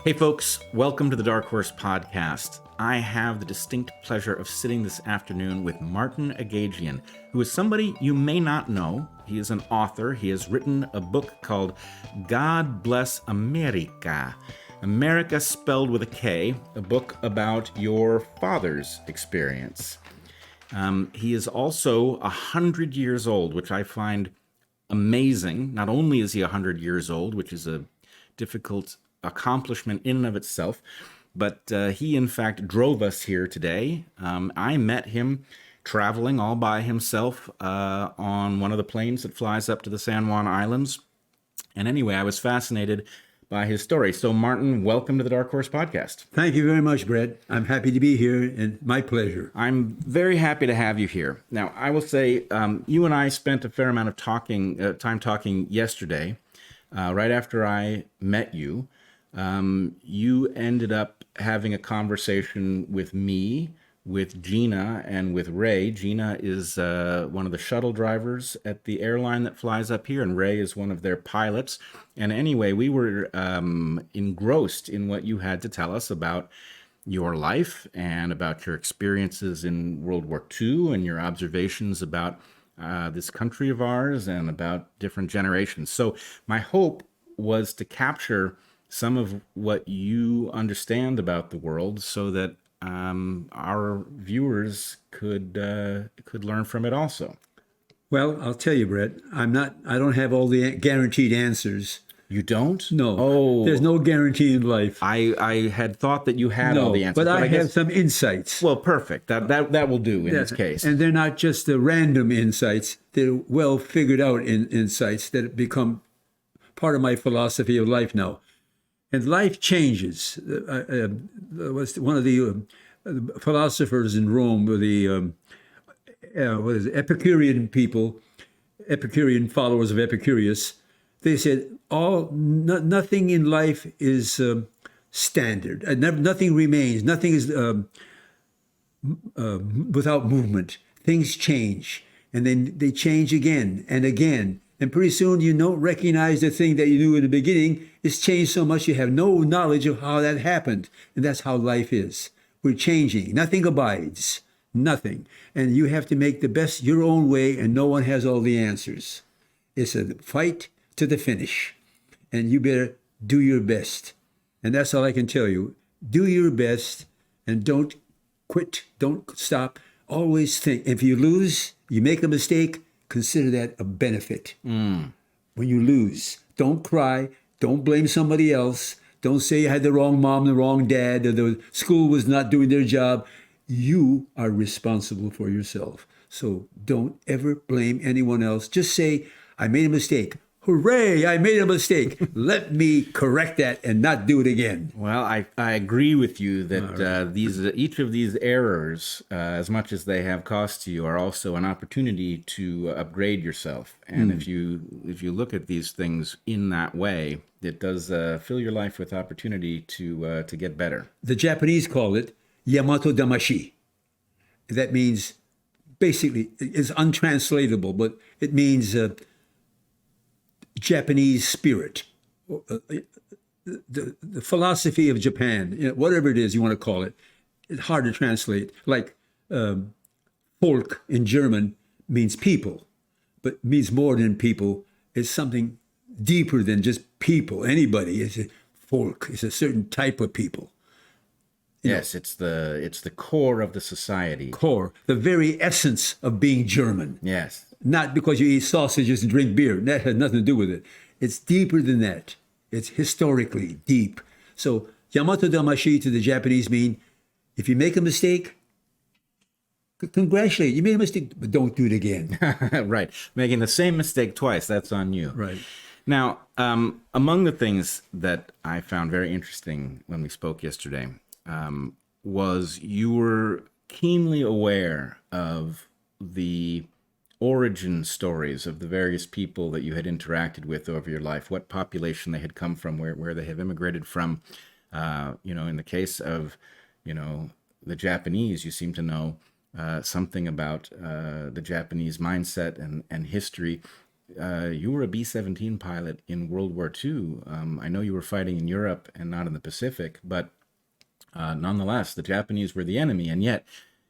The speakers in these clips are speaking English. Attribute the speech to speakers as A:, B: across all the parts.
A: Hey folks, welcome to the DarkHorse Podcast. I have the distinct pleasure of sitting this afternoon with Martin Agegian, who is somebody you may not know. He is an author. He has written a book called God Bless America. America spelled with a K, a book about your father's experience. He is also 100 years old, which I find amazing. Not only is he 100 years old, which is a difficult accomplishment in and of itself, but he in fact drove us here today. I met him traveling all by himself on one of the planes that flies up to the San Juan Islands. And anyway, I was fascinated by his story. So Martin, welcome to the DarkHorse Podcast.
B: Thank you very much, Bret. I'm happy to be here and my pleasure.
A: I'm very happy to have you here. Now, I will say you and I spent a fair amount of time talking yesterday, right after I met you. You ended up having a conversation with me, with Gina, and with Ray. Gina is one of the shuttle drivers at the airline that flies up here, and Ray is one of their pilots. And anyway, we were engrossed in what you had to tell us about your life and about your experiences in World War II and your observations about this country of ours and about different generations. So my hope was to capture some of what you understand about the world so that our viewers could learn from it also.
B: Well, I'll tell you, Bret, I don't have all the guaranteed answers.
A: You don't?
B: No.
A: Oh.
B: There's no guarantee in life.
A: I had thought that you had all the answers.
B: But I have some insights.
A: Well, perfect. That will do in this case.
B: And they're not just the random insights. They're well figured out insights that become part of my philosophy of life now. And life changes. Was one of the philosophers in Rome, the Epicurean people, Epicurean followers of Epicurus. They said nothing in life is standard. Nothing remains. Nothing is without movement. Things change, and then they change again and again. And pretty soon you don't recognize the thing that you knew in the beginning. It's changed so much you have no knowledge of how that happened. And that's how life is. We're changing. Nothing abides. Nothing. And you have to make the best your own way, and no one has all the answers. It's a fight to the finish. And you better do your best. And that's all I can tell you. Do your best and don't quit. Don't stop. Always think. If you lose, you make a mistake, consider that a benefit. When you lose, don't cry. Don't blame somebody else. Don't say you had the wrong mom, the wrong dad, or the school was not doing their job. You are responsible for yourself. So don't ever blame anyone else. Just say, I made a mistake. Hooray, I made a mistake. Let me correct that and not do it again.
A: Well, I agree with you that each of these errors, as much as they have cost you, are also an opportunity to upgrade yourself. And if you look at these things in that way, it does fill your life with opportunity to get better.
B: The Japanese call it Yamato Damashi. That means, basically, it's untranslatable, but it means Japanese spirit, the philosophy of Japan, whatever it is you want to call it. It's hard to translate. Like Volk in German means people, but means more than people. It's something deeper than just people. Anybody is a Volk. It's a certain type of people.
A: Yes, it's the core of the society.
B: Core, the very essence of being German.
A: Yes.
B: Not because you eat sausages and drink beer. That has nothing to do with it. It's deeper than that. It's historically deep. So Yamato Damashi to the Japanese mean, if you make a mistake, congratulate. You made a mistake, but don't do it again.
A: Right. Making the same mistake twice, that's on you.
B: Right.
A: Now, among the things that I found very interesting when we spoke yesterday was you were keenly aware of the origin stories of the various people that you had interacted with over your life, what population they had come from, where they have immigrated from. In the case of, the Japanese, you seem to know something about the Japanese mindset and history. you were a B-17 pilot in World War II. I know you were fighting in Europe and not in the Pacific, but nonetheless, the Japanese were the enemy, and yet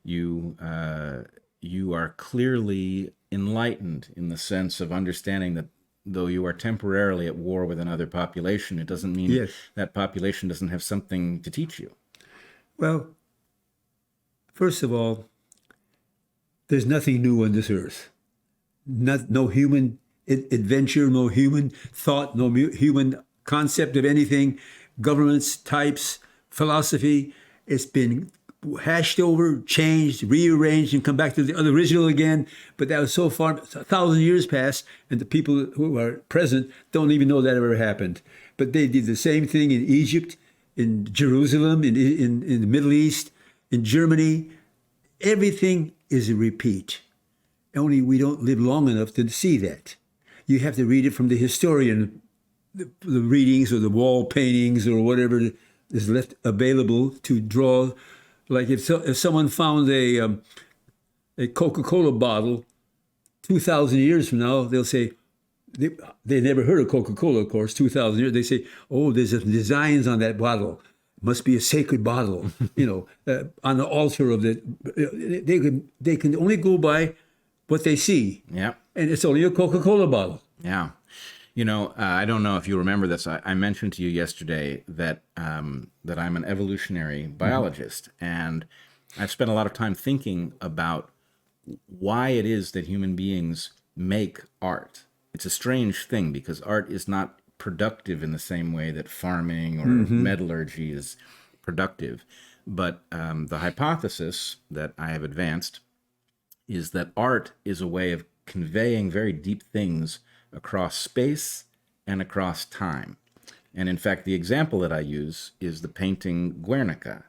A: you are clearly enlightened in the sense of understanding that though you are temporarily at war with another population, it doesn't mean
B: Yes.
A: that population doesn't have something to teach you.
B: Well, first of all, there's nothing new on this earth. No human adventure, no human thought, no human concept of anything, governments, types, philosophy. It's been hashed over, changed, rearranged, and come back to the original again. But that was so far, 1,000 years past, and the people who are present don't even know that ever happened. But they did the same thing in Egypt, in Jerusalem, in the Middle East, in Germany. Everything is a repeat. Only we don't live long enough to see that. You have to read it from the historian, the readings or the wall paintings or whatever is left available to draw. Like if someone found a Coca-Cola bottle 2,000 years from now, they'll say, they never heard of Coca-Cola, of course, 2,000 years. They say, oh, there's designs on that bottle. Must be a sacred bottle, on the altar of the. They can only go by what they see.
A: Yeah.
B: And it's only a Coca-Cola bottle.
A: Yeah. I don't know if you remember this. I mentioned to you yesterday that that I'm an evolutionary biologist, and I've spent a lot of time thinking about why it is that human beings make art. It's a strange thing because art is not productive in the same way that farming or metallurgy is productive. But the hypothesis that I have advanced is that art is a way of conveying very deep things across space and across time. And in fact, the example that I use is the painting Guernica,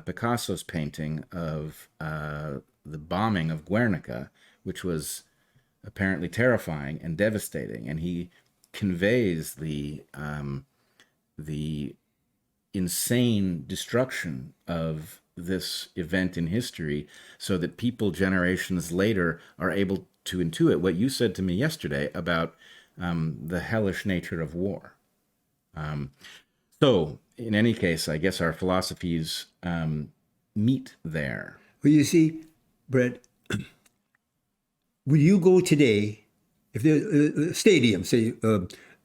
A: Picasso's painting of the bombing of Guernica, which was apparently terrifying and devastating. And he conveys the insane destruction of this event in history so that people generations later are able to intuit what you said to me yesterday about the hellish nature of war. So in any case, I guess our philosophies meet there.
B: Well, you see, Bret, when you go today, if there's a stadium, say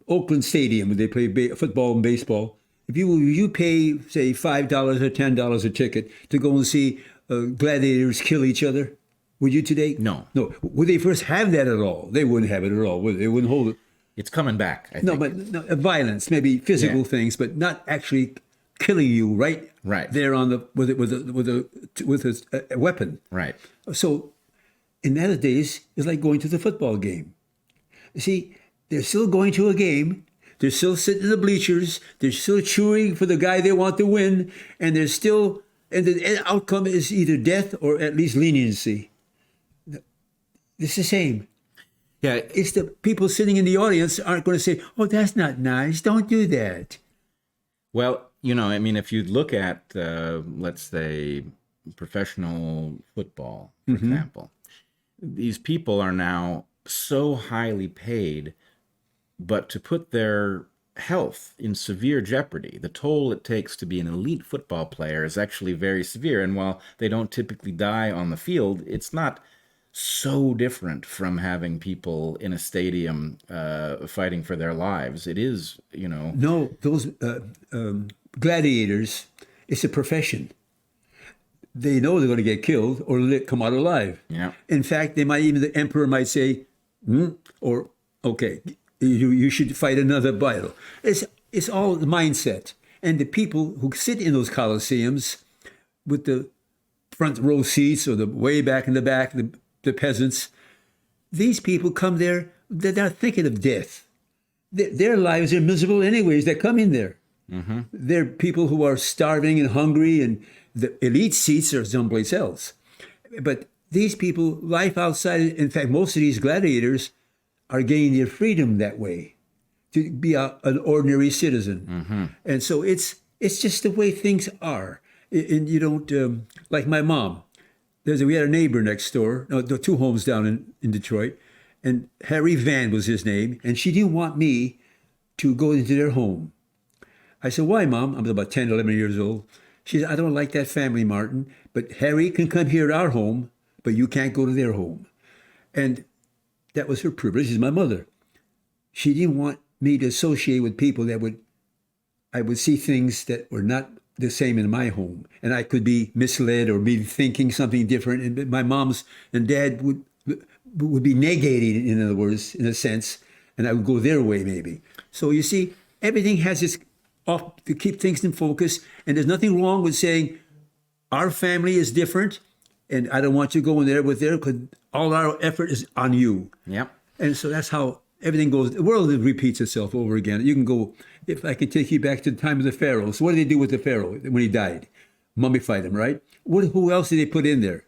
B: Oakland Stadium, where they play football and baseball, if you pay, say, $5 or $10 a ticket to go and see gladiators kill each other, would you today?
A: No.
B: No. Would they first have that at all? They wouldn't have it at all, would they? They wouldn't hold it.
A: It's coming back, I think.
B: No, but violence, maybe physical things, but not actually killing you right there on the with a weapon.
A: Right.
B: So in those days, it's like going to the football game. You see, they're still going to a game. They're still sitting in the bleachers. They're still cheering for the guy they want to win, and they're still, and the outcome is either death or at least leniency. It's the same.
A: Yeah.
B: It's the people sitting in the audience aren't going to say, "Oh, that's not nice. Don't do that."
A: Well, I mean, if you look at, let's say, professional football, for example, these people are now so highly paid, but to put their health in severe jeopardy, the toll it takes to be an elite football player is actually very severe. And while they don't typically die on the field, it's not so different from having people in a stadium fighting for their lives. It is,
B: No, those gladiators, it's a profession. They know they're going to get killed or come out alive.
A: Yeah.
B: In fact, the emperor might say, or okay, you should fight another battle. It's all the mindset. And the people who sit in those coliseums with the front row seats or the way back in the back, the peasants, these people come there, they're not thinking of death. Their lives are miserable anyways. They come in there. Mm-hmm. They're people who are starving and hungry, and the elite seats are someplace else. But these people, life outside, in fact, most of these gladiators are gaining their freedom that way, to be an ordinary citizen. Mm-hmm. And so it's just the way things are. And you don't, like my mom, we had a neighbor next door, no, 2 homes down in Detroit, and Harry Van was his name, and she didn't want me to go into their home. I said, why, Mom? I was about 10, 11 years old. She said, I don't like that family, Martin, but Harry can come here at our home, but you can't go to their home. And that was her privilege. She's my mother. She didn't want me to associate with people that I would see things that were not the same in my home. And I could be misled or be thinking something different. And my mom's and dad would be negating, in other words, in a sense, and I would go their way maybe. So you see, everything has its off to keep things in focus. And there's nothing wrong with saying our family is different, and I don't want you going there with there because all our effort is on you.
A: Yep.
B: And so that's how everything goes. The world repeats itself over again. You can go, if I can take you back to the time of the Pharaoh. So what did they do with the Pharaoh when he died? Mummified him, right? Who else did they put in there?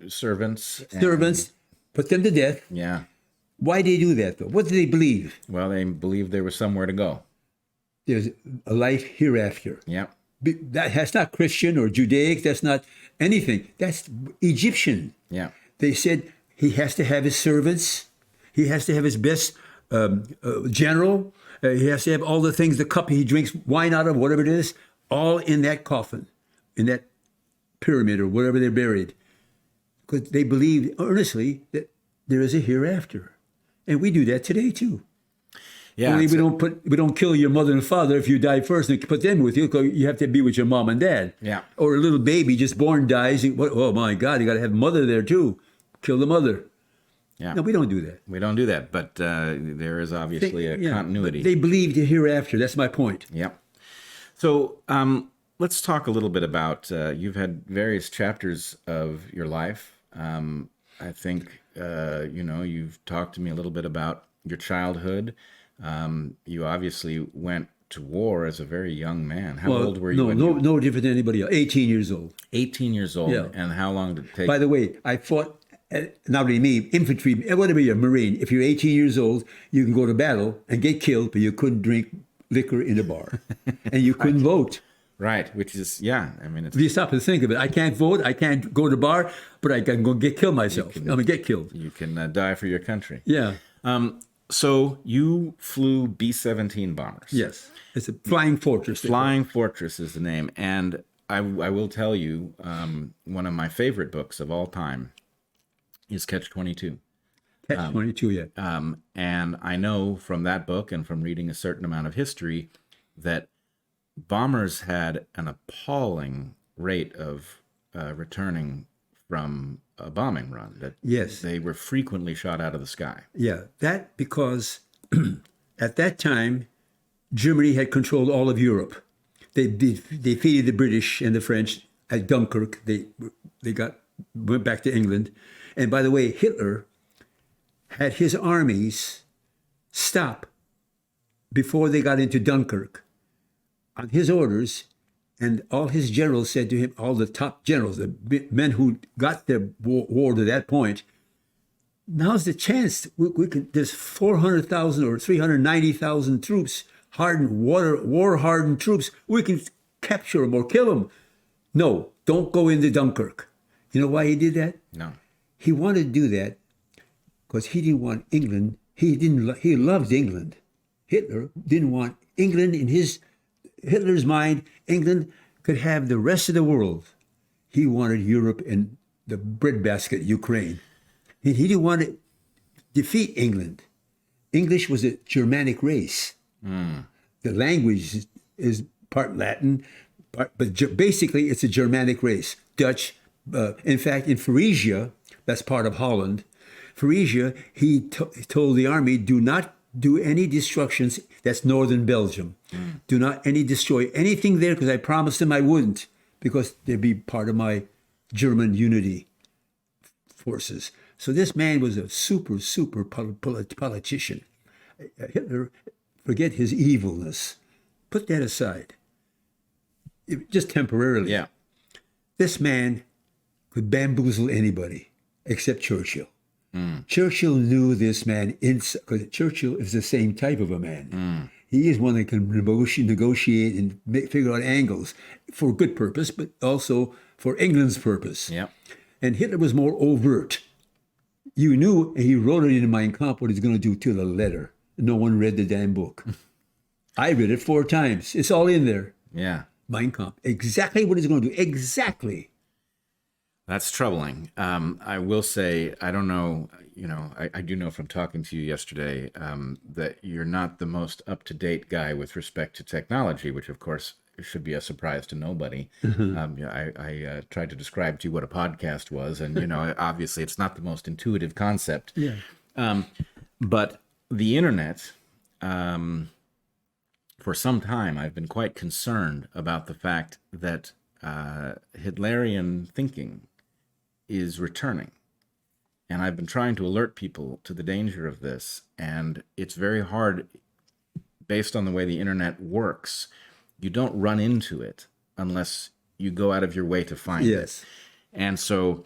A: Servants.
B: Servants, put them to death.
A: Yeah.
B: Why did they do that, though? What did they believe?
A: Well, they believed there was somewhere to go.
B: There's a life hereafter.
A: Yep.
B: That's not Christian or Judaic. That's not anything. That's Egyptian.
A: Yeah.
B: They said he has to have his servants. He has to have his best general. He has to have all the things, the cup he drinks wine out of, whatever it is, all in that coffin, in that pyramid or whatever they're buried. Because they believed earnestly that there is a hereafter. And we do that today too.
A: Yeah.
B: Only we don't kill your mother and father if you die first and put them with you. Because you have to be with your mom and dad.
A: Yeah.
B: Or a little baby just born dies. Oh my God, you got to have mother there too. Kill the mother.
A: Yeah.
B: No, we don't do that.
A: We don't do that, but there is obviously a continuity.
B: They believe the hereafter. That's my point.
A: Yep. So let's talk a little bit about, you've had various chapters of your life. I think, you've talked to me a little bit about your childhood. You obviously went to war as a very young man. How old were you?
B: No different than anybody else. 18 years old.
A: 18 years old.
B: Yeah.
A: And how long did it take?
B: By the way, I fought, not really me, infantry, whatever you're, Marine. If you're 18 years old, you can go to battle and get killed, but you couldn't drink liquor in a bar. And you couldn't vote.
A: Right, which is, yeah, I mean,
B: If you stop and think of it, I can't vote, I can't go to the bar, but I can go kill myself. I'm going to get killed.
A: You can die for your country.
B: Yeah.
A: So you flew B17 bombers.
B: Yes. It's a flying fortress.
A: Flying Fortress is the name. And I will tell you, one of my favorite books of all time is Catch-22.
B: Catch-22, yeah.
A: And I know from that book and from reading a certain amount of history that bombers had an appalling rate of returning from a bombing run. That
B: Yes.
A: they were frequently shot out of the sky.
B: Yeah, that because at that time, Germany had controlled all of Europe. They defeated the British and the French at Dunkirk. They went back to England. And by the way, Hitler had his armies stop before they got into Dunkirk on his orders, and all his generals said to him, all the top generals, the men who got their war to that point, now's the chance. We can. There's 400,000 or 390,000 troops, war-hardened troops. We can capture them or kill them. No, don't go into Dunkirk. You know why he did that?
A: No.
B: He wanted to do that because he didn't want England. He loved England. Hitler didn't want England in Hitler's mind. England could have the rest of the world. He wanted Europe and the breadbasket, Ukraine. And he didn't want to defeat England. English was a Germanic race. The language is part Latin, but basically it's a Germanic race. Dutch. In fact, in Frisia, that's part of Holland. Frisia, he told the army, do not do any destructions. That's northern Belgium. Do not destroy anything there, because I promised them I wouldn't, because they'd be part of my German unity forces. So this man was a super politician. Hitler, forget his evilness. Put that aside. Just temporarily.
A: Yeah.
B: This man could bamboozle anybody except Churchill. Churchill knew this man because Churchill is the same type of a man. He is one that can negotiate and figure out angles for good purpose, but also for England's purpose.
A: Yep.
B: And Hitler was more overt. you knew, and he wrote it in Mein Kampf what he's going to do to the letter. No one read the damn book. I read it 4 times. It's all in there.
A: Yeah.
B: Mein Kampf. Exactly what he's going to do. Exactly.
A: That's troubling. I will say, I don't know, I do know from talking to you yesterday that you're not the most up-to-date guy with respect to technology, which of course should be a surprise to nobody. I tried to describe to you what a podcast was, and obviously it's not the most intuitive concept.
B: Yeah.
A: But the internet, for some time, I've been quite concerned about the fact that Hitlerian thinking is returning. And I've been trying to alert people to the danger of this. And it's very hard, based on the way the internet works. You don't run into it unless you go out of your way to find it. And so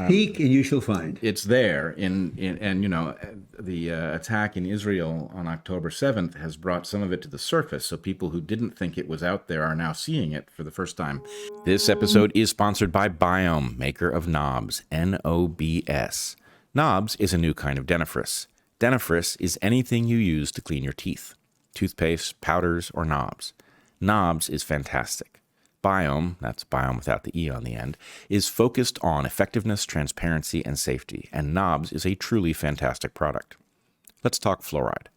B: Seek and you shall find.
A: it's there the attack in Israel on October 7th has brought some of it to the surface. So people who didn't think it was out there are now seeing it for the first time. This episode is sponsored by Biome, maker of Knobs, N-O-B-S. Knobs is a new kind of dentifrice. Dentifrice is anything you use to clean your teeth. Toothpaste, powders, or knobs. Knobs is fantastic. Biome, that's Biome without the E on the end, is focused on effectiveness, transparency, and safety, and Knobs is a truly fantastic product. Let's talk fluoride.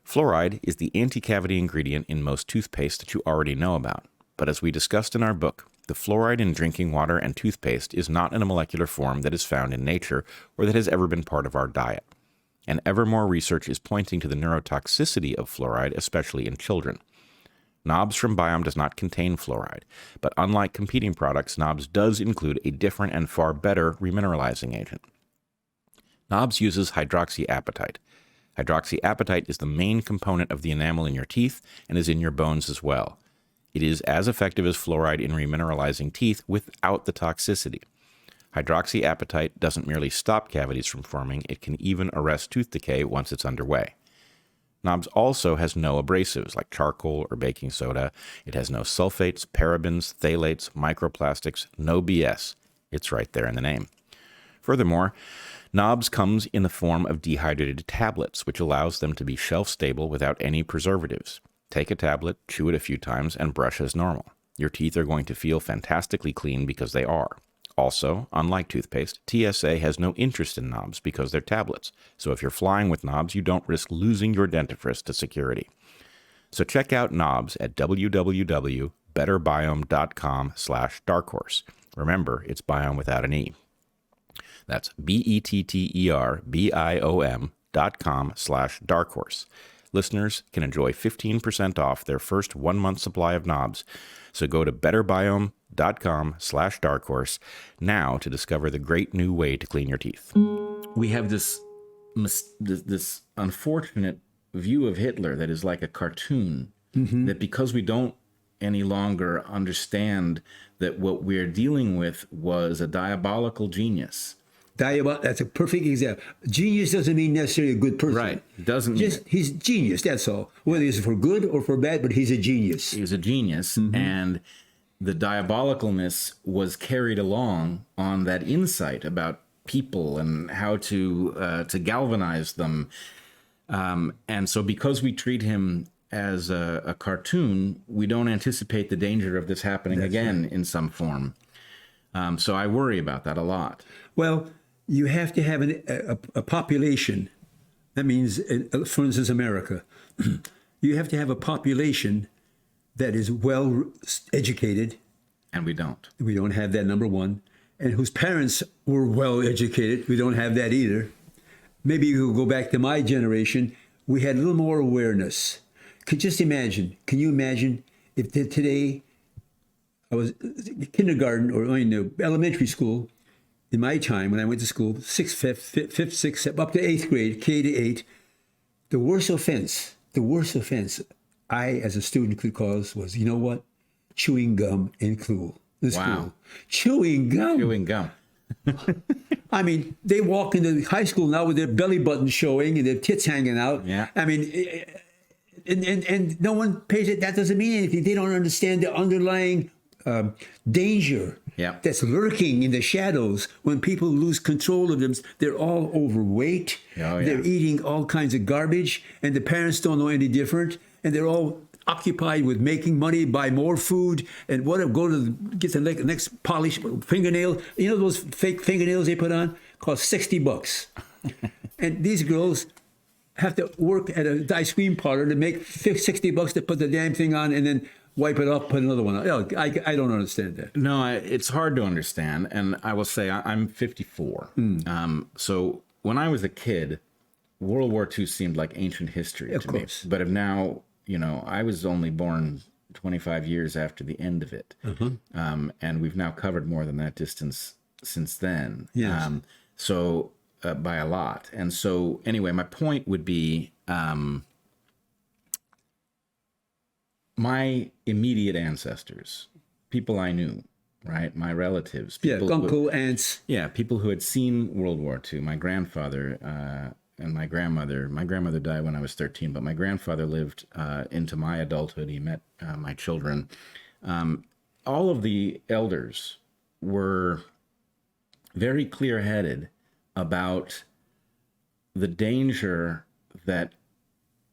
A: Fluoride is the anti-cavity ingredient in most toothpaste that you already know about, but as we discussed in our book, the fluoride in drinking water and toothpaste is not in a molecular form that is found in nature or that has ever been part of our diet. And ever more research is pointing to the neurotoxicity of fluoride, especially in children. Knobs from Biome does not contain fluoride, but unlike competing products, Knobs does include a different and far better remineralizing agent. Knobs uses hydroxyapatite. Hydroxyapatite is the main component of the enamel in your teeth and is in your bones as well. It is as effective as fluoride in remineralizing teeth without the toxicity. Hydroxyapatite doesn't merely stop cavities from forming, it can even arrest tooth decay once it's underway. Knobs also has no abrasives like charcoal or baking soda. It has no sulfates, parabens, phthalates, microplastics, no BS. It's right there in the name. Furthermore, Knobs comes in the form of dehydrated tablets, which allows them to be shelf-stable without any preservatives. Take a tablet, chew it a few times, and brush as normal. Your teeth are going to feel fantastically clean because they are. Also, unlike toothpaste, TSA has no interest in Knobs because they're tablets. So if you're flying with Knobs, you don't risk losing your dentifrice to security. So check out Knobs at www.betterbiome.com/darkhorse. Remember, it's Biome without an E. That's BETTERBIOM.com/darkhorse. Listeners can enjoy 15% off their first 1-month supply of Knobs. So go to betterbiome.com/darkhorse now to discover the great new way to clean your teeth. We have this unfortunate view of Hitler that is like a cartoon, that because we don't any longer understand that what we're dealing with was a diabolical genius.
B: That's a perfect example. Genius doesn't mean necessarily a good person.
A: Right. Doesn't
B: just he's genius, that's all. Whether it's for good or for bad, but he's a genius.
A: He's a genius, and the diabolicalness was carried along on that insight about people and how to galvanize them. And so because we treat him as a cartoon, we don't anticipate the danger of this happening again in some form. So I worry about that a lot.
B: Well, you have to have a population. That means, for instance, America. You have to have a population that is well educated.
A: And we don't.
B: We don't have that, number one. And whose parents were well educated. We don't have that either. Maybe you'll go back to my generation. We had a little more awareness. Can you imagine if today I was kindergarten or elementary school, in my time when I went to school, fifth, sixth, up to 8th grade, K to 8, the worst offense I as a student could cause was, you know what? Chewing gum in school.
A: Wow.
B: Chewing gum. I mean, they walk into high school now with their belly button showing and their tits hanging out.
A: Yeah.
B: I mean, and no one pays it. That doesn't mean anything. They don't understand the underlying danger
A: Yep.
B: that's lurking in the shadows. When people lose control of them, they're all overweight.
A: Oh, yeah.
B: They're eating all kinds of garbage, and the parents don't know any different, and they're all occupied with making money, buy more food, and get the next polish fingernail. You know those fake fingernails they put on? Cost $60. And these girls have to work at an ice cream parlor to make $60 to put the damn thing on and then wipe it off, put another one on. I don't understand that.
A: No, it's hard to understand. And I will say I'm 54. So when I was a kid, World War II seemed like ancient history to me. But if now, I was only born 25 years after the end of it. And we've now covered more than that distance since then.
B: Yes.
A: By a lot. And so anyway, my point would be my immediate ancestors, people I knew, right? My relatives.
B: Uncle, aunts.
A: Yeah, people who had seen World War II. My grandfather and my grandmother. My grandmother died when I was 13, but my grandfather lived into my adulthood. He met my children. All of the elders were very clear-headed about the danger that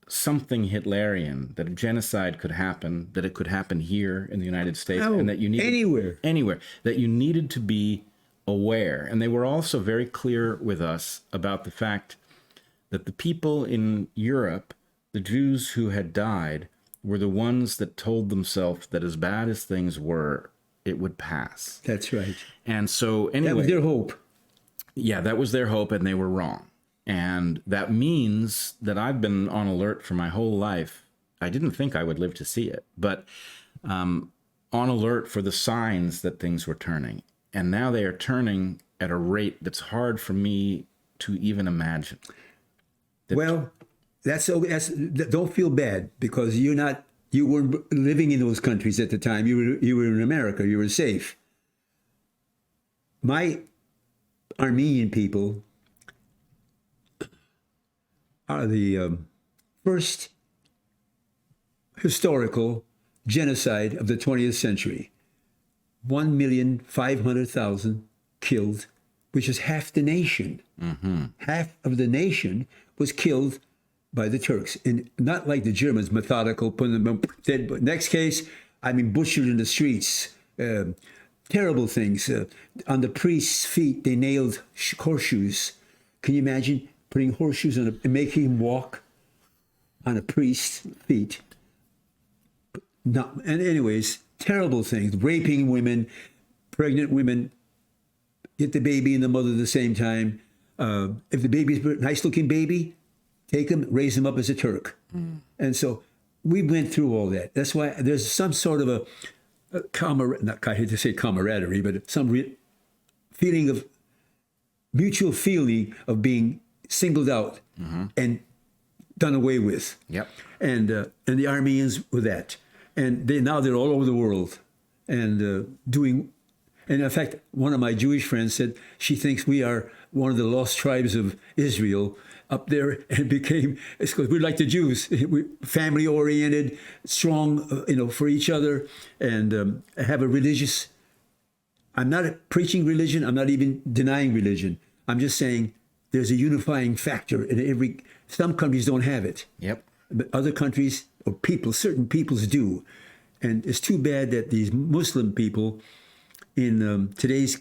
A: something Hitlerian, that a genocide could happen, that it could happen here in the United States, and that you needed anywhere, that you needed to be aware. And they were also very clear with us about the fact that the people in Europe, the Jews who had died, were the ones that told themselves that as bad as things were, it would pass.
B: That's right.
A: And so anyway,
B: that was their hope.
A: Yeah, that was their hope, and they were wrong. And that means that I've been on alert for my whole life. I didn't think I would live to see it, but on alert for the signs that things were turning. And now they are turning at a rate that's hard for me to even imagine. Well,
B: don't feel bad, because you weren't living in those countries at the time. You were in America. You were safe. My Armenian people are the first historical genocide of the 20th century. 1,500,000 killed, which is half the nation. Half of the nation was killed by the Turks. And not like the Germans, methodical, putting them dead. But next case, butchered in the streets. Terrible things. On the priest's feet, they nailed horseshoes. Can you imagine putting horseshoes on and making him walk on a priest's feet? No. And anyways, terrible things. Raping women, pregnant women, get the baby and the mother at the same time. If the baby's a nice-looking baby, take him, raise him up as a Turk. And so we went through all that. That's why there's some sort of I hate to say camaraderie, but some feeling of mutual feeling of being singled out and done away with.
A: Yep.
B: And the Armenians were that, and they're all over the world, and doing. And in fact, one of my Jewish friends said she thinks we are one of the lost tribes of Israel up there, and it's because we're like the Jews, we're family oriented, strong, for each other, and have a religious. I'm not preaching religion. I'm not even denying religion. I'm just saying there's a unifying factor in some countries don't have it.
A: Yep.
B: But other countries or certain peoples do. And it's too bad that these Muslim people in today's,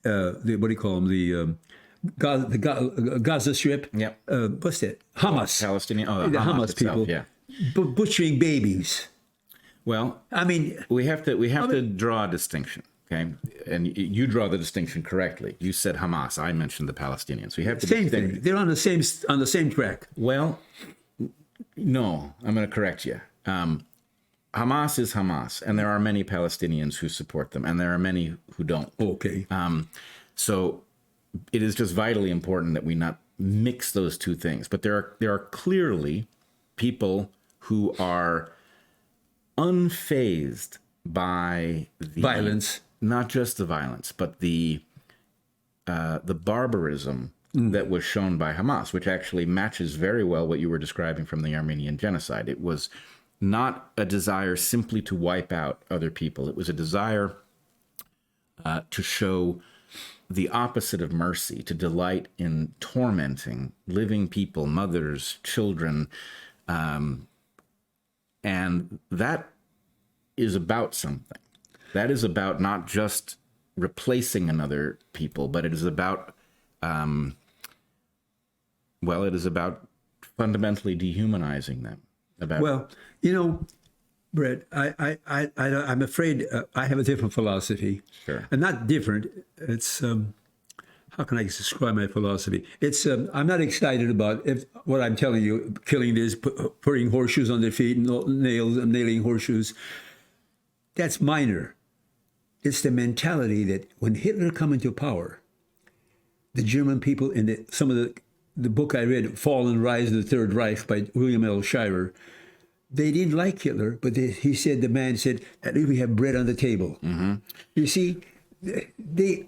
B: what do you call them? The Gaza Strip.
A: Yep.
B: What's that? Hamas.
A: Palestinian.
B: The Hamas
A: itself,
B: people.
A: Yeah.
B: Butchering babies.
A: Well, we have to draw a distinction. Okay, and you draw the distinction correctly. You said Hamas. I mentioned the Palestinians. We have to
B: same thing. They're on the same track.
A: Well, no, I'm going to correct you. Hamas is Hamas, and there are many Palestinians who support them, and there are many who don't.
B: Okay.
A: So it is just vitally important that we not mix those two things. But there are clearly people who are unfazed by the
B: violence.
A: Not just the violence, but the barbarism that was shown by Hamas, which actually matches very well what you were describing from the Armenian genocide. It was not a desire simply to wipe out other people. It was a desire to show the opposite of mercy, to delight in tormenting living people, mothers, children. And that is about something. That is about not just replacing another people, but it is about, it is about fundamentally dehumanizing them.
B: Well, Bret, I'm afraid I have a different philosophy.
A: Sure.
B: And not different. It's how can I describe my philosophy? It's I'm not excited about what I'm telling you, killing this, putting horseshoes on their feet, nailing horseshoes. That's minor. It's the mentality that when Hitler came into power, the German people in some of the book I read, Fall and Rise of the Third Reich by William L. Shirer, they didn't like Hitler, but the man said, at least we have bread on the table. Mm-hmm. You see, they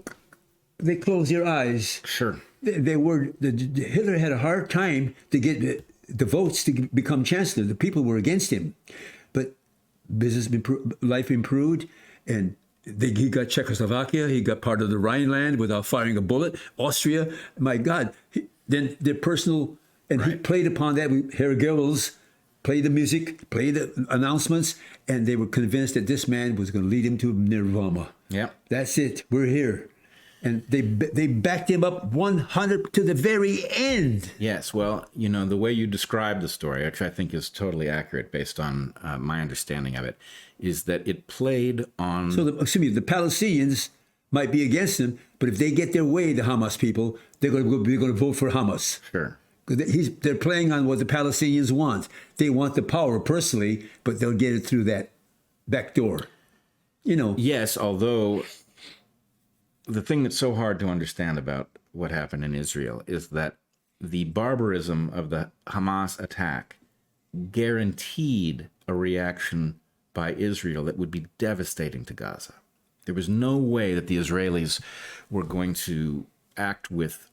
B: closed their eyes.
A: Sure.
B: Hitler had a hard time to get the votes to become chancellor. The people were against him. But life improved, and he got Czechoslovakia. He got part of the Rhineland without firing a bullet. Austria, my God. Then their personal, and right. He played upon that with Herr Goebbels. Played the music, played the announcements, and they were convinced that this man was going to lead him to nirvana.
A: Yeah,
B: that's it. We're here, and they backed him up 100 to the very end.
A: Yes, well, the way you describe the story, which I think is totally accurate based on my understanding of it, is that it played on.
B: So, the Palestinians might be against him, but if they get their way, the Hamas people, they're going to vote for Hamas.
A: Sure.
B: They're playing on what the Palestinians want. They want the power personally, but they'll get it through that back door.
A: Yes, although the thing that's so hard to understand about what happened in Israel is that the barbarism of the Hamas attack guaranteed a reaction by Israel that would be devastating to Gaza. There was no way that the Israelis were going to act with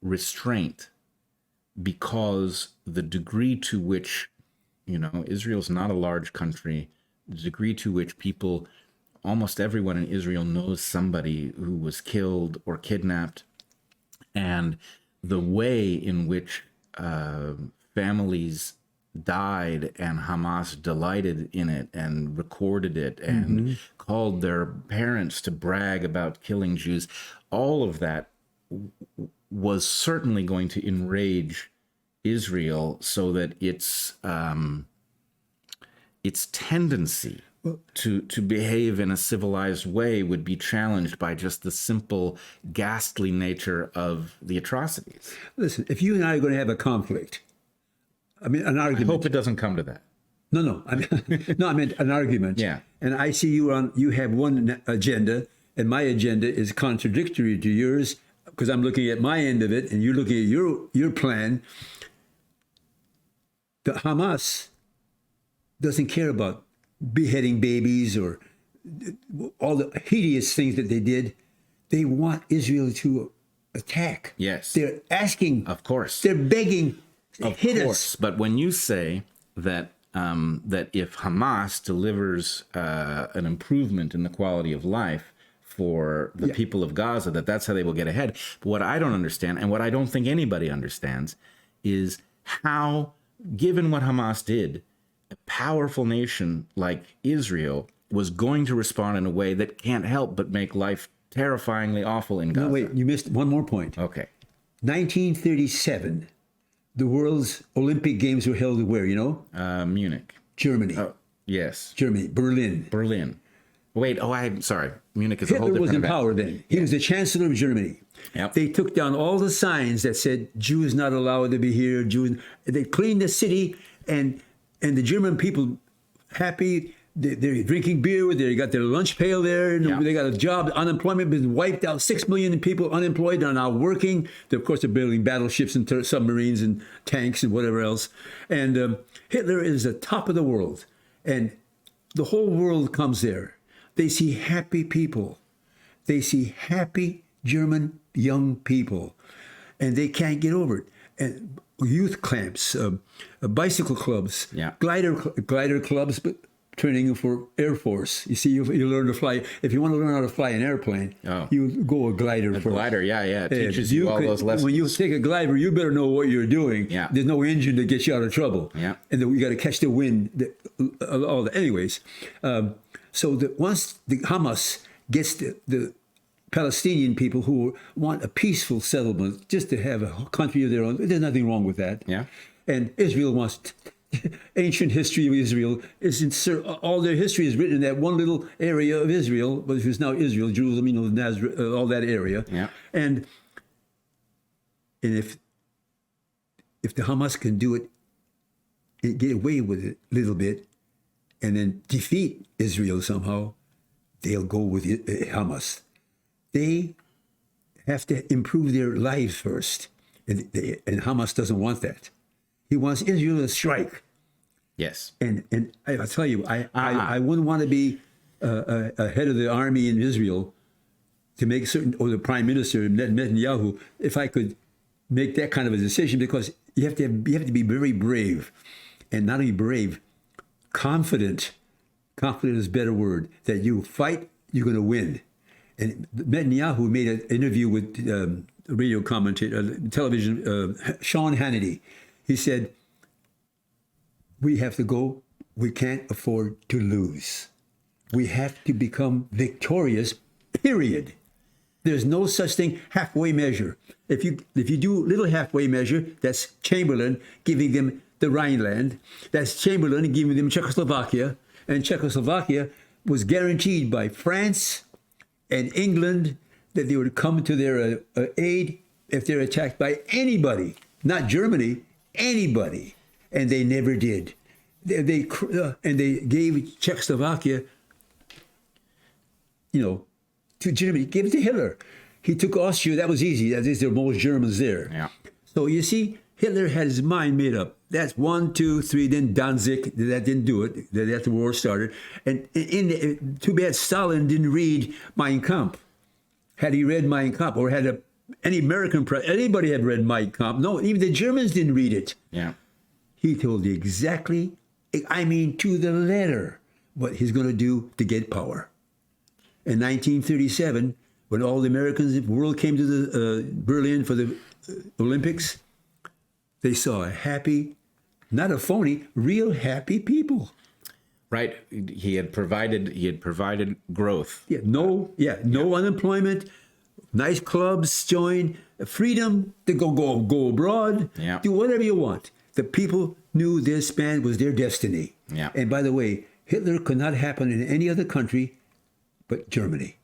A: restraint, because the degree to which, Israel's not a large country, the degree to which people, almost everyone in Israel knows somebody who was killed or kidnapped, and the way in which families died and Hamas delighted in it and recorded it and called their parents to brag about killing Jews, all of that was certainly going to enrage Israel, so that its tendency to behave in a civilized way would be challenged by just the simple, ghastly nature of the atrocities.
B: Listen, if you and I are going to have a conflict, an argument.
A: I hope it doesn't come to that.
B: No. I meant an argument.
A: Yeah.
B: And I see you have one agenda, and my agenda is contradictory to yours, because I'm looking at my end of it and you're looking at your plan. The Hamas doesn't care about beheading babies or all the hideous things that they did. They want Israel to attack.
A: Yes.
B: They're asking.
A: Of course.
B: They're begging.
A: Hit us. But when you say that if Hamas delivers an improvement in the quality of life for the people of Gaza, that's how they will get ahead. But what I don't understand, and what I don't think anybody understands, is how, given what Hamas did, a powerful nation like Israel was going to respond in a way that can't help but make life terrifyingly awful in Gaza.
B: No, wait, you missed one more point.
A: Okay.
B: 1937, the world's Olympic Games were held where,
A: Munich.
B: Germany.
A: Oh, yes.
B: Germany. Berlin.
A: Wait, I'm sorry. Munich is a whole
B: Hitler
A: different
B: was in power then. He was the chancellor of Germany.
A: Yep.
B: They took down all the signs that said Jews not allowed to be here. They cleaned the city, and the German people happy. They're drinking beer. They got their lunch pail there. And They got a job. Unemployment has been wiped out. 6 million people unemployed are now working. Of course, they're building battleships and submarines and tanks and whatever else. And Hitler is the top of the world. And the whole world comes there. They see happy people. They see happy German young people. And they can't get over it. And youth camps, bicycle clubs, glider clubs, but training for Air Force. You see, you learn to fly. If you want to learn how to fly an airplane, you go a glider first.
A: Glider, yeah. It teaches you all those lessons.
B: When you take a glider, you better know what you're doing.
A: Yeah.
B: There's no engine to get you out of trouble.
A: Yeah.
B: And then we got to catch the wind. All that. Anyways, so once the Hamas gets the Palestinian people who want a peaceful settlement, just to have a country of their own, there's nothing wrong with that.
A: Yeah.
B: And Israel wants ancient history of Israel all their history is written in that one little area of Israel, but it is now Israel, Jerusalem, Nazareth, all that area.
A: Yeah.
B: And if the Hamas can do it and get away with it a little bit, and then defeat Israel somehow, they'll go with Hamas. They have to improve their lives first, and Hamas doesn't want that. He wants Israel to strike.
A: Yes.
B: And I'll tell you, I wouldn't want to be a head of the army in Israel to make certain, or the prime minister Netanyahu, if I could make that kind of a decision, because you have to be very brave, and not only brave, confident. Confident is a better word. That you fight, you're going to win. And Netanyahu made an interview with radio commentator, television, Sean Hannity. He said, we have to go. We can't afford to lose. We have to become victorious, period. There's no such thing, halfway measure. If you do little halfway measure, that's Chamberlain giving them the Rhineland. That's Chamberlain giving them Czechoslovakia. And Czechoslovakia was guaranteed by France and England that they would come to their aid if they're attacked by anybody, not Germany, anybody. And they never did. They gave Czechoslovakia, to Germany, gave it to Hitler. He took Austria. That was easy. That is, there were most Germans there.
A: Yeah.
B: So you see, Hitler had his mind made up. That's 1, 2, 3. Then Danzig. That didn't do it. That the war started. And too bad Stalin didn't read Mein Kampf. Had he read Mein Kampf, or had any American anybody had read Mein Kampf? No, even the Germans didn't read it.
A: Yeah.
B: He told you exactly, to the letter, what he's going to do to get power. In 1937, when all the Americans, the world came to the Berlin for the Olympics, they saw a happy, not a phony, real happy people.
A: Right. He had provided growth.
B: No unemployment, nice clubs join, freedom to go abroad, do whatever you want. The people knew this man was their destiny.
A: Yeah.
B: And by the way, Hitler could not happen in any other country but Germany.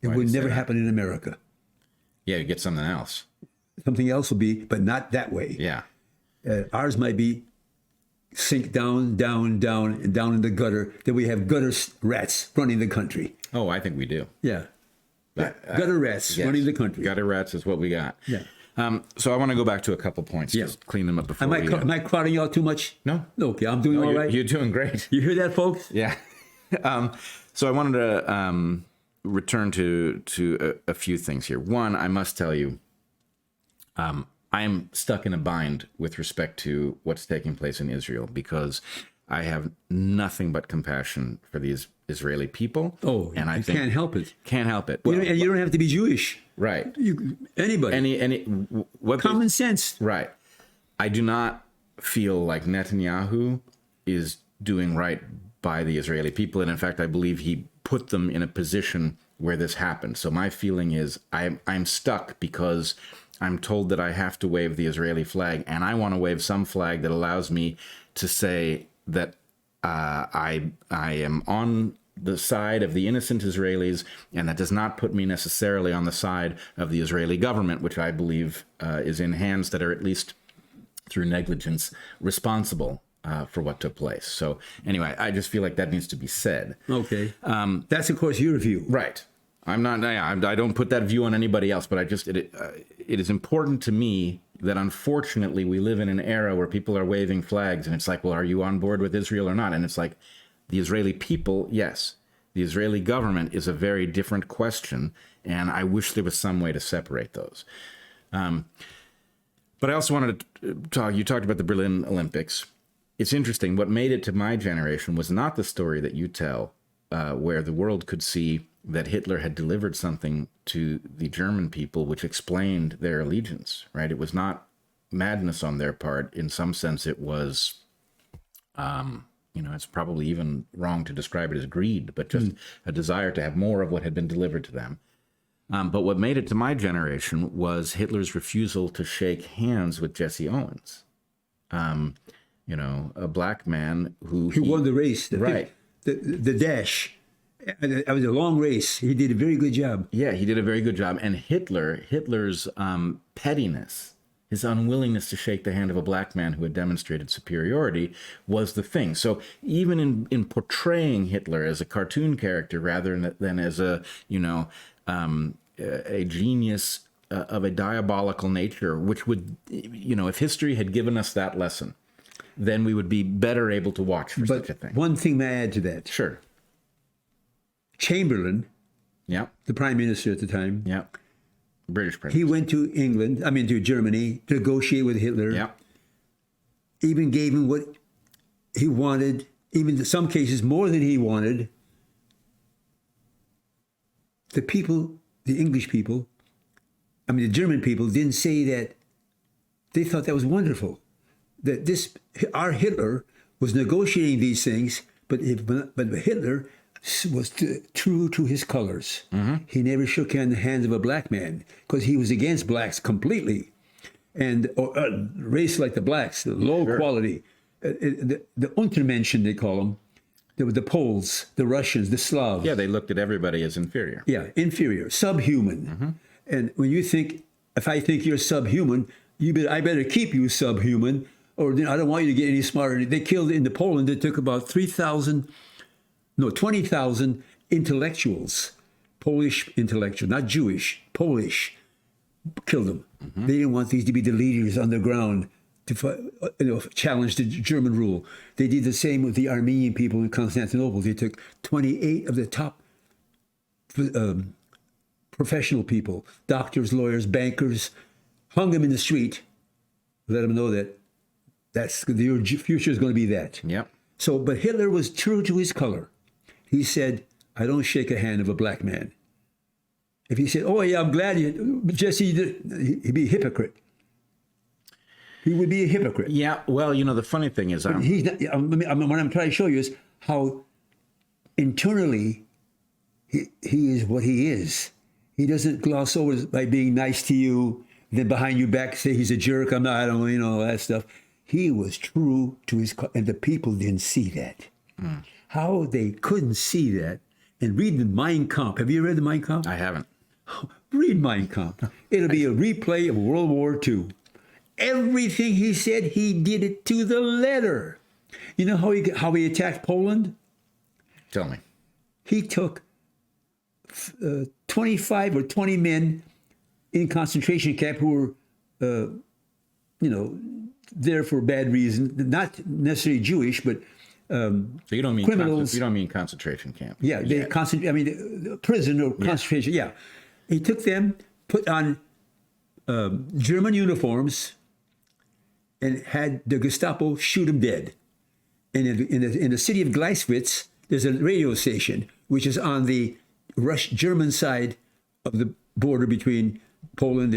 B: It would never happen in America.
A: Yeah, you get something else.
B: Something else will be, but not that way.
A: Yeah.
B: Ours might be sink down in the gutter. Then we have gutter rats running the country.
A: Oh, I think we do.
B: Yeah. Gutter rats running the country.
A: Gutter rats is what we got.
B: Yeah.
A: So I want to go back to a couple points. Just clean them up before
B: Am I crowding you out too much?
A: No.
B: Okay, I'm doing all right.
A: You're doing great.
B: You hear that, folks?
A: Yeah. So I wanted to return to a few things here. One, I must tell you, I am stuck in a bind with respect to what's taking place in Israel, because I have nothing but compassion for these Israeli people.
B: Oh,
A: and I
B: can't help it.
A: Can't help it.
B: Well, and you don't have to be Jewish.
A: Right.
B: Anybody.
A: What
B: common sense.
A: Right. I do not feel like Netanyahu is doing right by the Israeli people. And in fact, I believe he put them in a position where this happened. So my feeling is I'm stuck because I'm told that I have to wave the Israeli flag, and I want to wave some flag that allows me to say that I am on the side of the innocent Israelis, and that does not put me necessarily on the side of the Israeli government, which I believe is in hands that are, at least through negligence, responsible for what took place. So anyway, I just feel like that needs to be said.
B: Okay. That's, of course, your view.
A: Right. I'm not. I don't put that view on anybody else, but it is important to me that, unfortunately, we live in an era where people are waving flags, and it's like, well, are you on board with Israel or not? And it's like, the Israeli people, yes. The Israeli government is a very different question, and I wish there was some way to separate those. But I also wanted to talk. You talked about the Berlin Olympics. it's interesting. What made it to my generation was not the story that you tell, where the world could see that Hitler had delivered something to the German people which explained their allegiance, right? It was not madness on their part. In some sense, it was, it's probably even wrong to describe it as greed, but just a desire to have more of what had been delivered to them. But what made it to my generation was Hitler's refusal to shake hands with Jesse Owens. A black man who
B: won the race,
A: right?
B: The dash. It was a long race. He did a very good job.
A: Yeah, he did a very good job. And Hitler's pettiness, his unwillingness to shake the hand of a black man who had demonstrated superiority was the thing. So even in portraying Hitler as a cartoon character rather than as a genius of a diabolical nature, which would, if history had given us that lesson, then we would be better able to watch for such a thing.
B: One thing may I add to that.
A: Sure.
B: Chamberlain,
A: Yeah.
B: the prime minister at the time,
A: Yeah. British president.
B: he went to to Germany to negotiate with Hitler.
A: Yeah.
B: Even gave him what he wanted, even in some cases more than he wanted. The people, the English people, the German people didn't say that. They thought that was wonderful. That our Hitler was negotiating these things, but Hitler was true to his colors. Mm-hmm. He never shook the hands of a black man because he was against blacks completely, and race like the blacks, the low quality, the Untermenschen they call them. There were the Poles, the Russians, the Slavs.
A: Yeah, they looked at everybody as inferior.
B: Yeah, inferior, subhuman. Mm-hmm. And when you think, if I think you're subhuman, I better keep you subhuman, or I don't want you to get any smarter. They killed in Poland. They took about 20,000 intellectuals, Polish intellectuals, not Jewish, Polish, killed them. Mm-hmm. They didn't want these to be the leaders on the ground to challenge the German rule. They did the same with the Armenian people in Constantinople. They took 28 of the top professional people, doctors, lawyers, bankers, hung them in the street, let them know that your future is going to be that.
A: Yep.
B: So, but Hitler was true to his color. He said, I don't shake a hand of a black man. If he said, oh, yeah, I'm glad Jesse did, he'd be a hypocrite. He would be a hypocrite.
A: Yeah, well, the funny thing is...
B: what I'm trying to show you is how internally he is what he is. He doesn't gloss over it by being nice to you, then behind your back say he's a jerk, all that stuff. He was true to his... And the people didn't see that. Mm. How they couldn't see that. And read the Mein Kampf. Have you read the Mein Kampf?
A: I haven't.
B: Read Mein Kampf. It'll be a replay of World War II. Everything he said, he did it to the letter. You know how he attacked Poland?
A: Tell me.
B: He took 25 or 20 men in concentration camp who were, there for bad reason, not necessarily Jewish, but
A: so you don't mean
B: criminals.
A: You don't mean concentration camp.
B: Yeah, prison or concentration. Yeah, he took them, put on German uniforms, and had the Gestapo shoot him dead. And in the city of Gleiwitz, there's a radio station which is on the German side of the border between Poland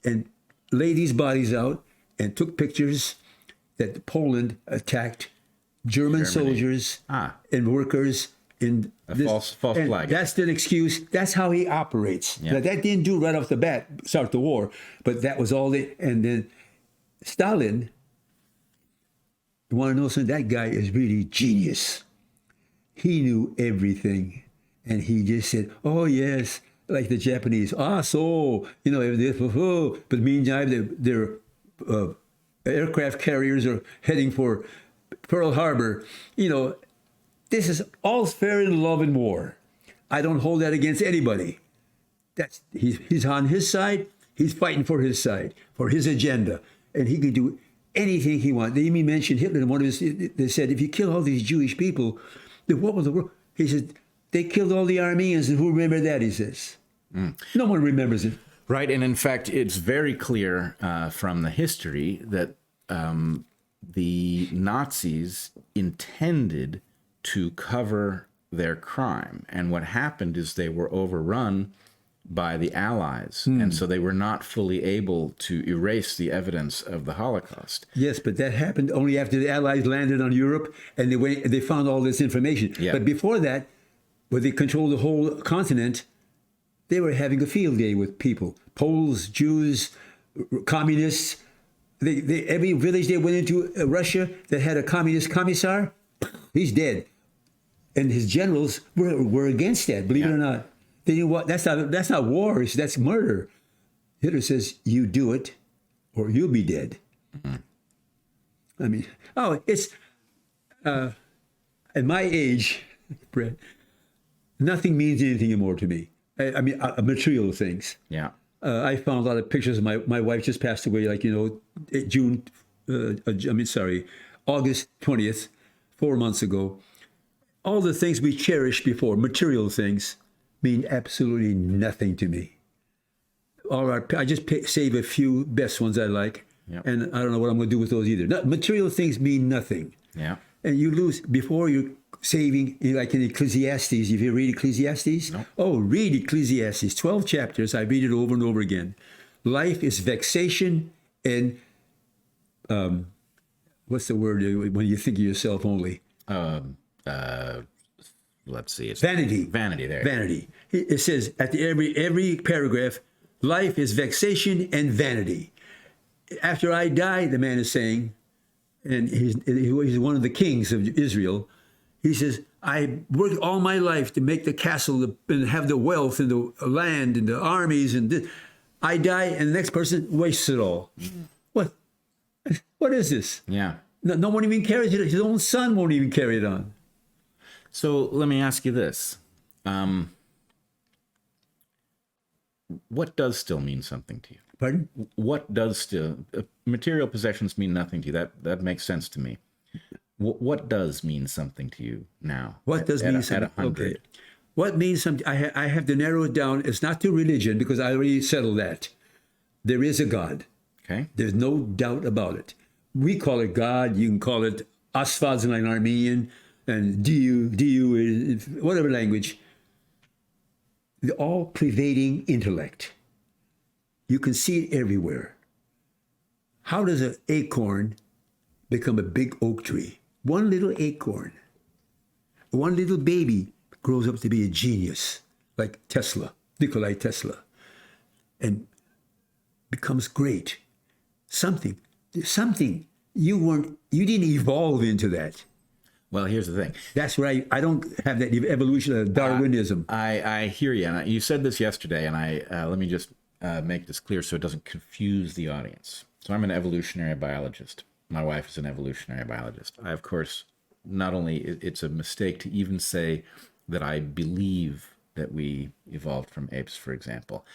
B: and laid these bodies out and took pictures that Poland attacked German soldiers and workers in
A: false flag.
B: That's the excuse. That's how he operates. Yeah. Now, that didn't do right off the bat, start the war, but that was all and then Stalin, you want to know something? That guy is really genius. He knew everything. And he just said, oh, yes, like the Japanese. So, but meanwhile, their aircraft carriers are heading for Pearl Harbor. This is all fair in love and war. I don't hold that against anybody. He's on his side. He's fighting for his side, for his agenda. And he can do anything he wants. They even mentioned Hitler in one of his, they said, if you kill all these Jewish people, then what will the world? He said, they killed all the Armenians, and who remembered that, he says. Mm. No one remembers it. Right,
A: and in fact, it's very clear from the history that the Nazis intended to cover their crime. And what happened is they were overrun by the Allies. And so they were not fully able to erase the evidence of the Holocaust.
B: Yes, but that happened only after the Allies landed on Europe and they found all this information.
A: Yeah.
B: But before that, when they controlled the whole continent, they were having a field day with people. Poles, Jews, communists. Every village they went into, Russia, that had a communist commissar, he's dead. And his generals were against that, believe it or not. They didn't want, that's not war, that's murder. Hitler says, you do it or you'll be dead. I mean, it's, at my age, Bret, nothing means anything anymore to me. I mean, material things.
A: Yeah.
B: I found a lot of pictures of my wife just passed away, August 20th, 4 months ago. All the things we cherished before, material things, mean absolutely nothing to me. I just save a few best ones I like, and I don't know what I'm going to do with those either. Material things mean nothing.
A: Yeah.
B: And you lose, before you're saving, like in Ecclesiastes, if you read Ecclesiastes, read Ecclesiastes, 12 chapters, I read it over and over again. Life is vexation and, what's the word when you think of yourself only?
A: Let's see. It's
B: vanity.
A: Vanity there.
B: Vanity. It says at every paragraph, life is vexation and vanity. After I die, the man is saying, and he's one of the kings of Israel, he says, I worked all my life to make the castle and have the wealth and the land and the armies and this. I die and the next person wastes it all. What? What is this?
A: Yeah.
B: No one even carries it. His own son won't even carry it on.
A: So let me ask you this. What does still mean something to you?
B: Pardon?
A: What does still... material possessions mean nothing to you. That makes sense to me. What does mean something to you now?
B: What does mean something?
A: At 100?
B: Okay. What means something? I have to narrow it down. It's not to religion because I already settled that. There is a God.
A: Okay.
B: There's no doubt about it. We call it God. You can call it Asfaz in Armenian and Diu, whatever language. The all-pervading intellect. You can see it everywhere. How does an acorn become a big oak tree? One little acorn. One little baby grows up to be a genius, like Nikola Tesla, and becomes great. Something. You didn't evolve into that.
A: Well, here's the thing.
B: That's where I don't have that evolution of Darwinism.
A: I hear you. And you said this yesterday, and let me just make this clear so it doesn't confuse the audience. So I'm an evolutionary biologist. My wife is an evolutionary biologist. I, of course, not only it's a mistake to even say that I believe that we evolved from apes, for example.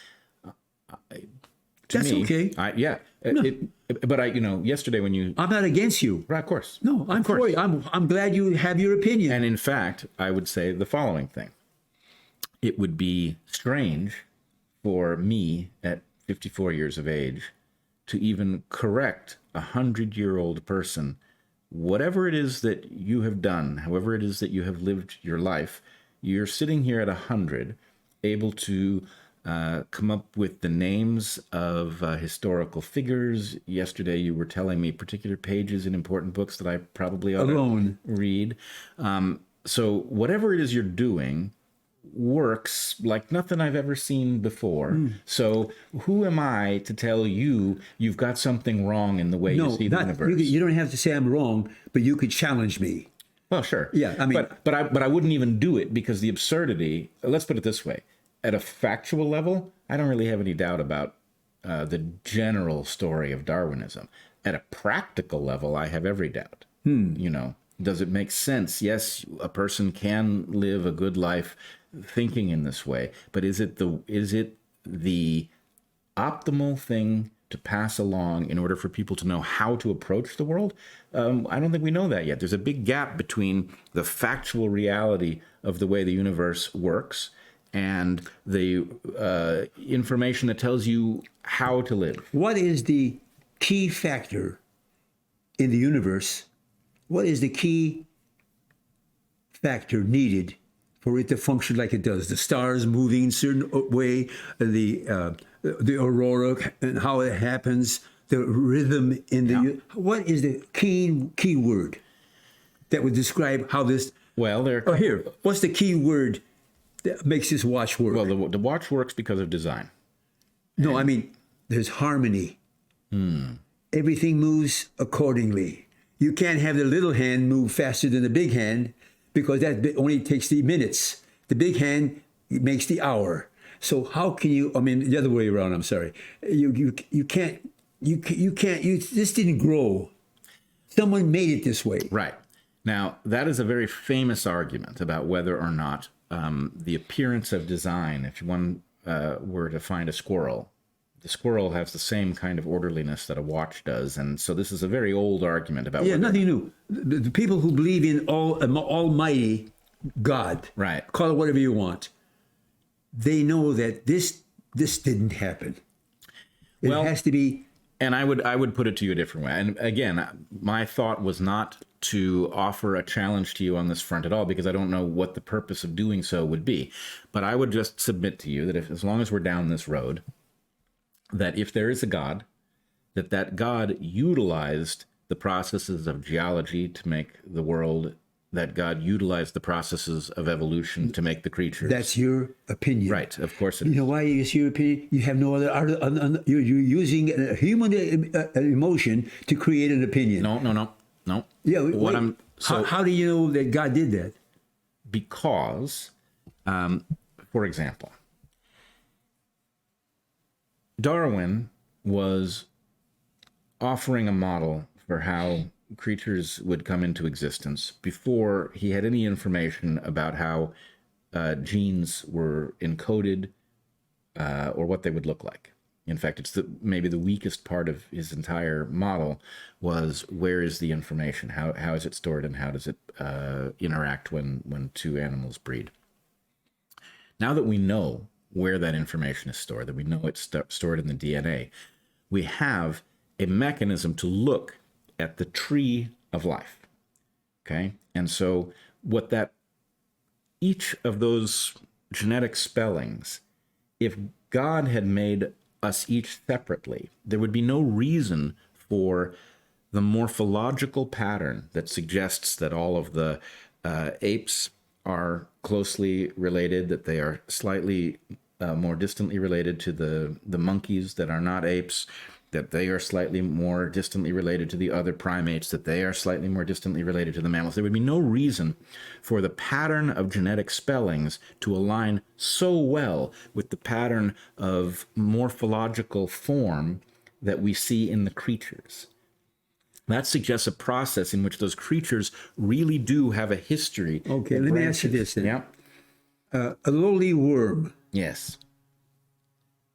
B: That's
A: me,
B: okay.
A: But yesterday when you...
B: I'm not against you.
A: Right, of course.
B: No, I'm for you. I'm glad you have your opinion.
A: And in fact, I would say the following thing. It would be strange for me at 54 years of age to even correct a 100-year-old person. Whatever it is that you have done, however it is that you have lived your life, you're sitting here at 100, able to come up with the names of historical figures. Yesterday, you were telling me particular pages in important books that I probably ought to read. So whatever it is you're doing works like nothing I've ever seen before. So who am I to tell you you've got something wrong in the way you see the universe?
B: You don't have to say I'm wrong, but you could challenge me.
A: Well, sure.
B: Yeah, I mean,
A: but I wouldn't even do it because the absurdity. Let's put it this way: at a factual level, I don't really have any doubt about the general story of Darwinism. At a practical level, I have every doubt. Does it make sense? Yes, a person can live a good life thinking in this way, but is it the optimal thing to pass along in order for people to know how to approach the world? I don't think we know that yet. There's a big gap between the factual reality of the way the universe works and the information that tells you how to live.
B: What is the key factor in the universe, what is the key factor needed for it to function like it does? The stars moving a certain way, the aurora and how it happens, the rhythm in the. What is the key word that would describe how this?
A: Well,
B: here. What's the key word that makes this watch work?
A: Well, the watch works because of design.
B: No, I mean there's harmony. Everything moves accordingly. You can't have the little hand move faster than the big hand because that only takes the minutes. The big hand makes the hour. So how can you? I mean, the other way around. I'm sorry. You can't. This didn't grow. Someone made it this way.
A: Right. Now, that is a very famous argument about whether or not the appearance of design, if one were to find a squirrel, the squirrel has the same kind of orderliness that a watch does. And so this is a very old argument about
B: nothing new. The people who believe in Almighty God,
A: right,
B: call it whatever you want, they know that this didn't happen. It has to be.
A: And I would put it to you a different way. And again, my thought was not to offer a challenge to you on this front at all, because I don't know what the purpose of doing so would be. But I would just submit to you that as long as we're down this road, that if there is a God, that God utilized the processes of geology to make the world, that God utilized the processes of evolution to make the creatures.
B: That's your opinion.
A: Right, of course it is.
B: You know why it's your opinion? You have no other, you're using a human emotion to create an opinion.
A: No.
B: Yeah, how do you know that God did that?
A: Because, for example, Darwin was offering a model for how creatures would come into existence before he had any information about how genes were encoded or what they would look like. In fact, it's maybe the weakest part of his entire model was where is the information? How is it stored, and how does it interact when two animals breed? Now that we know where that information is stored, that we know it's stored in the DNA, we have a mechanism to look at the tree of life. Okay? And so each of those genetic spellings, if God had made us each separately, there would be no reason for the morphological pattern that suggests that all of the apes are closely related, that they are slightly more distantly related to the monkeys that are not apes, that they are slightly more distantly related to the other primates, that they are slightly more distantly related to the mammals. There would be no reason for the pattern of genetic spellings to align so well with the pattern of morphological form that we see in the creatures. That suggests a process in which those creatures really do have a history.
B: Okay, let me ask you this then.
A: Yeah.
B: A lowly worm,
A: yes,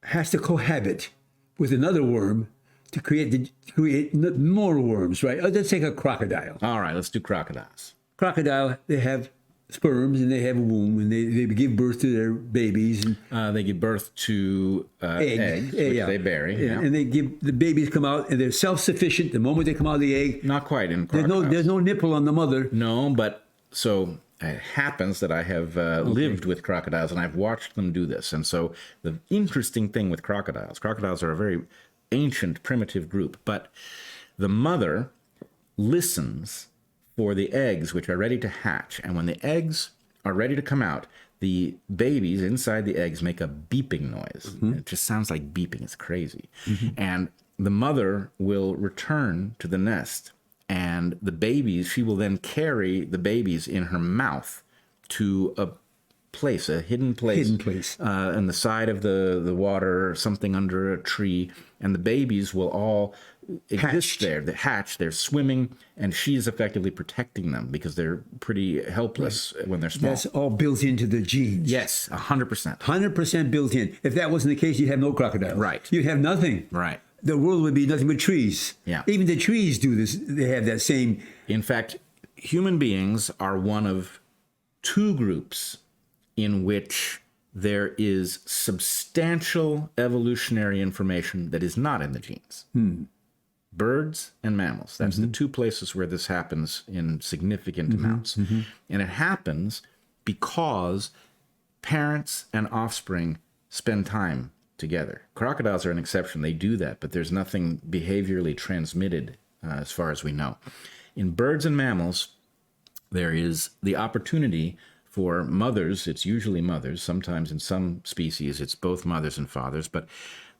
B: has to cohabit with another worm to create more worms, right? Let's take a crocodile.
A: All right, let's do crocodiles.
B: Crocodile, they have sperms and they have a womb, and they give birth to their babies. And
A: they give birth to eggs, which they bury.
B: Yeah. And the babies come out, and they're self-sufficient the moment they come out of the egg.
A: Not quite in crocodiles.
B: There's no nipple on the mother.
A: No, but so it happens that I have lived with crocodiles, and I've watched them do this. And so the interesting thing with crocodiles are a very ancient, primitive group, but the mother listens for the eggs which are ready to hatch. And when the eggs are ready to come out, the babies inside the eggs make a beeping noise. Mm-hmm. It just sounds like beeping. It's crazy. Mm-hmm. And the mother will return to the nest, and the babies, she will then carry the babies in her mouth to a hidden place on the side of the water, or something under a tree, and the babies will all exist there. They hatch, they're swimming, and she is effectively protecting them because they're pretty helpless when they're small.
B: That's all built into the genes.
A: Yes, 100%.
B: 100% built in. If that wasn't the case, you'd have no crocodiles.
A: Right.
B: You'd have nothing.
A: Right.
B: The world would be nothing but trees.
A: Yeah.
B: Even the trees do this. They have that same.
A: In fact, human beings are one of two groups in which there is substantial evolutionary information that is not in the genes. birds and mammals. That's the two places where this happens in significant amounts. And it happens because parents and offspring spend time together. Crocodiles are an exception. They do that, but there's nothing behaviorally transmitted as far as we know. In birds and mammals, there is the opportunity for mothers, it's usually mothers, sometimes in some species it's both mothers and fathers, but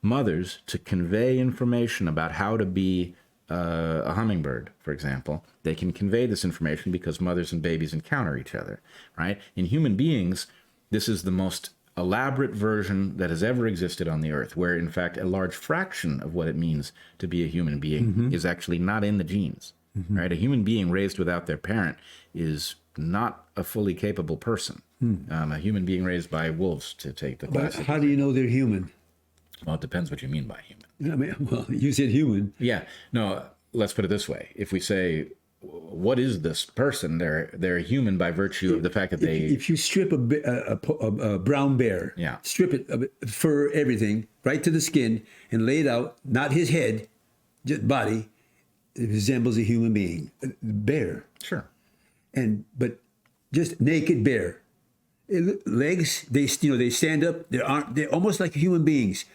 A: mothers to convey information about how to be a hummingbird, for example. They can convey this information because mothers and babies encounter each other, right? In human beings, this is the most elaborate version that has ever existed on the earth, where in fact a large fraction of what it means to be a human being is actually not in the genes, right? A human being raised without their parent is not a fully capable person. A human being raised by wolves, to take the
B: But
A: classic.
B: how do you know they're human?
A: Well, it depends what you mean by human.
B: I mean, well, you said human.
A: Yeah. No, let's put it this way. If we say, what is this person? They're a human by virtue of the fact that they...
B: If you strip a brown bear,
A: Yeah.
B: strip it, fur, everything, right to the skin, and lay it out, not his head, just body, it resembles a human being. A bear.
A: Sure.
B: But just naked bear. Legs, they stand up, they're almost like human beings.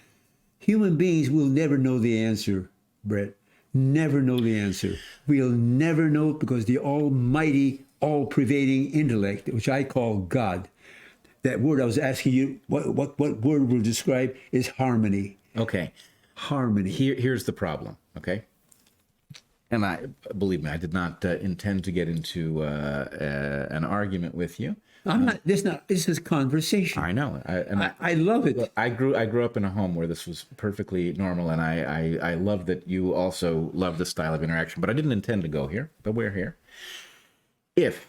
B: Human beings will never know the answer, Bret. Never know the answer. We'll never know, because the almighty, all-pervading intellect, which I call God, that word I was asking you, what word will describe is harmony.
A: Okay.
B: Harmony.
A: Here's the problem, okay? And believe me, I did not intend to get into an argument with you.
B: I'm not. This is conversation.
A: I know.
B: I love it.
A: I grew up in a home where this was perfectly normal, and I love that you also love this style of interaction. But I didn't intend to go here, but we're here. If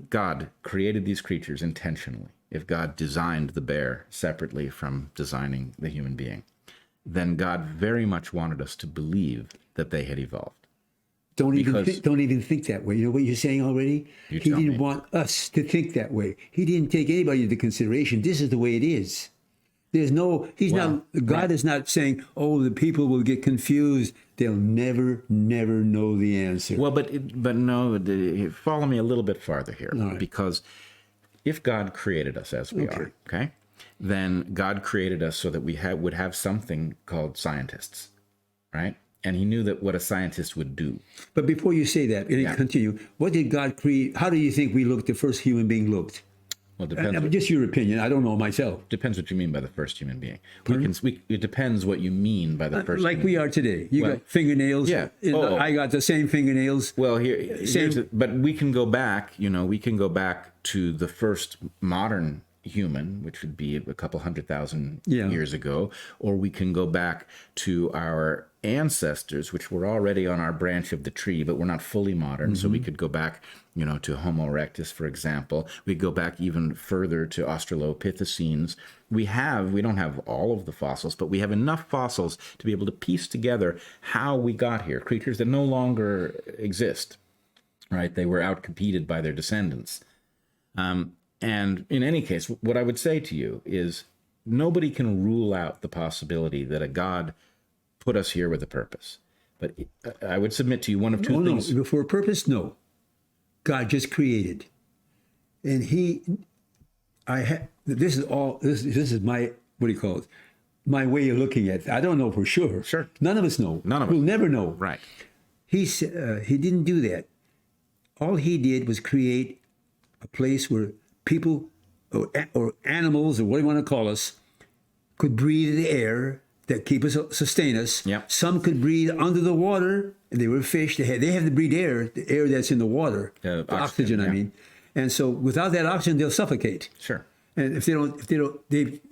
A: God created these creatures intentionally, if God designed the bear separately from designing the human being, then God very much wanted us to believe that they had evolved.
B: Don't even think that way. You know what you're saying already? He didn't want us to think that way. He didn't take anybody into consideration. This is the way it is. God is not saying, oh, the people will get confused. They'll never know the answer.
A: Well, but no, follow me a little bit farther here.
B: Right.
A: Because if God created us as we are, okay, then God created us so that we would have something called scientists, right? And he knew that what a scientist would do.
B: But before you say that, continue. What did God create? How do you think the first human being looked?
A: Well, it depends.
B: Just your opinion. I don't know myself.
A: Depends what you mean by the first human being. It depends what you mean by the first.
B: Like we are today. You got fingernails.
A: Yeah.
B: I got the same fingernails.
A: Well, but we can go back. We can go back to the first modern human, which would be a couple 100,000 years ago, or we can go back to our ancestors, which were already on our branch of the tree, but we're not fully modern. So we could go back, to Homo erectus, for example. We go back even further to Australopithecines. We don't have all of the fossils, but we have enough fossils to be able to piece together how we got here. Creatures that no longer exist, right? They were outcompeted by their descendants. And in any case, what I would say to you is nobody can rule out the possibility that a God put us here with a purpose. But I would submit to you one of two things.
B: No, for a purpose, no. God just created. And this is my, what do you call it? My way of looking at it. I don't know for sure.
A: Sure.
B: None of us know. We'll never know.
A: Right.
B: He didn't do that. All he did was create a place where people or animals, or what do you want to call us, could breathe the air that sustain us.
A: Yep.
B: Some could breathe under the water, and they were fish. They have to breathe the air that's in the water, the oxygen. I mean, and so without that oxygen, they'll suffocate.
A: Sure.
B: And if they don't,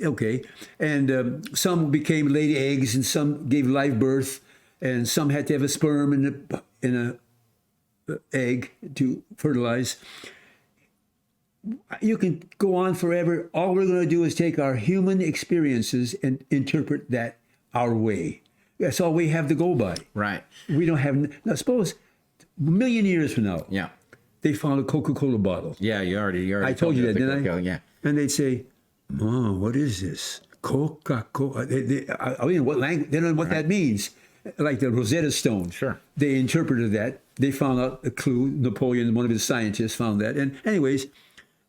B: okay. And some laid eggs, and some gave live birth, and some had to have a sperm in a egg to fertilize. You can go on forever. All we're going to do is take our human experiences and interpret that our way. That's all we have to go by.
A: Right.
B: We don't have. Now, suppose a million years from now, they found a Coca-Cola bottle.
A: Yeah, you already.
B: I told you that, didn't I?
A: Yeah.
B: And they'd say, "Oh, what is this? Coca-Cola." I mean, what language? They don't know what that means. like the Rosetta Stone.
A: Sure.
B: They interpreted that. They found out a clue. Napoleon, one of his scientists, found that. And anyways,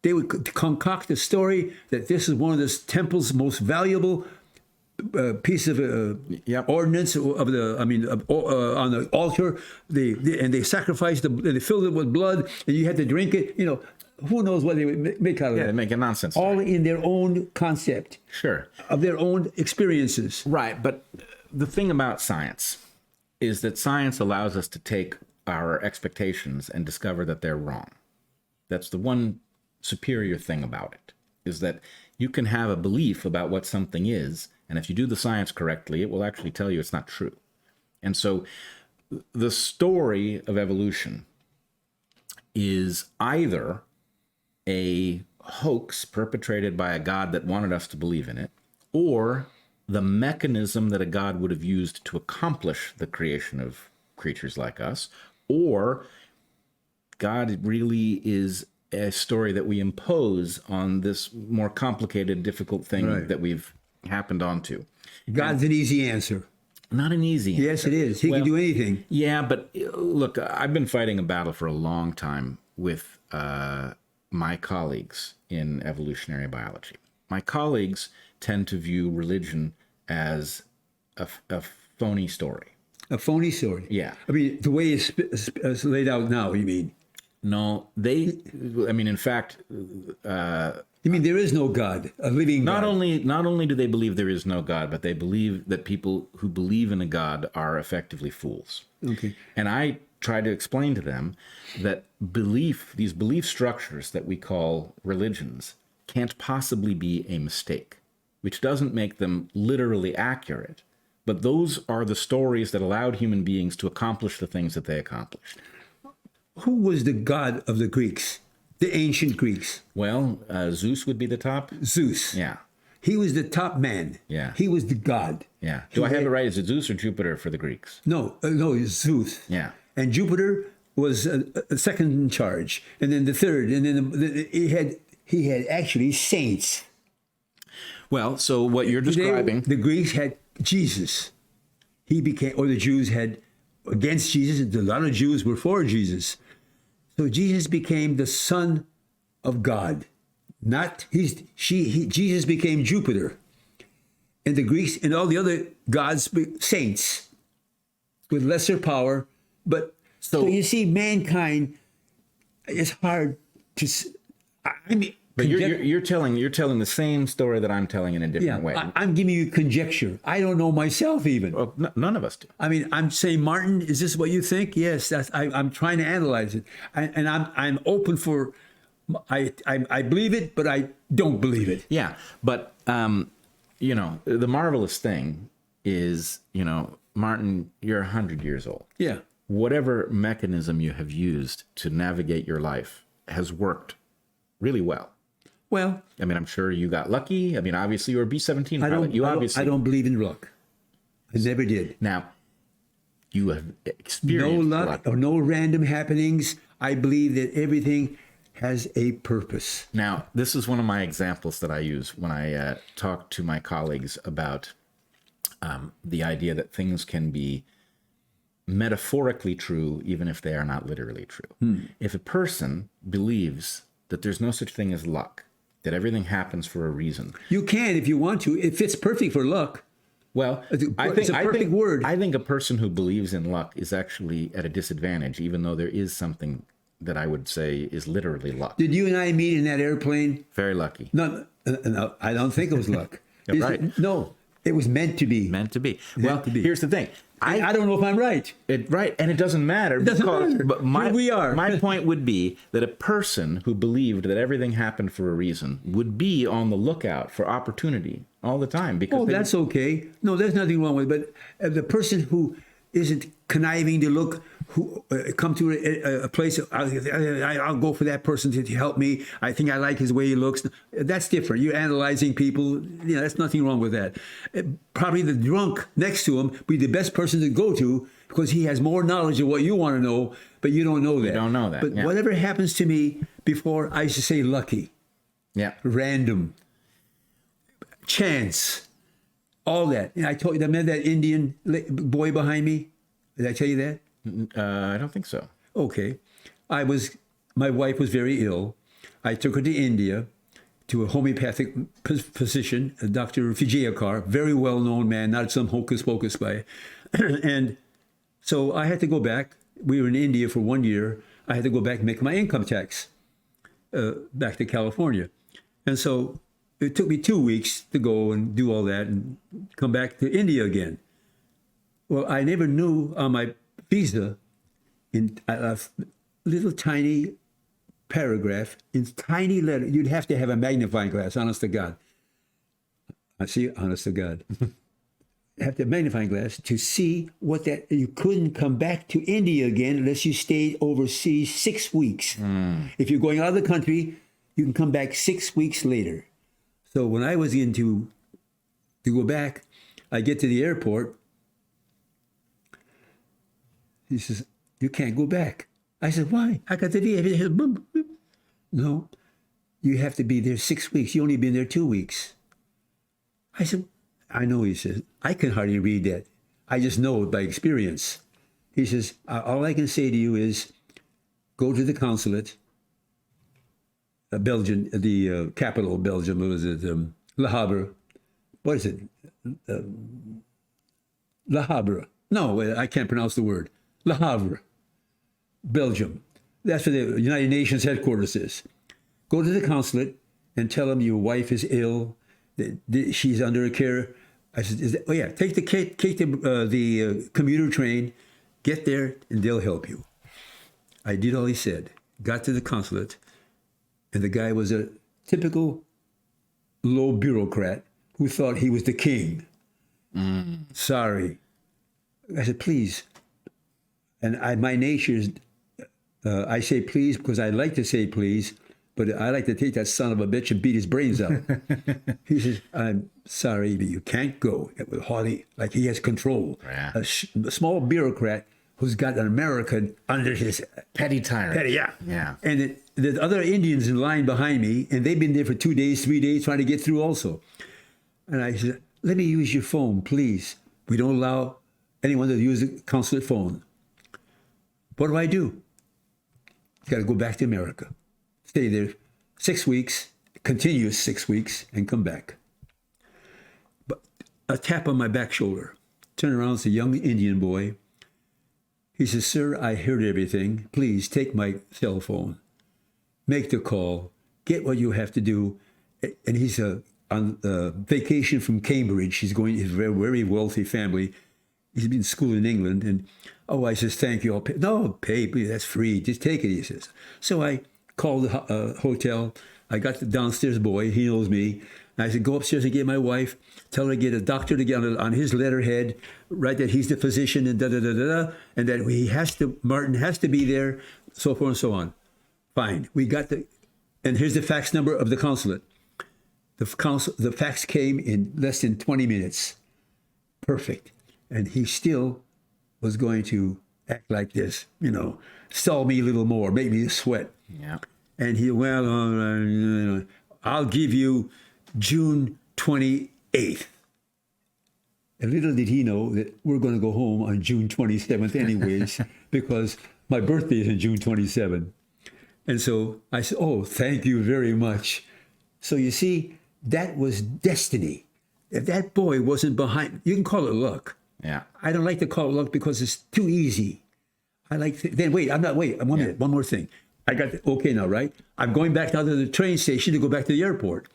B: they would concoct a story that this is one of this temple's most valuable piece of ordnance on the altar. They sacrificed they filled it with blood, and you had to drink it. You know, who knows what they would make out of it?
A: They make a nonsense.
B: All in their own concept.
A: Sure.
B: Of their own experiences.
A: Right, but the thing about science is that science allows us to take our expectations and discover that they're wrong. That's the one superior thing about it, is that you can have a belief about what something is, and if you do the science correctly, it will actually tell you it's not true. And so the story of evolution is either a hoax perpetrated by a god that wanted us to believe in it, or the mechanism that a god would have used to accomplish the creation of creatures like us, or God really is a story that we impose on this more complicated, difficult thing that we've happened onto.
B: God's an easy answer.
A: Not an easy answer.
B: Yes, it is. He can do anything.
A: Yeah, but look, I've been fighting a battle for a long time with my colleagues in evolutionary biology. My colleagues tend to view religion as a phony story.
B: A phony story?
A: Yeah.
B: I mean, the way it's laid out now, you mean?
A: No, in fact...
B: you mean there is no God, a living God?
A: Not only do they believe there is no God, but they believe that people who believe in a God are effectively fools.
B: Okay.
A: And I try to explain to them that these belief structures that we call religions can't possibly be a mistake, which doesn't make them literally accurate. But those are the stories that allowed human beings to accomplish the things that they accomplished.
B: Who was the god of the Greeks, the ancient Greeks?
A: Well, Zeus would be the top.
B: Zeus.
A: Yeah.
B: He was the top man.
A: Yeah.
B: He was the god.
A: Yeah. Do I have it right? Is it Zeus or Jupiter for the Greeks?
B: No, it's Zeus.
A: Yeah.
B: And Jupiter was a second in charge, and then the third, and then he had actually saints.
A: Well, so what you're describing...
B: The Greeks had Jesus. The Jews had against Jesus. A lot of Jews were for Jesus. So Jesus became the Son of God. Jesus became Jupiter. And the Greeks and all the other gods, saints, with lesser power. But so you see, mankind is hard to...
A: But you're telling the same story that I'm telling in a different way.
B: I'm giving you conjecture. I don't know myself even.
A: Well, none of us do.
B: I mean, I'm saying, Martin, is this what you think? Yes, I'm trying to analyze it, and I'm open for. I believe it, but I don't believe it.
A: Yeah, but the marvelous thing is, Martin, you're 100 years old.
B: Yeah.
A: Whatever mechanism you have used to navigate your life has worked really well.
B: Well,
A: I mean, I'm sure you got lucky. I mean, obviously, you're a B17 pilot.
B: I don't believe in luck. I never did.
A: Now, you have experienced
B: no luck or no random happenings. I believe that everything has a purpose.
A: Now, this is one of my examples that I use when I talk to my colleagues about the idea that things can be metaphorically true, even if they are not literally true. If a person believes that there's no such thing as luck, that everything happens for a reason.
B: You can if you want to. It fits perfect for luck.
A: Well,
B: it's a perfect word.
A: I think a person who believes in luck is actually at a disadvantage, even though there is something that I would say is literally luck.
B: Did you and I meet in that airplane?
A: Very lucky.
B: No, I don't think it was luck.
A: Right.
B: No, it was meant to be.
A: Meant to be. Here's the thing.
B: I don't know if I'm right.
A: Right, and it doesn't matter.
B: It doesn't matter.
A: But
B: Here we are.
A: My point would be that a person who believed that everything happened for a reason would be on the lookout for opportunity all the time. Because
B: that's okay. No, there's nothing wrong with it. But the person who isn't conniving to look, who come to a place, I'll go for that person to help me. I think I like his way he looks. That's different. You're analyzing people. That's nothing wrong with that. Probably the drunk next to him would be the best person to go to because he has more knowledge of what you want to know, but you don't know that.
A: You don't know that.
B: But whatever happens to me before, I used to say lucky.
A: Yeah.
B: Random. Chance. all that. And I told you, I met that Indian boy behind me. Did I tell you that?
A: I don't think so.
B: Okay. My wife was very ill. I took her to India to a homeopathic physician, Dr. Vijayakarr, very well-known man, not some hocus-pocus guy. And so I had to go back. We were in India for 1 year. I had to go back and make my income tax back to California. And so it took me 2 weeks to go and do all that and come back to India again. Well, I never knew on my visa, in a little tiny paragraph, in tiny letter, you'd have to have a magnifying glass, honest to God. I see, honest to God. Have to have a magnifying glass to see what that, you couldn't come back to India again unless you stayed overseas 6 weeks. If you're going out of the country, you can come back 6 weeks later. So when I was to go back, I get to the airport. He says, "You can't go back." I said, "Why? I got the visa." "No, you have to be there 6 weeks. You only been there 2 weeks." I said, "I know," he says. "I can hardly read that. I just know it by experience." He says, "All I can say to you is go to the consulate, Belgium, the capital of Belgium, what was it? Le Havre. What is it? Le Havre. No, I can't pronounce the word. Le Havre, Belgium. That's where the United Nations headquarters is. Go to the consulate and tell them your wife is ill, that she's under care." I said, "Oh yeah, take the commuter train, get there, and they'll help you." I did all he said. Got to the consulate, and the guy was a typical low bureaucrat who thought he was the king. "Sorry." I said, "Please." And my nature is, I say please because I like to say please, but I like to take that son of a bitch and beat his brains out. He says, "I'm sorry, but you can't go." It was haughty, like he has control.
A: Yeah.
B: A small bureaucrat who's got an American under his...
A: Petty tyrant.
B: Petty, yeah.
A: Yeah.
B: And the other Indians in line behind me, and they've been there for 2 days, 3 days, trying to get through also. And I said, "Let me use your phone, please. We don't allow anyone to use the consulate phone." What do? Got to go back to America. Stay there 6 weeks, continuous 6 weeks, and come back. But a tap on my back shoulder. Turn around, it's a young Indian boy. He says, "Sir, I heard everything. Please take my cell phone. Make the call. Get what you have to do." And he's on vacation from Cambridge. He's going to a very, very wealthy family. He's been in school in England. And, I says, "Thank you. I'll pay." "No, pay. That's free. Just take it," he says. So I called the hotel. I got the downstairs boy. He knows me. And I said, "Go upstairs and get my wife. Tell her to get a doctor to get on his letterhead, write that he's the physician and da-da-da-da-da, and that Martin has to be there, so forth and so on." Fine. We got and here's the fax number of the consulate. The fax came in less than 20 minutes. Perfect. And he still was going to act like this, stall me a little more, make me sweat.
A: Yeah.
B: And he, "I'll give you June 28th. And little did he know that we're going to go home on June 27th anyways, because my birthday is on June 27th. And so I said, "Oh, thank you very much." So you see, that was destiny. If that boy wasn't behind, you can call it luck.
A: Yeah.
B: I don't like to call it luck because it's too easy. I like to, then wait, one minute, one more thing. Okay now, right? I'm going back down to the train station to go back to the airport.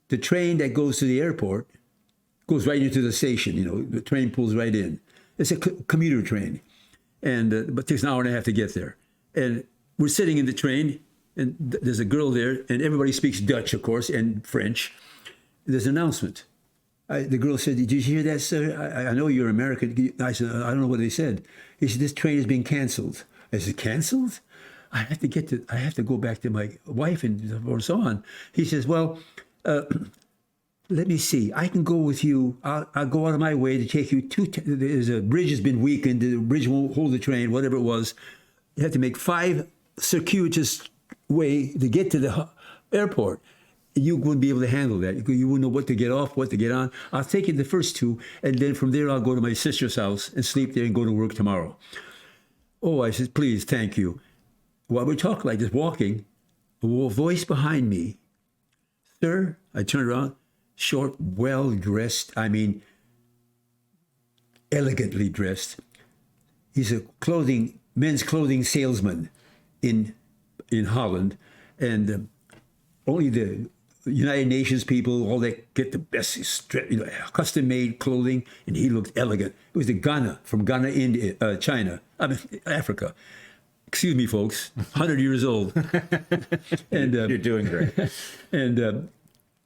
B: The train that goes to the airport goes right into the station, the train pulls right in. It's a commuter train. And, but it takes an hour and a half to get there. And we're sitting in the train, and there's a girl there, and everybody speaks Dutch, of course, and French. There's an announcement. The girl said, "Did you hear that, sir? I know you're American." I said, "I don't know what they said." He said, "This train is being canceled." I said, "Canceled? I have to go back to my wife and so on." He says, "Well, let me see. I can go with you. I'll go out of my way to take you there's a bridge has been weakened. The bridge won't hold the train, whatever it was. You have to make 5 circuitous way to get to the airport. you wouldn't be able to handle that. You wouldn't know what to get off, what to get on. I'll take you the first two, and then from there I'll go to my sister's house and sleep there and go to work tomorrow. Oh, I said, please, thank you. While we're talking like this, walking, a voice behind me. Sir, I turned around, short, well-dressed, elegantly dressed. He's a men's clothing salesman in Holland, and only the United Nations people, all that, get the best, custom-made clothing, and he looked elegant. It was from Ghana, India, China, Africa. Excuse me, folks, 100 years old. And
A: You're doing great.
B: And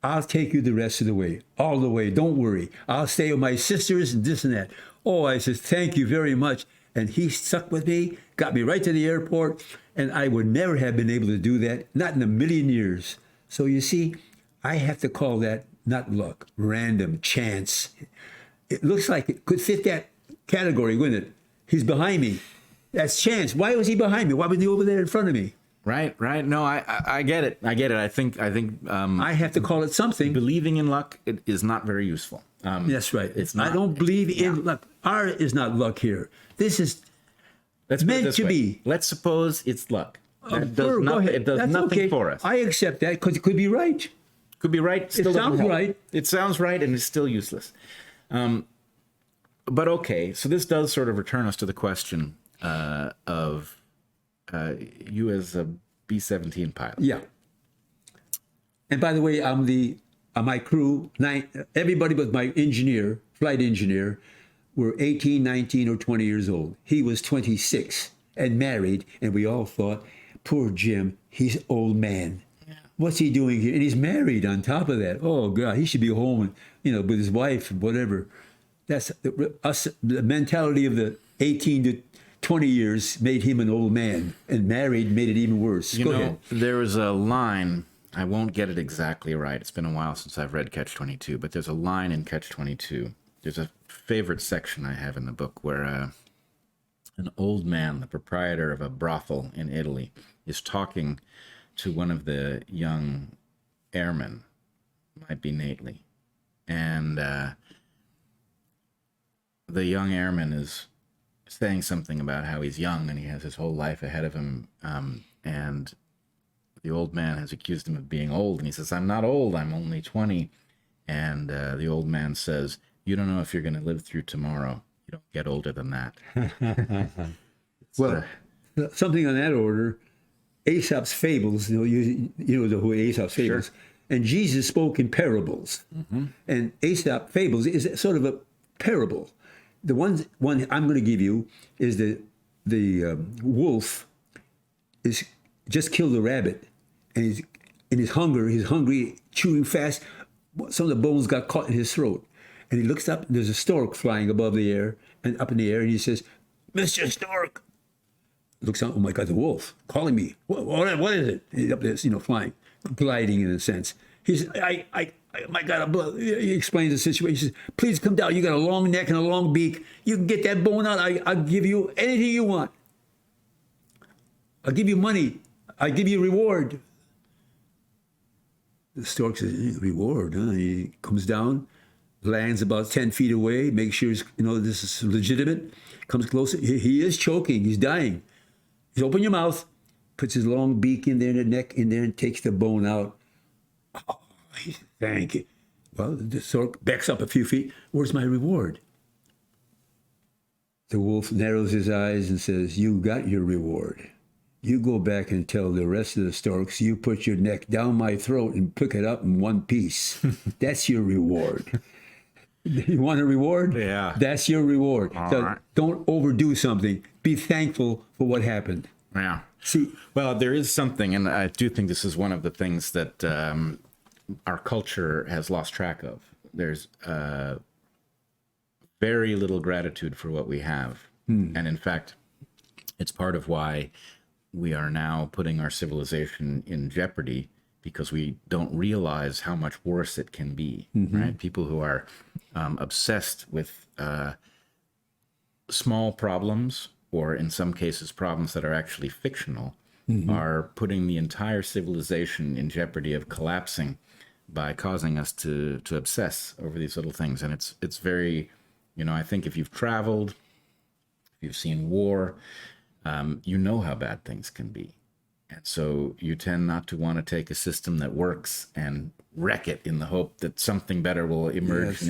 B: I'll take you the rest of the way, all the way. Don't worry. I'll stay with my sisters and this and that. Oh, I said, thank you very much. And he stuck with me, got me right to the airport, and I would never have been able to do that, not in a million years. So you see, I have to call that not luck, random, chance. It looks like it could fit that category, wouldn't it? He's behind me. That's chance. Why was he behind me? Why was he over there in front of me?
A: Right. No, I get it. I think
B: I have to call it something.
A: believing in luck is not very useful.
B: That's right.
A: It's not.
B: I don't believe in luck. Art is not luck here. This is
A: Let's put it
B: meant
A: this
B: to
A: way.
B: be.
A: Let's suppose it's luck. It
B: Sure,
A: does
B: go
A: nothing.
B: ahead.
A: It does
B: That's
A: nothing
B: okay.
A: for us.
B: I accept that because it could be right.
A: Could be right. Still doesn't
B: sounds
A: help.
B: right.
A: It sounds right, and it's still useless. But okay, so this does sort of return us to the question of you as a B17 pilot.
B: Yeah. And by the way, my crew, everybody but my flight engineer, were 18, 19, or 20 years old. He was 26 and married, and we all thought, poor Jim, he's old man. Yeah. What's he doing here? And he's married on top of that. Oh, God, he should be home, with his wife and whatever. That's us. The mentality of the 18 to 20 years made him an old man, and married made it even worse. Go ahead.
A: There was a line, I won't get it exactly right. It's been a while since I've read Catch-22, but there's a line in Catch-22. There's a favorite section I have in the book where an old man, the proprietor of a brothel in Italy, is talking to one of the young airmen, might be Nately, and the young airman is saying something about how he's young and he has his whole life ahead of him, and the old man has accused him of being old, and he says, I'm not old, I'm only 20. And the old man says, you don't know if you're going to live through tomorrow. You don't get older than that.
B: Well, something on that order, Aesop's fables, you know who Aesop's fables,
A: Sure.
B: and Jesus spoke in parables. Mm-hmm. And Aesop fables is sort of a parable. The one I'm going to give you is the wolf is just killed a rabbit, and he's hungry, chewing fast. Some of the bones got caught in his throat, and he looks up, and there's a stork flying above the air and up in the air, and he says, "Mr. Stork." Looks out, oh my God, the wolf calling me. What is it? And he's up there, flying, gliding in a sense. He says, my God, he explains the situation. He says, please come down. You got a long neck and a long beak. You can get that bone out. I'll give you anything you want. I'll give you money. I'll give you a reward. The stork says, reward, huh? He comes down, lands about 10 feet away, makes sure this is legitimate, comes closer. He is choking. He's dying. He says, open your mouth, puts his long beak in there and the neck in there and takes the bone out. Oh, thank you. Well, the stork backs up a few feet. Where's my reward? The wolf narrows his eyes and says, you got your reward. You go back and tell the rest of the storks you put your neck down my throat and pick it up in one piece. That's your reward. You want a reward?
A: Yeah.
B: That's your reward. So
A: right.
B: Don't overdo something. Be thankful for what happened.
A: Yeah.
B: See,
A: well, there is something, and I do think this is one of the things that our culture has lost track of. There's very little gratitude for what we have. And in fact, it's part of why we are now putting our civilization in jeopardy, because we don't realize how much worse it can be, right? People who are obsessed with small problems, or in some cases problems that are actually fictional, are putting the entire civilization in jeopardy of collapsing by causing us to obsess over these little things. And it's very, I think if you've traveled, if you've seen war, you know how bad things can be. And so you tend not to want to take a system that works and wreck it in the hope that something better will emerge in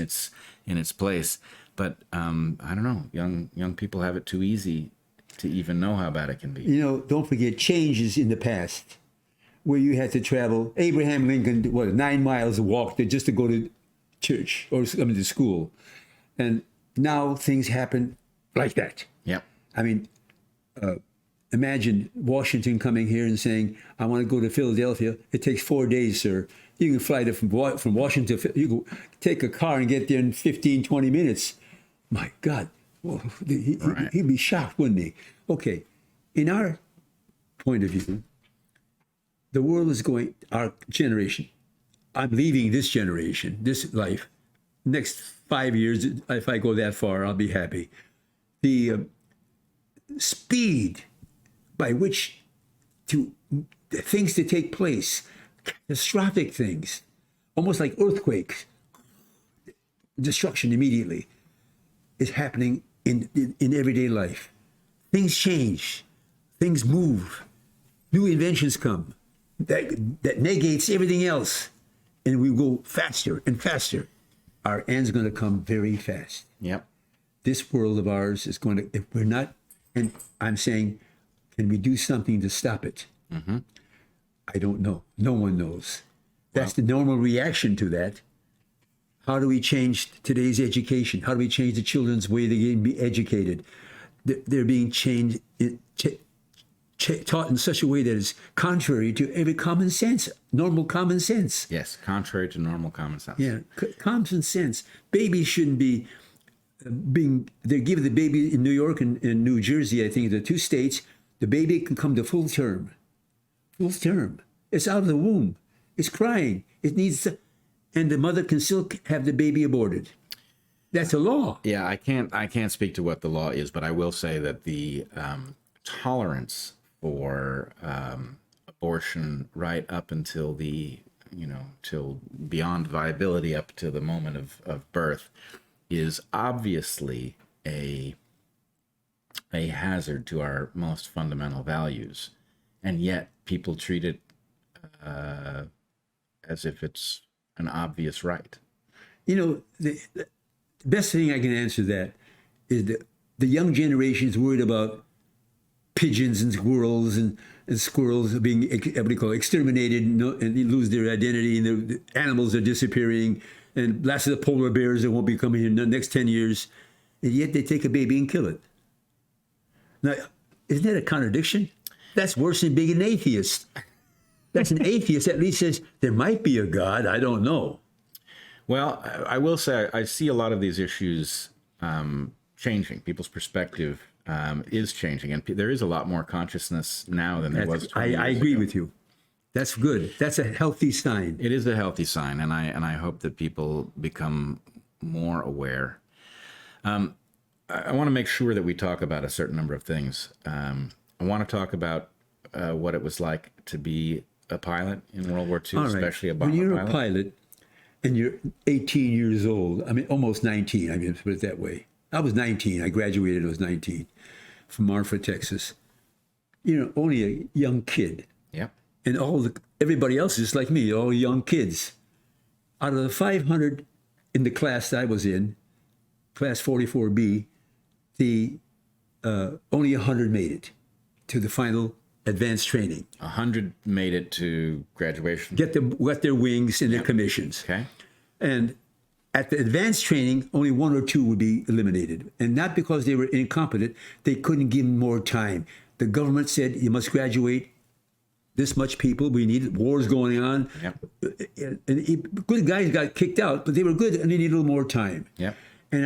A: its place. But I don't know, young people have it too easy to even know how bad it can be.
B: Don't forget changes in the past where you had to travel. Abraham Lincoln, 9 miles to walk just to go to church or to school. And now things happen like that.
A: Yep.
B: I mean, imagine Washington coming here and saying, I want to go to Philadelphia. It takes 4 days, sir. You can fly from Washington. You can take a car and get there in 15, 20 minutes. My God. Well, he'd be shocked, wouldn't he? Okay. In our point of view, the world is going, our generation, I'm leaving this generation, this life. Next 5 years, if I go that far, I'll be happy. The speed by which things to take place, catastrophic things, almost like earthquakes, destruction immediately, is happening in everyday life. Things change, things move, new inventions come that negates everything else, and we go faster and faster. Our end's going to come very fast.
A: Yep.
B: This world of ours is going to, if we're not, and I'm saying, can we do something to stop it?
A: Mm-hmm.
B: I don't know. No one knows. That's the normal reaction to that. How do we change today's education? How do we change the children's way they can be educated? They're being taught in such a way that is contrary to every common sense, normal common sense.
A: Yes, contrary to normal common sense.
B: Yeah, common sense. Babies shouldn't be they give the baby in New York and in New Jersey, I think, the 2 states, the baby can come to full term. Full term. It's out of the womb. It's crying. It needs to, and the mother can still have the baby aborted. That's a law.
A: Yeah, I can't speak to what the law is, but I will say that the tolerance for abortion right up until till beyond viability, up to the moment of birth, is obviously a hazard to our most fundamental values, and yet people treat it as if it's an obvious right.
B: The best thing I can answer that is that the young generation is worried about pigeons and squirrels and squirrels being exterminated and lose their identity, and the animals are disappearing, and lots of the polar bears that won't be coming in the next 10 years, and yet they take a baby and kill it. Now, isn't that a contradiction? That's worse than being an atheist. That's an atheist at least says there might be a God. I don't know.
A: Well, I will say I see a lot of these issues changing. People's perspective is changing, and there is a lot more consciousness now than there was 20 years
B: I agree
A: ago.
B: with you. That's good. That's a healthy sign.
A: It is a healthy sign, and I hope that people become more aware. I want to make sure that we talk about a certain number of things. I want to talk about what it was like to be a pilot in World War II, especially a bomber
B: pilot. When you're
A: pilot.
B: a pilot and you're 18 years old, I mean, almost 19, I mean, put it that way. I was 19. I graduated, I was 19 from Marfa, Texas. Only a young kid.
A: Yep.
B: And everybody else is like me, all young kids. Out of the 500 in the class that I was in, class 44B, only 100 made it to the final advanced training.
A: 100 made it to graduation.
B: Get their wings and their commissions.
A: Okay.
B: And at the advanced training, only 1 or 2 would be eliminated. And not because they were incompetent, they couldn't give them more time. The government said, you must graduate this much people. We need wars going on.
A: Yep.
B: And good guys got kicked out, but they were good and they needed a little more time.
A: Yep.
B: And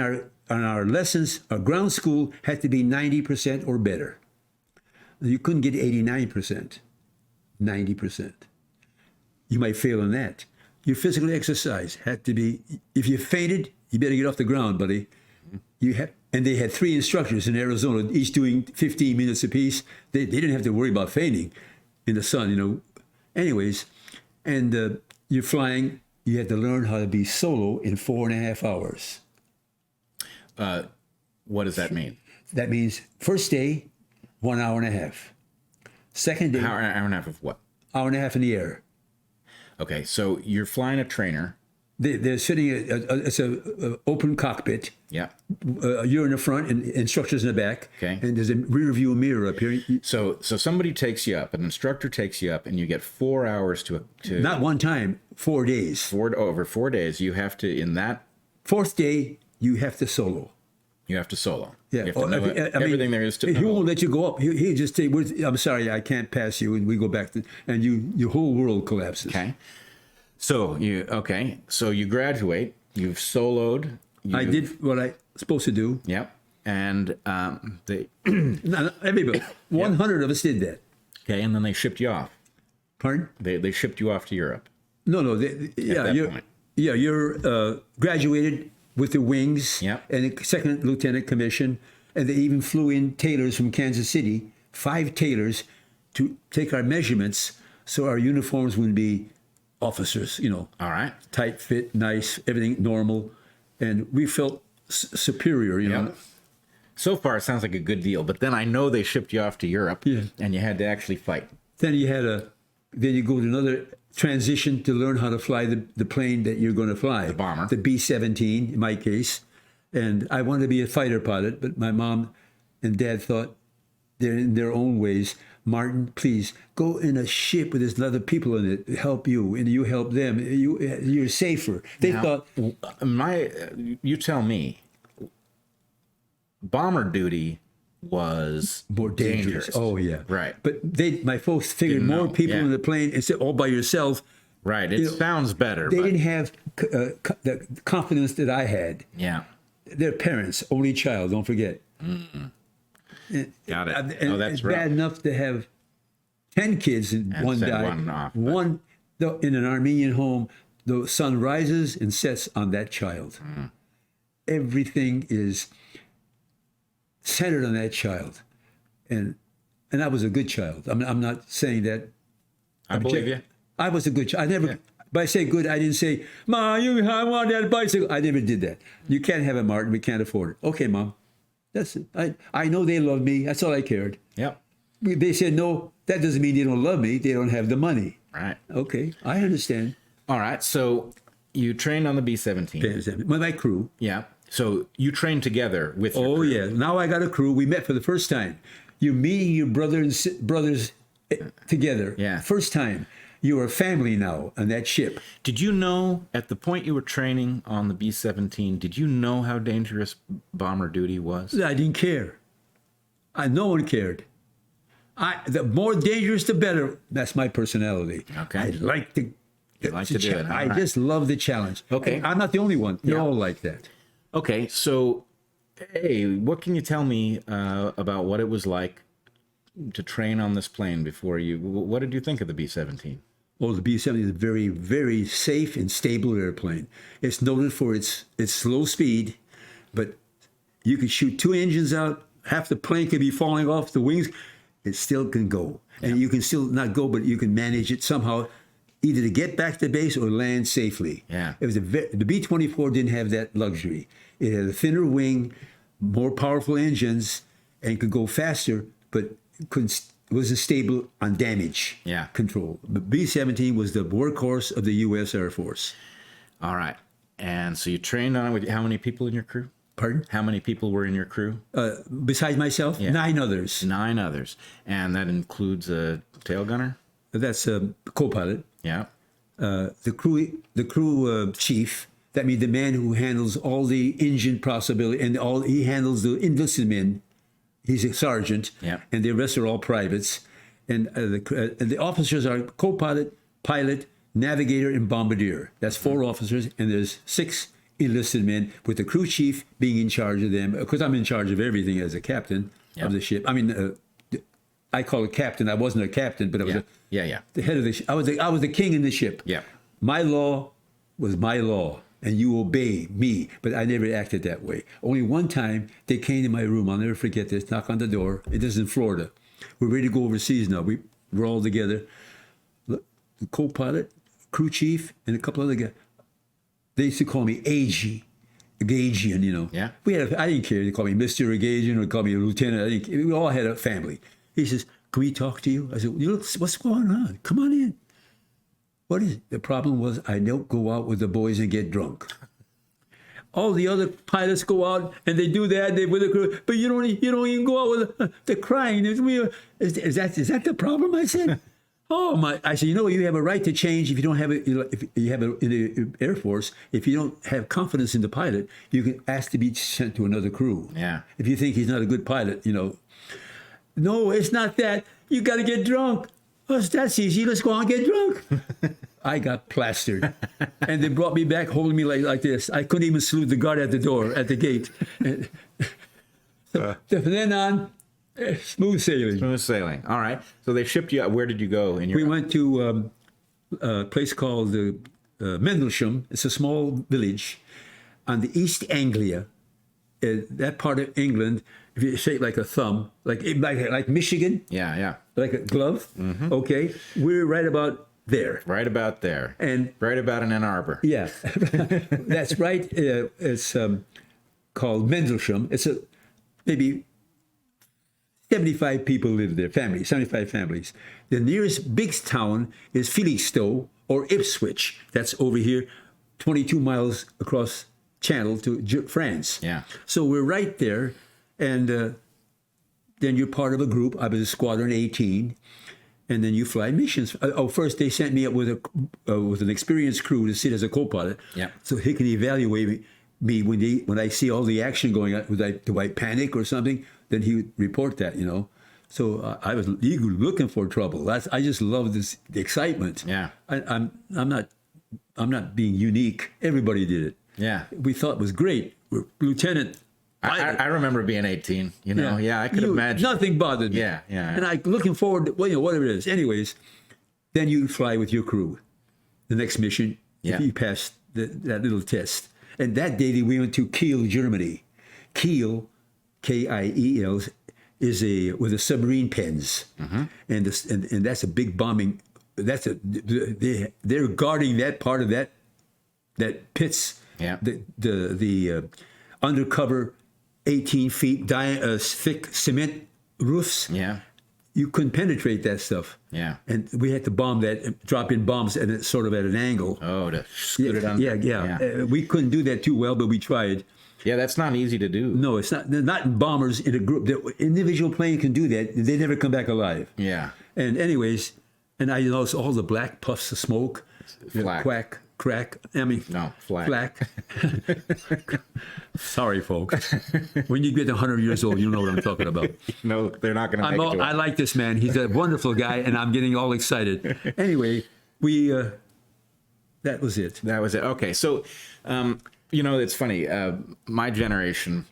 B: our lessons, our ground school had to be 90% or better. You couldn't get 89%, 90%. You might fail in that. Your physical exercise had to be, if you fainted, you better get off the ground, buddy. And they had 3 instructors in Arizona, each doing 15 minutes apiece. They didn't have to worry about fainting in the sun, Anyways, and you're flying you had to learn how to be solo in 4.5 hours.
A: What does that mean?
B: That means first day, 1 hour and a half. Second day,
A: Hour and a half of what?
B: hour and a half in the air.
A: Okay, so you're flying a trainer.
B: They're sitting, it's a open cockpit.
A: Yeah.
B: You're in the front and instructors in the back.
A: Okay.
B: And there's a rear view mirror up here.
A: So somebody takes you up, an instructor takes you up, and you get 4 hours to
B: Not one time, 4 days.
A: over 4 days. You have to, in that,
B: Fourth day, you have to solo.
A: you have to solo.
B: Yeah.
A: You have to know everything there is to know.
B: He won't let you go up. He just say, I'm sorry, I can't pass you. And we go back to, and your whole world collapses.
A: Okay. So you graduate. You've soloed.
B: I did what I was supposed to do.
A: Yep. And they
B: Not everybody. 100 of us did that.
A: okay, and then they shipped you off.
B: Pardon?
A: They shipped you off to Europe.
B: No.
A: that point.
B: You're graduated with the wings
A: Yep.
B: and a second lieutenant commission. And they even flew in tailors from Kansas City, 5 tailors, to take our measurements so our uniforms would be officers,
A: All right.
B: tight fit, nice, everything normal. And we felt superior,
A: Yep. So far, it sounds like a good deal. But then I know they shipped you off to Europe,
B: Yeah.
A: and you had to actually fight.
B: Then you go to another transition to learn how to fly the plane that you're going to fly. The
A: bomber.
B: The B-17, in my case. And I wanted to be a fighter pilot, but my mom and dad thought they're in their own ways. Martin, please go in a ship with there's other people in it to help you, and you help them. You're safer. They
A: Now,
B: thought,
A: you tell me, bomber duty was
B: more dangerous. Oh yeah,
A: Right.
B: But my folks figured
A: Didn't
B: more
A: know,
B: people
A: yeah.
B: in the plane instead all by yourself.
A: Right. It sounds better.
B: They
A: but
B: didn't have the confidence that I had.
A: yeah.
B: Their parents, only child. Don't forget.
A: Got it.
B: And
A: Oh, that's
B: it's
A: right.
B: bad enough to have 10 kids and one
A: send
B: died.
A: one off, but-
B: In an Armenian home, the sun rises and sets on that child. Everything is centered on that child, and I was a good child. I'm not saying that.
A: I believe you.
B: I was a good child. I never. By say good, I didn't say, "Ma, I want that bicycle." I never did that. You can't have it, Martin. We can't afford it. Okay, Mom. That's it. I know they love me. That's all I cared.
A: Yep.
B: They said, no, that doesn't mean they don't love me. They don't have the money.
A: Right.
B: Okay, I understand.
A: All right. So you trained on the B-17.
B: With my crew.
A: Yeah. So you trained together with your
B: Oh,
A: crew.
B: yeah. Now I got a crew. We met for the first time. You're meeting your brothers together.
A: Yeah.
B: First time. You are family now on that ship.
A: Did you know at the point you were training on the B-17, did you know how dangerous bomber duty was?
B: I didn't care. No one cared. The more dangerous, the better. That's my personality.
A: Okay.
B: I like to.
A: You like to do it. All
B: I
A: right.
B: just love the challenge.
A: Okay.
B: And I'm not the only one. They're
A: Yeah.
B: all like that.
A: Okay. So, hey, what can you tell me about what it was like to train on this plane before you? What did you think of the B-17?
B: Well, the B-17 is a very, very safe and stable airplane. It's noted for its slow speed, but you can shoot 2 engines out. Half the plane could be falling off the wings. It still can go. And you can still not go, but you can manage it somehow, either to get back to base or land safely.
A: Yeah.
B: It was the B-24 didn't have that luxury. It had a thinner wing, more powerful engines, and could go faster, but wasn't stable on damage control. The B-17 was the workhorse of the U.S. Air Force.
A: All right. And so you trained on it with how many people in your crew?
B: Pardon?
A: How many people were in your crew?
B: Besides myself, 9 others.
A: 9 others. And that includes a tail gunner?
B: That's a co-pilot.
A: Yeah.
B: The crew chief. That means the man who handles all the engine possibility and he handles the enlisted men. He's a sergeant, and the rest are all privates. And the officers are co-pilot, pilot, navigator, and bombardier. That's 4 officers, and there's 6 enlisted men, with the crew chief being in charge of them. Because I'm in charge of everything as a captain of the ship. I mean, I call it captain. I wasn't a captain, but I was the head of the ship. I was the king in the ship.
A: Yeah.
B: My law was my law, and you obey me. But I never acted that way. Only one time they came to my room. I'll never forget this. Knock on the door. It is in Florida. We're ready to go overseas now. We're all together. Look, the co-pilot, crew chief, and a couple other guys. they used to call me Agegian, you know.
A: Yeah.
B: I didn't care. They called me Mr. Agegian or called me a lieutenant. We all had a family. He says, "Can we talk to you?" I said, "What's going on? Come on in." What is it? The problem was I don't go out with the boys and get drunk. All the other pilots go out and they do that. They with the crew, but you don't even go out with the, they're crying. Is that the problem? I said. Oh my! I said, you have a right to change if you don't have it. If you have in the Air Force, if you don't have confidence in the pilot, you can ask to be sent to another crew.
A: Yeah.
B: If you think he's not a good pilot, No, it's not that. You got to get drunk. Oh, that's easy. Let's go on and get drunk. I got plastered, and they brought me back, holding me like this. I couldn't even salute the guard at the door, at the gate. So from then on. Smooth sailing.
A: Smooth sailing. All right. So they shipped you out. Where did you go?
B: We went to a place called Mendlesham. It's a small village on the East Anglia. That part of England, if you say it like a thumb, like Michigan.
A: Yeah.
B: Like a glove. Mm-hmm. Okay. We're right about there.
A: Right about there.
B: And
A: right about in Ann Arbor.
B: Yeah. That's right. It's called Mendlesham. It's maybe 75 people live there, 75 families. The nearest big town is Felixstowe or Ipswich. That's over here, 22 miles across Channel to France.
A: Yeah.
B: So we're right there, and then you're part of a group. I was Squadron 18, and then you fly missions. First they sent me up with an experienced crew to sit as a co-pilot.
A: Yeah.
B: So he can evaluate me when I see all the action going on. Do I panic or something? Then he would report that, So I was eagerly looking for trouble. I just love the excitement.
A: Yeah.
B: I'm not being unique. Everybody did it.
A: Yeah.
B: We thought it was great. We're Lieutenant.
A: I remember being 18. I could imagine.
B: Nothing bothered me.
A: Yeah.
B: And I looking forward to whatever it is. Anyways, then you fly with your crew. The next mission, if you pass that little test. And that day we went to Kiel, Germany. Kiel. Kiel is with the submarine pens, mm-hmm. and that's a big bombing. They're guarding that part of that pits.
A: Yeah.
B: The undercover 18 feet thick cement roofs.
A: Yeah.
B: You couldn't penetrate that stuff.
A: Yeah.
B: And we had to bomb that, drop in bombs and it's sort of at an angle.
A: Oh, to scoot it under.
B: Yeah. We couldn't do that too well, but we tried.
A: Yeah, that's not easy to do.
B: No, it's not. They're not bombers in a group. The individual plane can do that. They never come back alive.
A: Yeah.
B: And anyways, and I noticed all the black puffs of smoke.
A: Flak.
B: Crack.
A: Flak.
B: Sorry, folks. When you get 100 years old, you know what I'm talking about.
A: No, they're not going to make it to it.
B: I like this man. He's a wonderful guy, and I'm getting all excited. Anyway, that was it.
A: That was it. Okay, so... it's funny. My generation,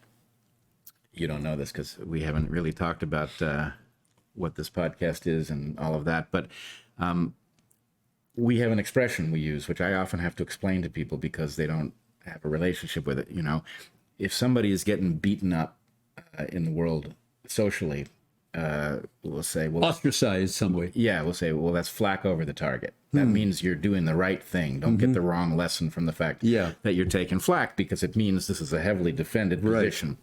A: you don't know this because we haven't really talked about what this podcast is and all of that, but we have an expression we use, which I often have to explain to people because they don't have a relationship with it. If somebody is getting beaten up in the world socially, we'll say,
B: ostracized some way.
A: Yeah, we'll say, that's flak over the target. That means you're doing the right thing. Don't get the wrong lesson from the fact that you're taking flak, because it means this is a heavily defended position. Right.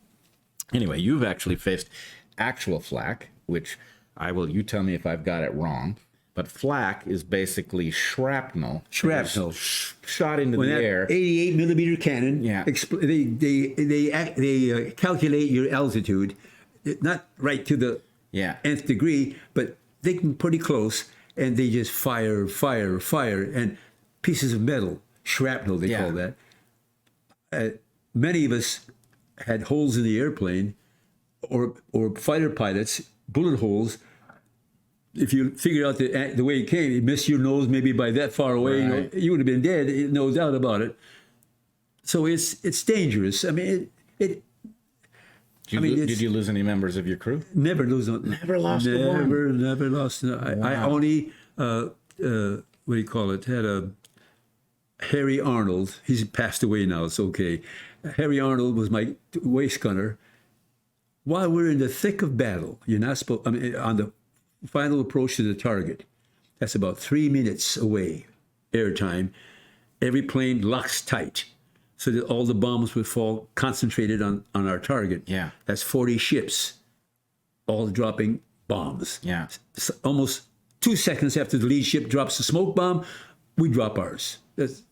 A: Anyway, you've actually faced actual flak, which you tell me if I've got it wrong, but flak is basically shrapnel. Shot into the air.
B: 88 millimeter cannon.
A: Yeah.
B: They calculate your altitude, not right to the nth degree, but they can pretty close. And they just fire, and pieces of metal, shrapnel they call that. Many of us had holes in the airplane, or fighter pilots, bullet holes. If you figure out the way it came, you missed your nose maybe by that far away,
A: right.
B: you would have been dead, no doubt about it. So it's dangerous. I mean,
A: Did you lose any members of your crew?
B: Never lose.
A: Never lost one.
B: Never lost. I only, what do you call it? Had a Harry Arnold. He's passed away now. It's okay. Harry Arnold was my waist gunner. While we're in the thick of battle, you're not supposed. On the final approach to the target, that's about 3 minutes away, airtime. Every plane locks tight. so that all the bombs would fall concentrated on our target.
A: Yeah.
B: That's 40 ships, all dropping bombs.
A: Yeah.
B: Almost 2 seconds after the lead ship drops the smoke bomb, we drop ours. That's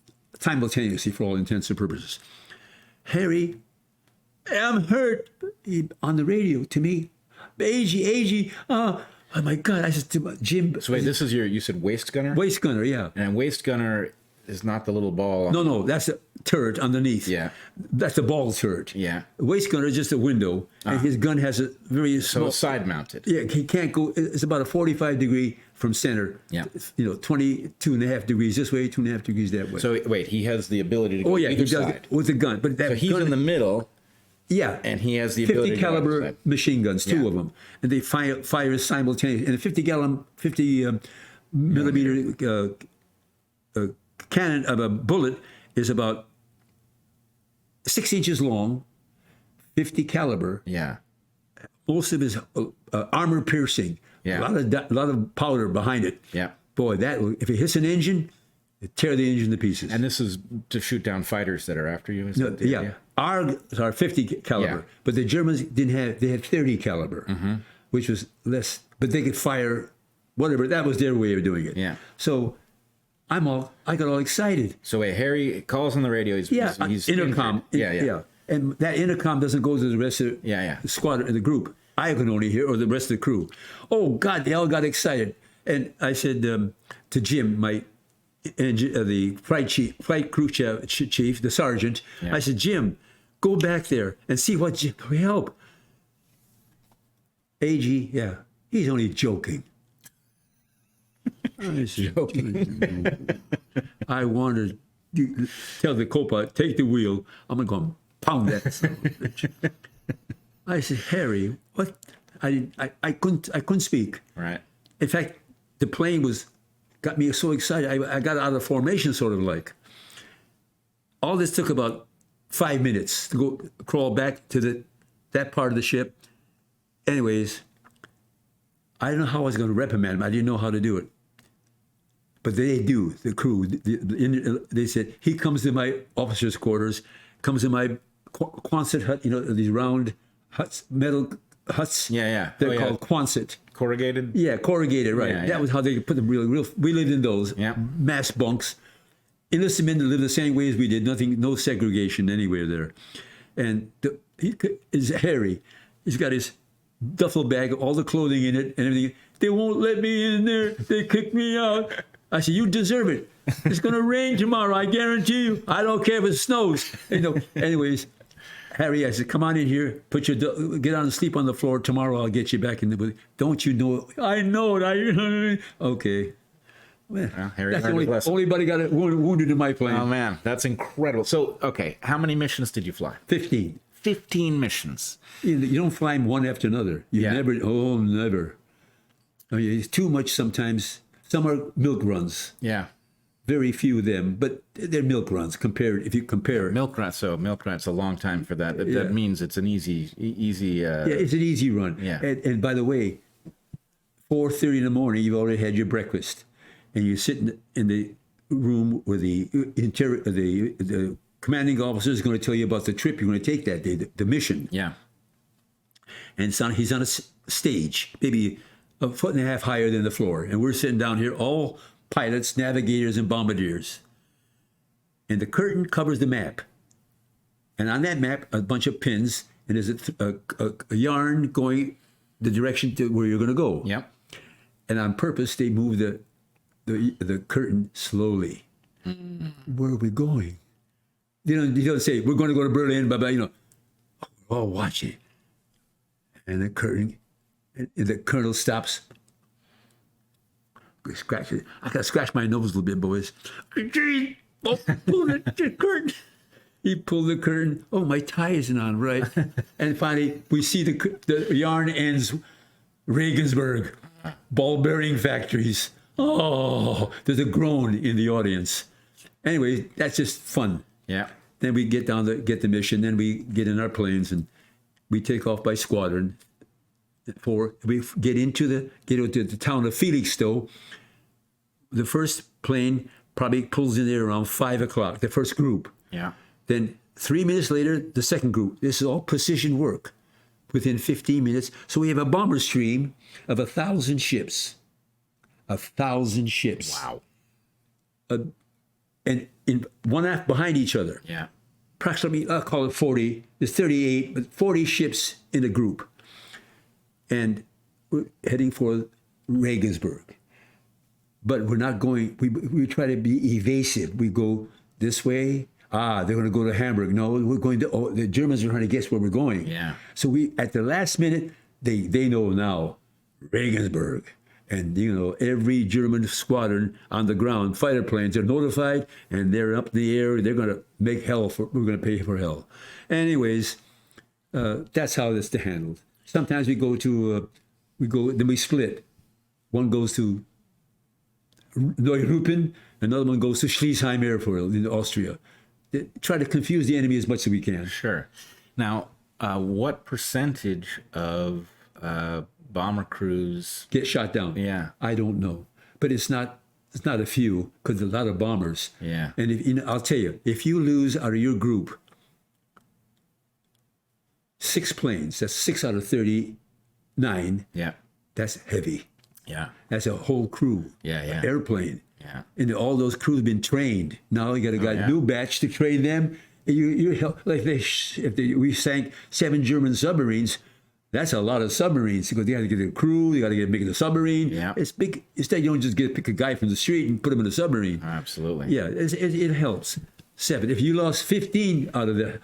B: simultaneously for all intents and purposes. Harry, I'm hurt. On the radio to me, Agee, oh my God. I said to Jim.
A: So wait, this is you said waist gunner?
B: Waist gunner, yeah.
A: And waist gunner is not the little ball.
B: No, that's a turret underneath.
A: Yeah.
B: That's the ball turret.
A: Yeah.
B: Waist gunner is just a window, and his gun has a very
A: So
B: small.
A: it's side mounted.
B: Yeah, he can't go. It's about a 45 degree from center.
A: Yeah.
B: 22 and a half degrees this way, 2.5 degrees that way.
A: So wait, he has the ability to go
B: he
A: either
B: does
A: side.
B: it with a gun. But that
A: So he's
B: gun,
A: in the middle,
B: yeah,
A: and he has the ability
B: 50
A: to go
B: caliber
A: either side.
B: machine guns, two
A: Yeah.
B: of them, and they fire simultaneously. And a 50 millimeter cannon of a bullet is about 6 inches long, 50 caliber.
A: Yeah.
B: Most of it is armor piercing.
A: Yeah.
B: A lot of powder behind it.
A: Yeah.
B: Boy, that if it hits an engine, it tear the engine to pieces.
A: And this is to shoot down fighters that are after you? Is
B: No,
A: that the
B: yeah,
A: idea?
B: our 50 caliber,
A: Yeah.
B: but the Germans didn't have. They had 30 caliber, which was less, but they could fire whatever. That was their way of doing it.
A: Yeah.
B: So I got all excited.
A: So wait, Harry calls on the radio. He's
B: Intercom.
A: injured. Yeah.
B: And that intercom doesn't go to the rest of
A: Yeah.
B: the squadron and the group. I can only hear, or the rest of the crew. Oh God, they all got excited. And I said to Jim, the flight crew chief, the sergeant.
A: Yeah.
B: I said, Jim, go back there and see what help. Agee, yeah, he's only joking. I said, I wanted to tell the co-pilot, take the wheel. I'm going to go and pound that son of a bitch. I said, Harry, what? I couldn't speak.
A: Right.
B: In fact, the plane got me so excited. I got out of formation, sort of like. All this took about 5 minutes to go crawl back to that part of the ship. Anyways, I don't know how I was going to reprimand him. I didn't know how to do it. But they do, the crew. They said, he comes to my officer's quarters, comes to my Quonset hut, these round huts, metal huts.
A: Yeah.
B: They're called Quonset.
A: Corrugated?
B: Yeah, corrugated, right.
A: Yeah.
B: That was how they put them real. We lived in those mass bunks. Enlisted men that lived the same way as we did. No segregation anywhere there. And he is Harry. He's got his duffel bag, all the clothing in it and everything. They won't let me in there. They kicked me out. I said, you deserve it. It's going to rain tomorrow. I guarantee you. I don't care if it snows. Anyways, Harry, I said, come on in here. Get on and sleep on the floor. Tomorrow I'll get you back in the. Don't you know? I know it. Okay. Well,
A: Harry
B: that's the
A: learned his lesson.
B: only buddy got wounded in my plane.
A: Oh, man. That's incredible. So, okay. How many missions did you fly?
B: 15.
A: 15 missions.
B: You don't fly them one after another. Never. I mean, it's too much sometimes. Some are milk runs.
A: Yeah.
B: Very few of them, but they're milk runs compared. If you compare
A: Milk run. So milk run's a long time for that. That means it's an easy.
B: yeah, it's an easy run.
A: Yeah.
B: And by the way, 4:30 in the morning, you've already had your breakfast, and you sit in the room where the commanding officer is going to tell you about the trip you're going to take that day, the mission.
A: Yeah.
B: And he's on a stage, maybe a foot and a half higher than the floor, and we're sitting down here, all pilots, navigators, and bombardiers. And the curtain covers the map. And on that map, a bunch of pins, and there's a yarn going the direction to where you're going to go.
A: Yep.
B: And on purpose, they move the curtain slowly. Where are we going? You don't say, we're going to go to Berlin, blah, blah, we're all watching. And the curtain, and the colonel stops. Scratch it. I got to scratch my nose a little bit, boys. Gee, pull the curtain. He pulled the curtain. Oh, my tie isn't on, right? And finally, we see the yarn ends Regensburg, ball bearing factories. Oh, there's a groan in the audience. Anyway, that's just fun.
A: Yeah.
B: Then we get get the mission. Then we get in our planes and we take off by squadron. We get into the town of Felixstowe. The first plane probably pulls in there around 5 o'clock. The first group.
A: Yeah.
B: Then 3 minutes later, the second group. This is all precision work within 15 minutes. So we have a bomber stream of 1,000 ships. 1,000 ships.
A: Wow.
B: And in one aft behind each other.
A: Yeah.
B: Approximately, I'll call it 40. There's 38, but 40 ships in a group. And we're heading for Regensburg. But we're not going, we try to be evasive. We go this way. They're going to go to Hamburg. No, we're going to, the Germans are trying to guess where we're going.
A: Yeah.
B: So we, at the last minute, they know now, Regensburg. And, every German squadron on the ground, fighter planes, are notified, and they're up in the air. They're going to make hell we're going to pay for hell. Anyways, that's how it's handled. Sometimes we go to, then we split. One goes to Neuruppin, another one goes to Schlesheim Airfield in Austria. They try to confuse the enemy as much as we can.
A: Sure. Now, what percentage of bomber crews
B: get shot down?
A: Yeah.
B: I don't know, but it's not a few, because a lot of bombers.
A: Yeah.
B: And I'll tell you, if you lose out of your group 6 planes, that's 6 out of 39.
A: Yeah.
B: That's heavy.
A: Yeah.
B: That's a whole crew.
A: Yeah.
B: Airplane.
A: Yeah.
B: And all those crews been trained. Now you got a new batch to train them. We sank 7 German submarines. That's a lot of submarines, because you got to get a crew, you got to make it a submarine.
A: Yeah.
B: It's big. Instead, you don't just pick a guy from the street and put him in a submarine.
A: Absolutely.
B: Yeah, it helps. 7. If you lost 15 out of that,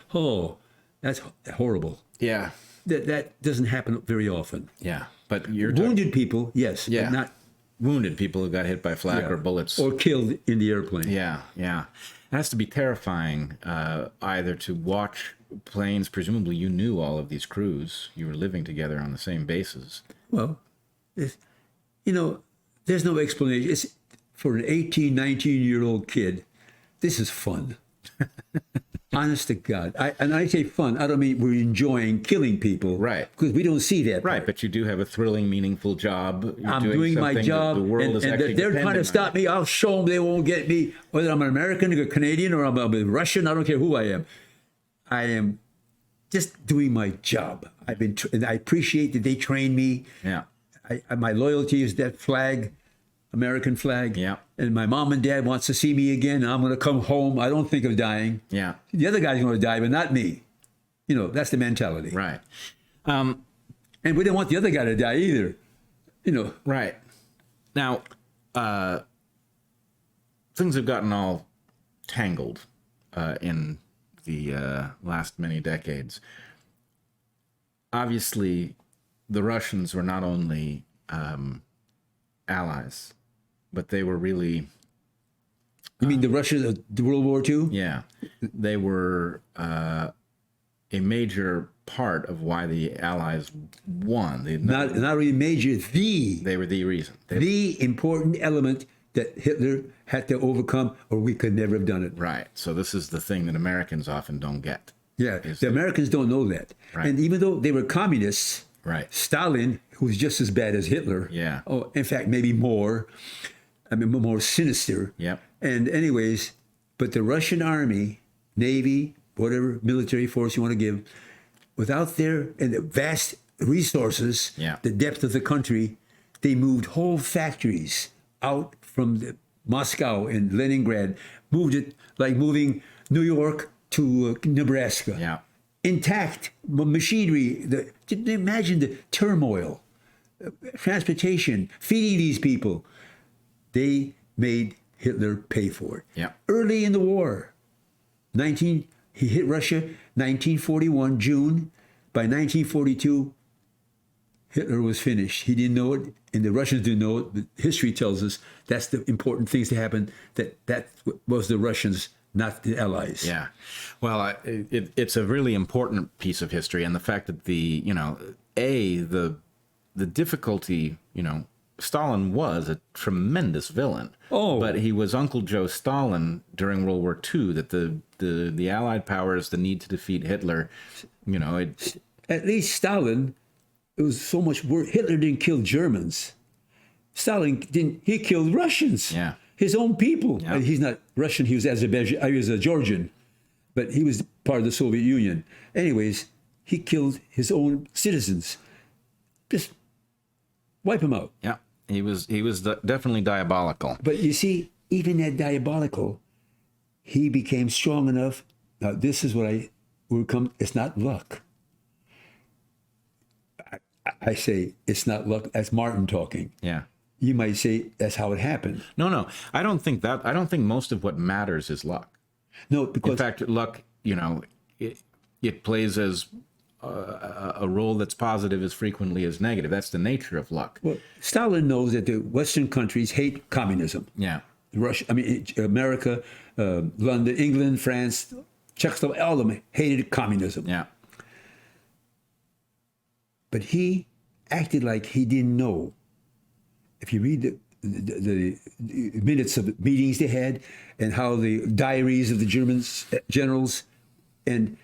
B: that's horrible.
A: Yeah.
B: That doesn't happen very often.
A: Yeah. But you're
B: Wounded people, yes.
A: Yeah.
B: But not
A: wounded people who got hit by flak or bullets.
B: or killed in the airplane.
A: Yeah. It has to be terrifying, either to watch planes. Presumably you knew all of these crews. You were living together on the same bases.
B: Well, there's no explanation. It's for an 18, 19-year-old kid, this is fun. Honest to God. I say fun, I don't mean we're enjoying killing people.
A: Right.
B: Because we don't see that.
A: Right,
B: part.
A: but you do have a thrilling, meaningful job.
B: I'm doing my job,
A: The world is
B: and
A: actually
B: they're trying to stop me. I'll show them they won't get me. Whether I'm an American, or a Canadian, or I'm a Russian, I don't care who I am. I am just doing my job. And I appreciate that they train me.
A: Yeah.
B: My loyalty is that flag, American flag.
A: Yeah.
B: And my mom and dad wants to see me again. I'm going to come home. I don't think of dying.
A: Yeah.
B: The other guy's going to die, but not me. That's the mentality.
A: Right.
B: And we didn't want the other guy to die either.
A: Right. Now, things have gotten all tangled in the last many decades. Obviously, the Russians were not only allies, but they were really...
B: You mean the Russians of the World War II?
A: Yeah. They were a major part of why the Allies won.
B: Not really major,
A: They were the reason.
B: The important element that Hitler had to overcome, or we could never have done it.
A: Right. So this is the thing that Americans often don't get.
B: Yeah, the Americans don't know that.
A: Right.
B: And even though they were communists,
A: Right.
B: Stalin, who was just as bad as Hitler,
A: Yeah.
B: in fact, maybe more, more sinister.
A: Yep.
B: And anyways, but the Russian army, navy, whatever military force you want to give, without their and the vast resources,
A: Yeah.
B: the depth of the country, they moved whole factories out from Moscow and Leningrad, moved it like moving New York to Nebraska.
A: Yeah.
B: Intact machinery. Imagine the turmoil, transportation, feeding these people. They made Hitler pay for it.
A: Yeah.
B: Early in the war, he hit Russia 1941 June. By 1942, Hitler was finished. He didn't know it, and the Russians didn't know it. But history tells us that's the important things to happen. That was the Russians, not the Allies.
A: Yeah. Well, it's a really important piece of history, and the fact that the difficulty, Stalin was a tremendous villain.
B: Oh.
A: But he was Uncle Joe Stalin during World War II, that the Allied powers, the need to defeat Hitler,
B: At least Stalin, it was so much worse. Hitler didn't kill Germans. Stalin didn't, he killed Russians.
A: Yeah.
B: His own people.
A: Yeah.
B: He's not Russian, he was Azerbaijan, he was a Georgian. but he was part of the Soviet Union. Anyways, he killed his own citizens. Just wipe them out.
A: Yeah, he was definitely diabolical.
B: But you see, even that diabolical, he became strong enough. Now, this is what I will come. It's not luck. I say it's not luck. That's Martin talking.
A: Yeah.
B: You might say that's how it happened.
A: No, I don't think that. I don't think most of what matters is luck.
B: No, because
A: In fact, luck, it plays as a role that's positive as frequently as negative. That's the nature of luck.
B: well, Stalin knows that the Western countries hate communism.
A: Yeah.
B: Russia, America, London, England, France, Czechoslovakia, all of them hated communism.
A: Yeah.
B: But he acted like he didn't know. If you read the minutes of meetings they had and how the diaries of the German generals, and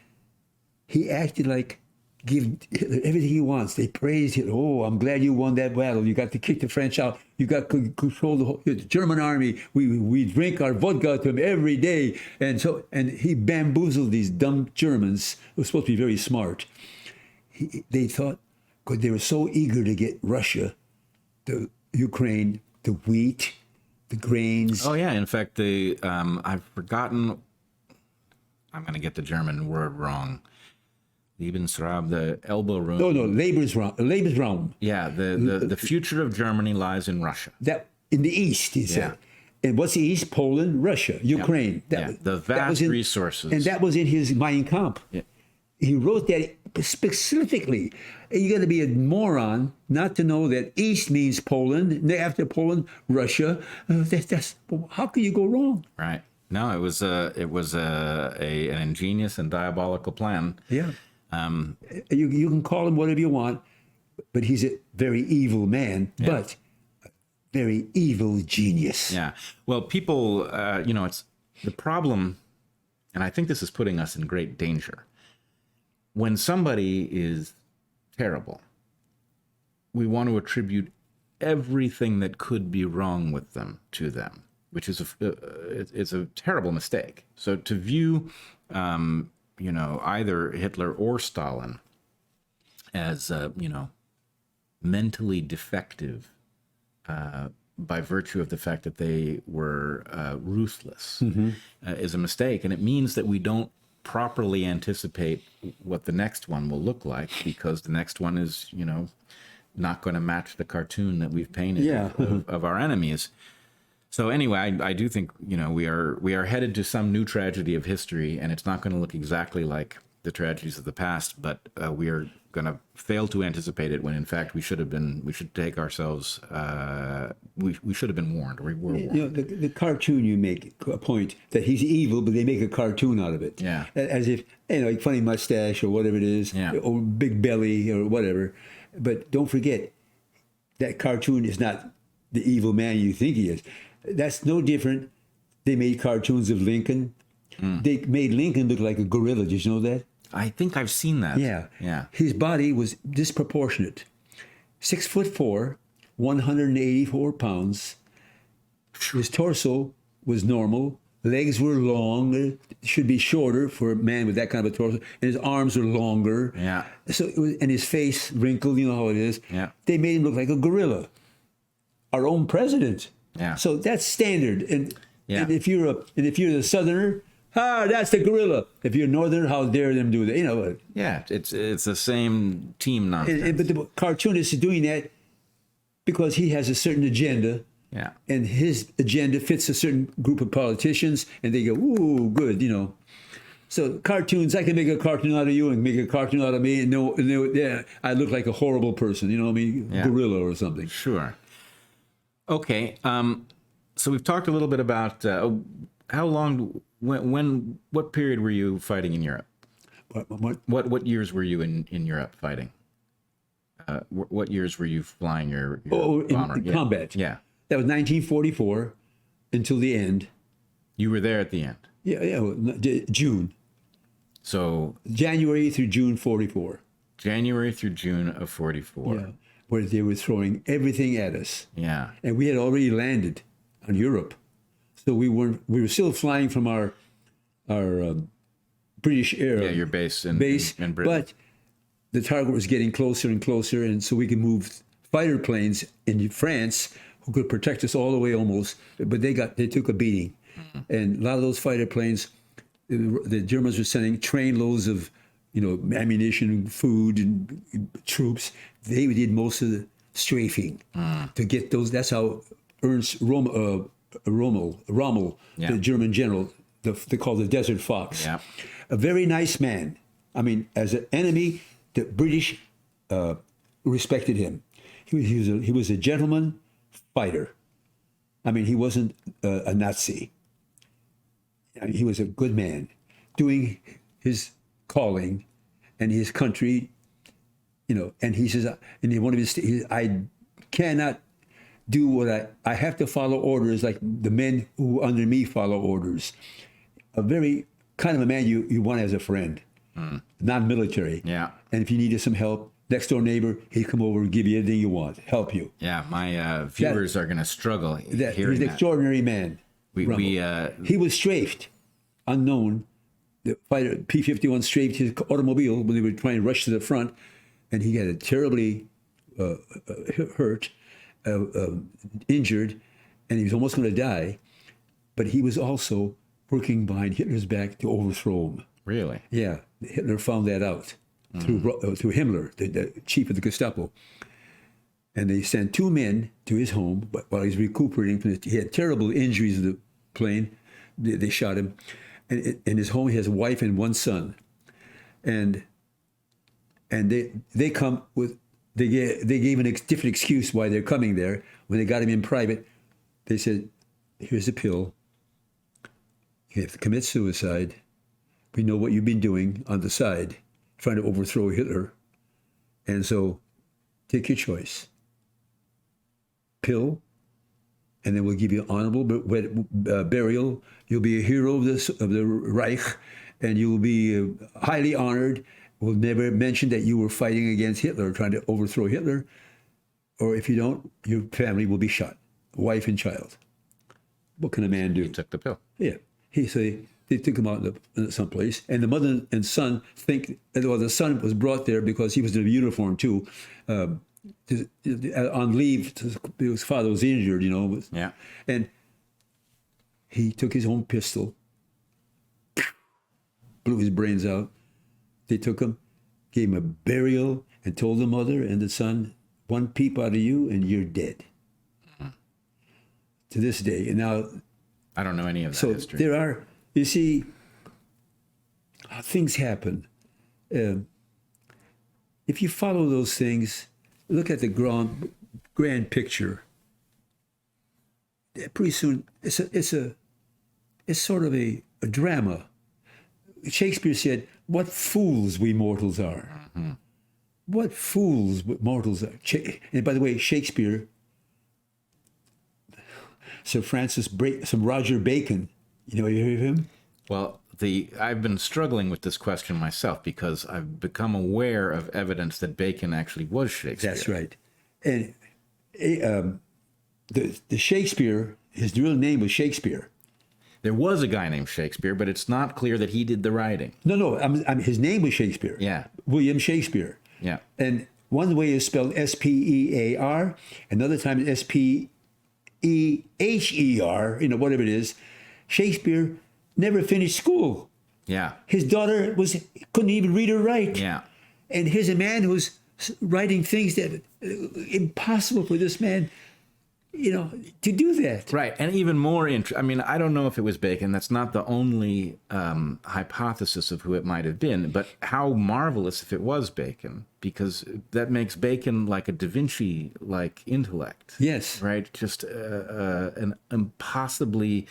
B: he acted like give Hitler everything he wants. They praised Hitler. Oh, I'm glad you won that battle. You got to kick the French out. You got to control the German army. We drink our vodka to him every day. And he bamboozled these dumb Germans who were supposed to be very smart. They thought, because they were so eager to get Russia, the Ukraine, the wheat, the grains.
A: Oh yeah. In fact, I've forgotten. I'm going to get the German word wrong. Lebensraum, the elbow room.
B: No, Lebensraum.
A: Yeah, the future of Germany lies in Russia.
B: That in the east, he said. And what's the east? Poland, Russia, Ukraine.
A: The vast resources.
B: And that was in his Mein Kampf.
A: Yeah.
B: He wrote that specifically. You got to be a moron not to know that east means Poland. And after Poland, Russia. How can you go wrong?
A: Right. No, it was an ingenious and diabolical plan.
B: Yeah. You can call him whatever you want, but he's a very evil man, but a very evil genius.
A: Yeah. Well, people, it's the problem, and I think this is putting us in great danger. When somebody is terrible, we want to attribute everything that could be wrong with them to them, which is it's a terrible mistake. So to view either Hitler or Stalin as, mentally defective by virtue of the fact that they were ruthless is a mistake. And it means that we don't properly anticipate what the next one will look like, because the next one is, not going to match the cartoon that we've painted of our enemies. So anyway, I do think, we are headed to some new tragedy of history, and it's not going to look exactly like the tragedies of the past, but we are going to fail to anticipate it when, in fact, we should take ourselves, we should have been warned, or we were warned.
B: The cartoon, you make a point that he's evil, but they make a cartoon out of it.
A: Yeah.
B: As if, like funny mustache or whatever it is, or big belly or whatever. But don't forget, that cartoon is not the evil man you think he is. That's no different. They made cartoons of Lincoln. They made Lincoln look like a gorilla. Did you know that?
A: I think I've seen that.
B: Yeah. His body was disproportionate. 6'4", 184 pounds. His torso was normal. Legs were long. Should be shorter for a man with that kind of a torso. And his arms were longer.
A: Yeah.
B: So and his face wrinkled. You know how it is.
A: Yeah.
B: They made him look like a gorilla. Our own president.
A: Yeah.
B: So that's standard. And if you're a Southerner, that's the gorilla. If you're a Northerner, how dare them do that?
A: Yeah, it's the same team nonsense.
B: But the cartoonist is doing that because he has a certain agenda.
A: Yeah.
B: And his agenda fits a certain group of politicians, and they go, ooh, good, So cartoons, I can make a cartoon out of you and make a cartoon out of me, and I look like a horrible person, gorilla or something.
A: Sure. Okay. So we've talked a little bit about how long, what period were you fighting in Europe? What years were you in Europe fighting? What years were you flying your bomber?
B: In combat?
A: Yeah.
B: That was 1944 until the end.
A: You were there at the end?
B: Yeah, June.
A: So
B: January through June 44.
A: January through June of 44.
B: Yeah, where they were throwing everything at us.
A: Yeah.
B: And we had already landed on Europe. So we were still flying from our British air
A: your base in Britain.
B: but the target was getting closer and closer, and so we could move fighter planes in France who could protect us all the way almost, but they took a beating. And a lot of those fighter planes, the Germans were sending trainloads of ammunition, food, and troops. They did most of the strafing to get those. That's how Ernst Rommel, the German general, they call the Desert Fox, a very nice man. I mean, as an enemy, the British respected him. He was a gentleman fighter. I mean, he wasn't a Nazi. I mean, he was a good man, doing his calling and his country, and he says, in one of his, I cannot do what I have to follow orders like the men who under me follow orders. A very kind of a man you want as a friend, not military.
A: Yeah.
B: And if you needed some help, next door neighbor, he'd come over and give you anything you want, help you.
A: Yeah, my viewers are going to struggle hearing that.
B: He's an extraordinary man. He was strafed, unknown. The fighter P-51 strafed his automobile when they were trying to rush to the front, and he got terribly hurt, injured, and he was almost going to die. But he was also working behind Hitler's back to overthrow him.
A: Really?
B: Yeah, Hitler found that out through Himmler, the chief of the Gestapo. And they sent 2 men to his home while he was recuperating from he had terrible injuries in the plane. They shot him. And in his home, he has a wife and 1 son. And they come with, they gave a different excuse why they're coming there. When they got him in private, they said, here's a pill. You have to commit suicide. We know what you've been doing on the side, trying to overthrow Hitler. And so take your choice. Pill, and then we'll give you honorable burial. You'll be a hero of the Reich, and you'll be highly honored. We'll never mention that you were fighting against Hitler, trying to overthrow Hitler. Or if you don't, your family will be shot, wife and child. What can a man do?
A: He took the pill.
B: Yeah. They took him out someplace, and the mother and son think, well, the son was brought there because he was in a uniform too, on leave. His father was injured,
A: Yeah.
B: And he took his own pistol, blew his brains out. They took him, gave him a burial, and told the mother and the son, 1 peep out of you and you're dead. To this day. And now,
A: I don't know any of that
B: so
A: history.
B: there are, you see, things happen. If you follow those things, look at the grand picture. Pretty soon, it's sort of a drama. Shakespeare said, "What fools we mortals are." Mm-hmm. What fools mortals are. And by the way, Shakespeare, Sir Roger Bacon, you hear of him?
A: Well, I've been struggling with this question myself because I've become aware of evidence that Bacon actually was Shakespeare.
B: That's right. And the Shakespeare, his real name was Shakespeare.
A: There was a guy named Shakespeare, but it's not clear that he did the writing.
B: No, his name was Shakespeare.
A: Yeah.
B: William Shakespeare.
A: Yeah.
B: And one way is spelled S-P-E-A-R, another time it's S-P-E-H-E-R, whatever it is. Shakespeare never finished school.
A: Yeah.
B: His daughter couldn't even read or write.
A: Yeah.
B: And here's a man who's writing things that impossible for this man, to do that.
A: Right. And even more interesting, I don't know if it was Bacon. That's not the only hypothesis of who it might have been. But how marvelous if it was Bacon, because that makes Bacon like a Da Vinci-like intellect.
B: Yes.
A: Right? Just an impossibly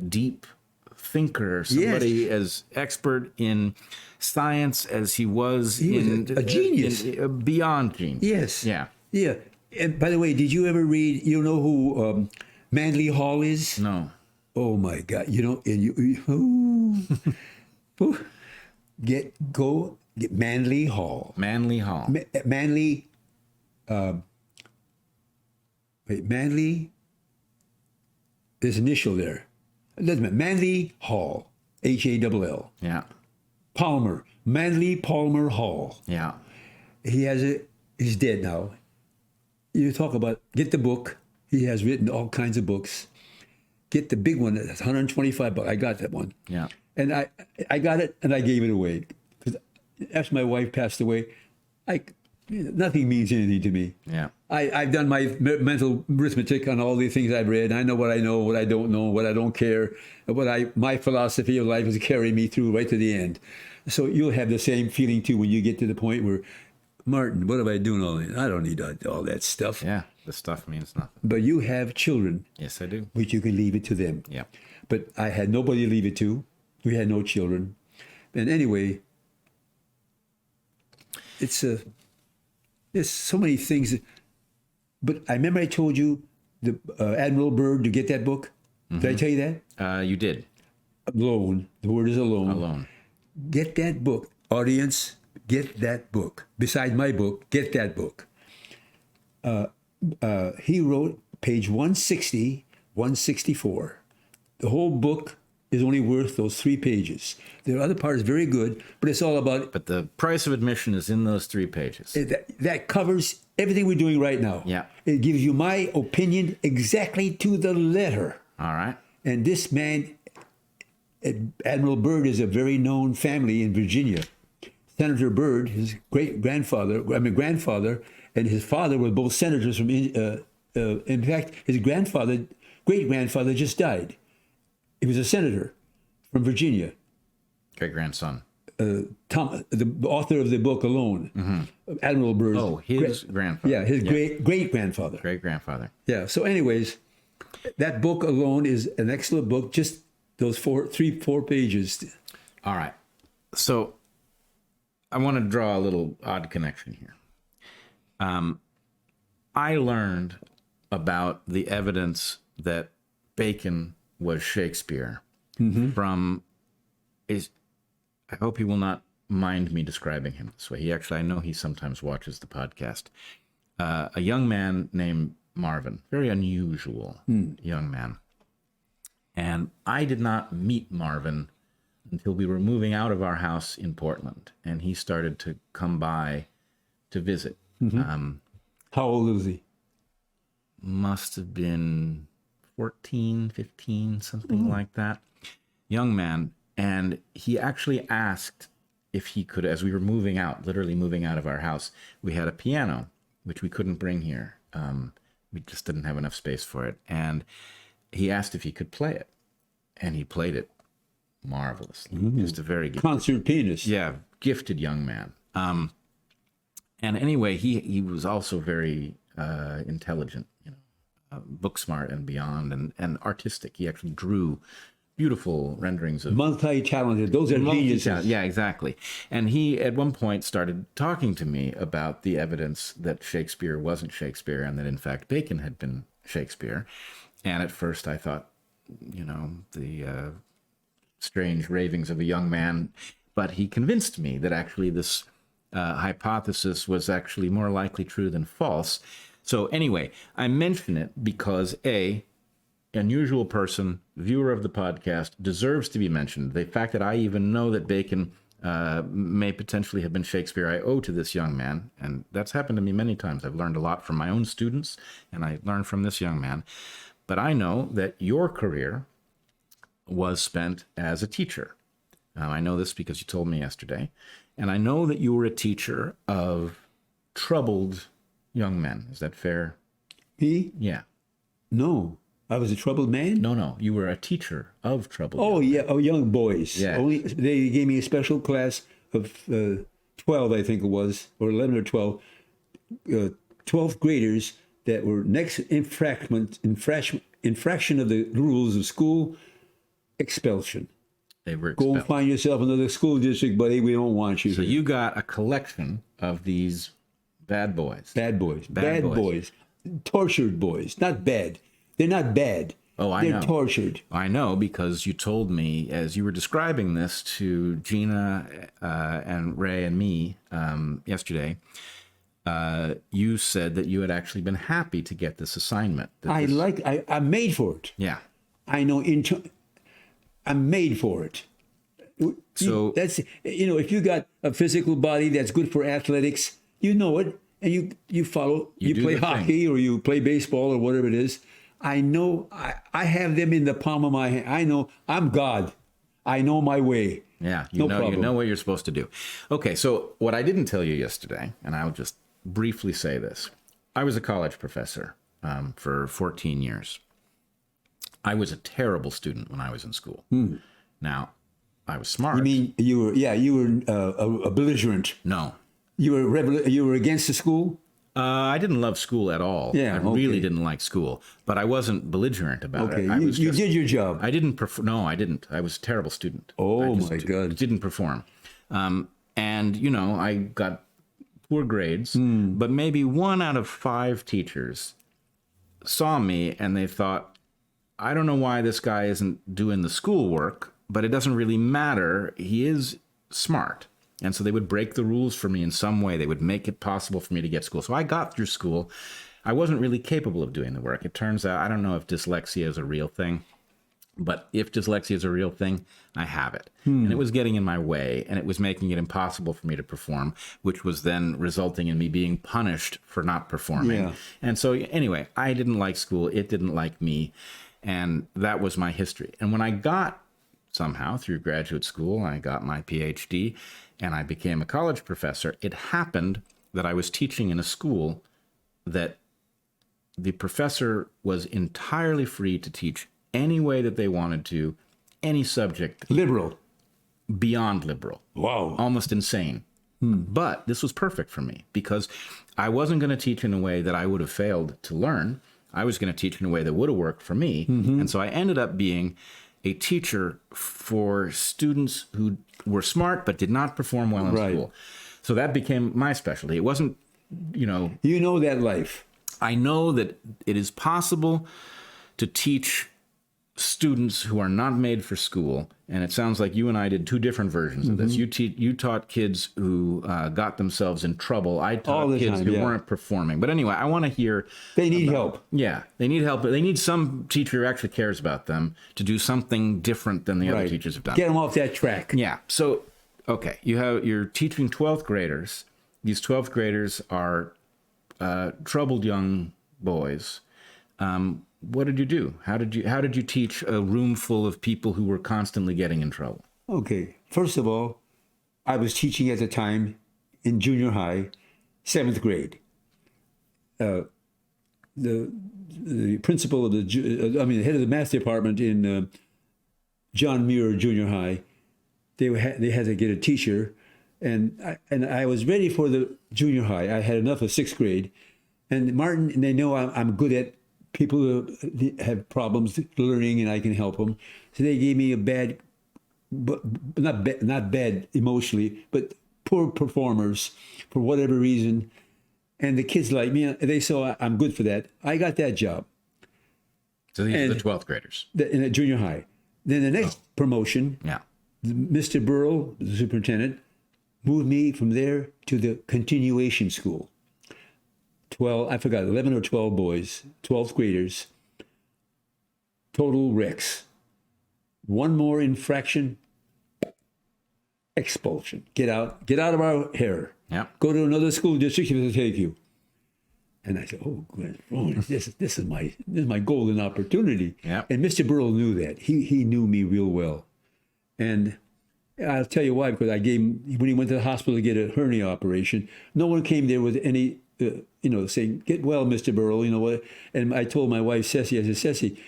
A: deep thinker, somebody as expert in science as he was
B: a genius.
A: Beyond genius.
B: Yes.
A: Yeah.
B: Yeah. And by the way, did you ever read, who Manly Hall is?
A: No.
B: Oh my God. Get Manly Hall.
A: Manly Hall.
B: Manly, there's an initial there. It doesn't matter. Manly Hall. Hall.
A: Yeah.
B: Palmer, Manly Palmer Hall.
A: Yeah.
B: He's dead now. You talk about, get the book. He has written all kinds of books. Get the big one, that's $125. I got that one.
A: Yeah.
B: And I got it and I gave it away. Because after my wife passed away, nothing means anything to me.
A: Yeah.
B: I've done my mental arithmetic on all the things I've read. I know, what I don't know, what I don't care. My philosophy of life is to carry me through right to the end. So you'll have the same feeling too when you get to the point where, Martin, what am I doing all that? I don't need all that stuff.
A: Yeah. The stuff means nothing.
B: But you have children.
A: Yes, I do.
B: Which you can leave it to them.
A: Yeah.
B: But I had nobody to leave it to. We had no children. And anyway, there's so many things. But I remember I told you the Admiral Byrd to get that book. Did I tell you that?
A: You did.
B: Alone. The word is alone.
A: Alone.
B: Get that book. Audience, get that book. Besides my book, get that book. He wrote page 160, 164. The whole book is only worth those 3 pages. The other part is very good, but it's all about...
A: But the price of admission is in those 3 pages.
B: That covers everything we're doing right now.
A: Yeah.
B: It gives you my opinion exactly to the letter.
A: All right.
B: And this man, Admiral Byrd, is a very known family in Virginia. Senator Byrd, his grandfather, and his father were both senators from... in fact, his great-grandfather just died. He was a senator from Virginia.
A: Great-grandson.
B: Tom, the author of the book Alone, Admiral Byrd.
A: Oh, his grandfather.
B: Yeah, his great-grandfather.
A: Great-grandfather.
B: Yeah, so anyways, that book Alone is an excellent book, just those 4 pages.
A: All right. So I want to draw a little odd connection here. I learned about the evidence that Bacon was Shakespeare from I hope he will not mind me describing him this way. I know he sometimes watches the podcast. A young man named Marvin, very unusual young man. And I did not meet Marvin until we were moving out of our house in Portland, and he started to come by to visit.
B: How old was he?
A: Must have been 14, 15, something like that. Young man. And he actually asked if he could, as we were moving out, literally moving out of our house, we had a piano, which we couldn't bring here. We just didn't have enough space for it. And he asked if he could play it. And he played it marvelously. Just a very gifted,
B: concert pianist.
A: Yeah, gifted young man. And anyway, he was also very intelligent, book smart and beyond, and artistic. He actually drew beautiful renderings of...
B: Multi-talented. Those are geniuses.
A: Yeah, exactly. And he, at one point, started talking to me about the evidence that Shakespeare wasn't Shakespeare and that, in fact, Bacon had been Shakespeare. And at first I thought, the strange ravings of a young man. But he convinced me that actually this hypothesis was actually more likely true than false. So anyway, I mention it because, A, unusual person, viewer of the podcast, deserves to be mentioned. The fact that I even know that Bacon may potentially have been Shakespeare, I owe to this young man. And that's happened to me many times. I've learned a lot from my own students, and I learned from this young man. But I know that your career was spent as a teacher. I know this because you told me yesterday. And I know that you were a teacher of troubled young men. Is that fair?
B: Me?
A: Yeah.
B: No. I was a troubled man?
A: No. You were a teacher of troubled young men.
B: Yeah. Oh, young boys.
A: Yes.
B: They gave me a special class of 12, I think it was, or 11 or 12, 12th graders that were next infraction of the rules of school, expulsion.
A: They were expelled.
B: Go and find yourself another school district, buddy. We don't want you.
A: So you got a collection of these bad boys.
B: Bad boys. Tortured boys. Not bad. They're not bad.
A: Oh, I know.
B: They're tortured.
A: I know, because you told me, as you were describing this to Gina and Ray and me yesterday, you said that you had actually been happy to get this assignment.
B: I'm made for it.
A: Yeah.
B: I know I'm made for it.
A: So
B: that's, if you got a physical body that's good for athletics, you know it, and you follow. You
A: do
B: play
A: the thing.
B: hockey or you play baseball or whatever it is. I know I have them in the palm of my hand. I know I'm God. I know my way.
A: yeah,
B: No
A: you
B: problem.
A: know what you're supposed to do. Okay, so what I didn't tell you yesterday, and I'll just briefly say this. I was a college professor for 14 years. I was a terrible student when I was in school. Now, I was smart.
B: You mean you were a belligerent.
A: No.
B: You were against the school.
A: I didn't love school at all.
B: Yeah,
A: I really
B: okay.
A: didn't like school, but I wasn't belligerent about
B: Okay,
A: it. I was
B: you did your job.
A: I didn't No, I didn't. I was a terrible student.
B: Oh,
A: I just
B: my God.
A: Didn't perform. And I got poor grades, but maybe 1 out of 5 teachers saw me and they thought, I don't know why this guy isn't doing the schoolwork, but it doesn't really matter. He is smart. And so they would break the rules for me in some way. They would make it possible for me to get school. So I got through school. I wasn't really capable of doing the work. It turns out, I don't know if dyslexia is a real thing, but if dyslexia is a real thing, I have it. And it was getting in my way, and it was making it impossible for me to perform, which was then resulting in me being punished for not performing.
B: Yeah.
A: And so anyway, I didn't like school. It didn't like me. And that was my history. And when I got somehow through graduate school, I got my PhD and I became a college professor. It happened that I was teaching in a school that the professor was entirely free to teach any way that they wanted to, any subject,
B: Liberal.
A: beyond liberal,
B: Wow.
A: almost insane. But this was perfect for me because I wasn't going to teach in a way that I would have failed to learn. I was going to teach in a way that would have worked for me. And so I ended up being a teacher for students who were smart but did not perform well in
B: Right.
A: school. So that became my specialty. It wasn't,
B: You know that life.
A: I know that it is possible to teach students who are not made for school, and it sounds like you and I did 2 different versions of this. You taught kids who got themselves in trouble. I
B: All
A: taught
B: the
A: kids
B: time,
A: who
B: yeah.
A: weren't performing. But anyway, I want to hear.
B: They need help.
A: Yeah, they need help. They need some teacher who actually cares about them to do something different than the other
B: Right.
A: teachers have done.
B: Get them off that track.
A: Yeah. So, okay, you're teaching 12th graders. These 12th graders are troubled young boys. What did you do? How did you teach a room full of people who were constantly getting in trouble?
B: Okay. First of all, I was teaching at the time in junior high, 7th grade. The principal of the head of the math department in John Muir Junior High, they had to get a teacher, and I was ready for the junior high. I had enough of 6th grade, and Martin, and they know I'm good at people who have problems learning, and I can help them. So they gave me a bad, but not bad emotionally, but poor performers for whatever reason. And the kids like me, they saw I'm good for that. I got that job
A: So these are the 12th graders.
B: in a junior high. Then the next promotion,
A: Yeah.
B: Mr. Burrell, the superintendent, moved me from there to the continuation school. 11 or 12 boys, 12th graders, total wrecks. One more infraction, expulsion. Get out of our hair.
A: Yeah.
B: Go to another school district, will take you. And I said, oh, good. Oh, this is my golden opportunity.
A: Yeah.
B: And Mr. Burrell knew that. He knew me real well. And I'll tell you why, because I gave him, when he went to the hospital to get a hernia operation, no one came there with any, saying, get well, Mr. Burrell, what? And I told my wife, Ceci, I said, Ceci,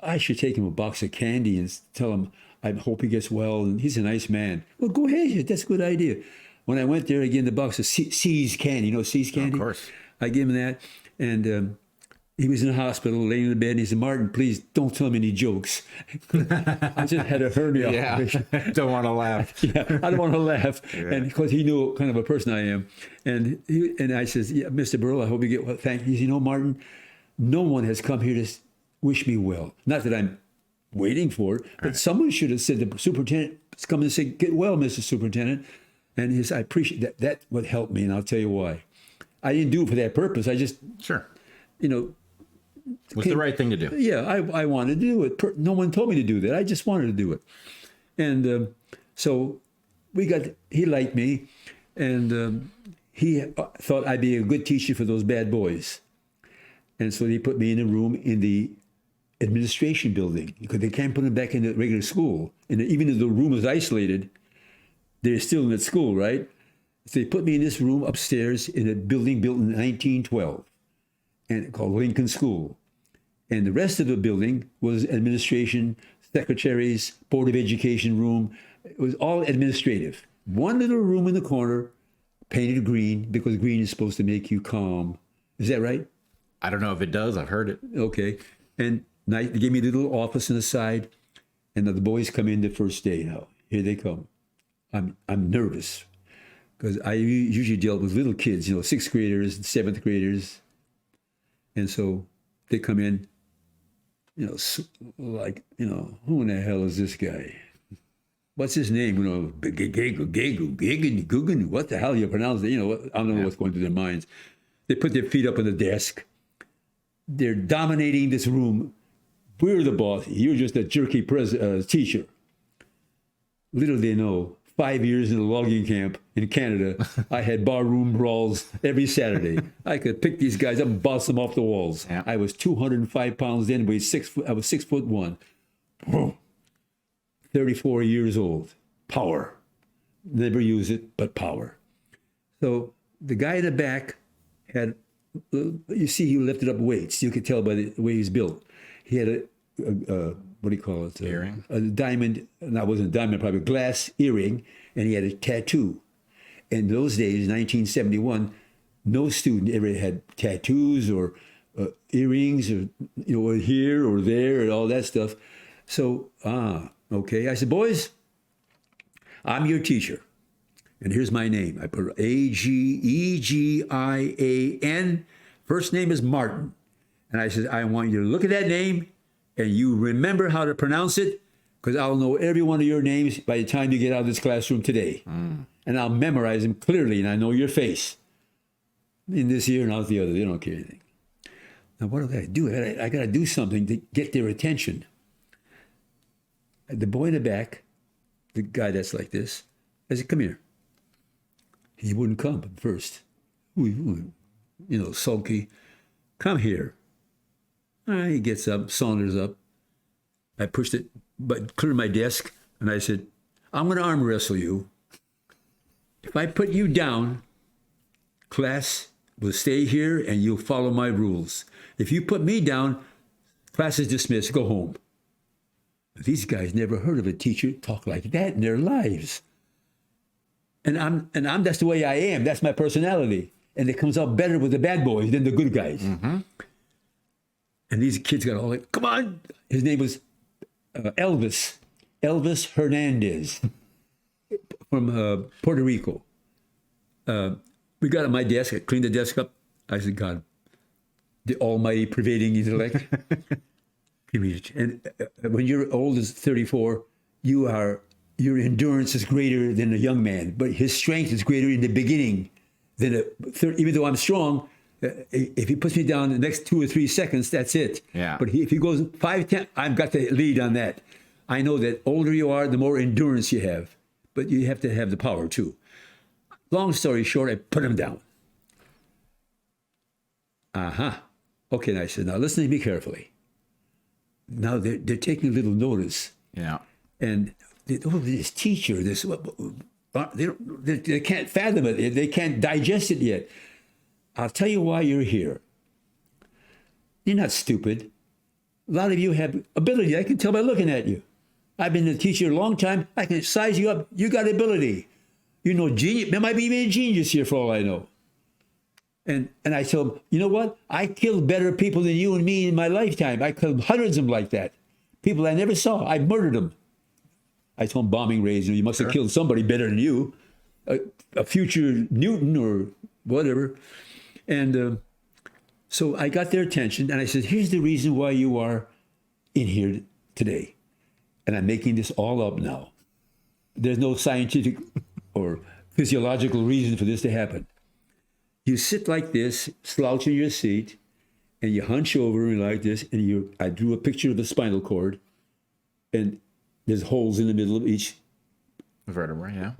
B: I should take him a box of candy and tell him, I hope he gets well, and he's a nice man. Well, go ahead, that's a good idea. When I went there, again, the box of C's candy, C's candy?
A: Of course.
B: I gave him that, and he was in the hospital, laying in the bed, and he said, Martin, please don't tell him any jokes. I just had a hernia operation.
A: Don't want to laugh.
B: Yeah, I don't want to laugh. Yeah. And because he knew what kind of a person I am. And I says, yeah, Mr. Burrell, I hope you get well. Thank you. He said, Martin, no one has come here to wish me well. Not that I'm waiting for it, but someone should have said, the superintendent has come and said, get well, Mr. Superintendent. And he said, I appreciate that. That would help me, and I'll tell you why. I didn't do it for that purpose. I just,
A: Sure. Was the right thing to do.
B: Yeah, I wanted to do it. No one told me to do that. I just wanted to do it. And So he liked me, and he thought I'd be a good teacher for those bad boys. And so they put me in a room in the administration building because they can't put them back in the regular school. And even though the room was isolated, they're still in school, right? So they put me in this room upstairs in a building built in 1912 and called Lincoln School. And the rest of the building was administration, secretaries, Board of Education room. It was all administrative. One little room in the corner, painted green, because green is supposed to make you calm. Is that right?
A: I don't know if it does. I've heard it.
B: Okay. And they gave me a little office on the side, and the boys come in the first day. Now, here they come. I'm nervous because I usually dealt with little kids, 6th graders, 7th graders. And so they come in, who in the hell is this guy? What's his name? Guggen, what the hell you pronounce it? I don't know what's going through their minds. They put their feet up on the desk. They're dominating this room. We're the boss. You're just a jerky teacher. Little they know, 5 years in a logging camp in Canada, I had barroom brawls every Saturday. I could pick these guys up and bounce them off the walls. Yeah. I was 205 pounds then, I was 6'1". 34 years old. Power. Never use it, but power. So the guy in the back had, you see, he lifted up weights. You could tell by the way he's built. He had a what do you call it?
A: Earring?
B: A diamond, that wasn't a diamond, probably a glass earring, and he had a tattoo. In those days, 1971, no student ever had tattoos or earrings or, here or there and all that stuff. So, okay. I said, boys, I'm your teacher. And here's my name. I put Agegian. First name is Martin. And I said, I want you to look at that name and you remember how to pronounce it, because I'll know every one of your names by the time you get out of this classroom today. And I'll memorize them clearly, and I know your face. In this ear and out the other. They don't care anything. Now, what do I do? I got to do something to get their attention. The boy in the back, the guy that's like this, I said, come here. He wouldn't come at first. Sulky. Come here. He gets up, saunters up. I pushed it, but cleared my desk, and I said, I'm going to arm wrestle you. If I put you down, class will stay here, and you'll follow my rules. If you put me down, class is dismissed. Go home. These guys never heard of a teacher talk like that in their lives. And I'm that's the way I am. That's my personality. And it comes out better with the bad boys than the good guys. Mm-hmm. And these kids got all like, come on. His name was Elvis Hernandez from Puerto Rico. We got at my desk. I cleaned the desk up. I said, God, the almighty pervading intellect. And when you're old as 34, your endurance is greater than a young man, but his strength is greater in the beginning than even though I'm strong, if he puts me down the next 2 or 3 seconds, that's it. Yeah. But if he goes 5, 10, I've got the lead on that. I know that older you are, the more endurance you have, but you have to have the power too. Long story short, I put him down. Okay, and I said, now listen to me carefully. Now they're taking a little notice. Yeah. And this teacher, they can't fathom it. They can't digest it yet. I'll tell you why you're here. You're not stupid. A lot of you have ability. I can tell by looking at you. I've been a teacher a long time. I can size you up. You got ability. Genius. There might be even a genius here for all I know. And I told him, you know what? I killed better people than you and me in my lifetime. I killed hundreds of them like that. People I never saw. I murdered them. I told him bombing raids. You must have killed somebody better than you. A future Newton or whatever. And so I got their attention. And I said, here's the reason why you are in here today. And I'm making this all up now. There's no scientific or physiological reason for this to happen. You sit like this, slouch in your seat, and you hunch over like this, and I drew a picture of the spinal cord, and there's holes in the middle of each
A: Vertebra, yeah.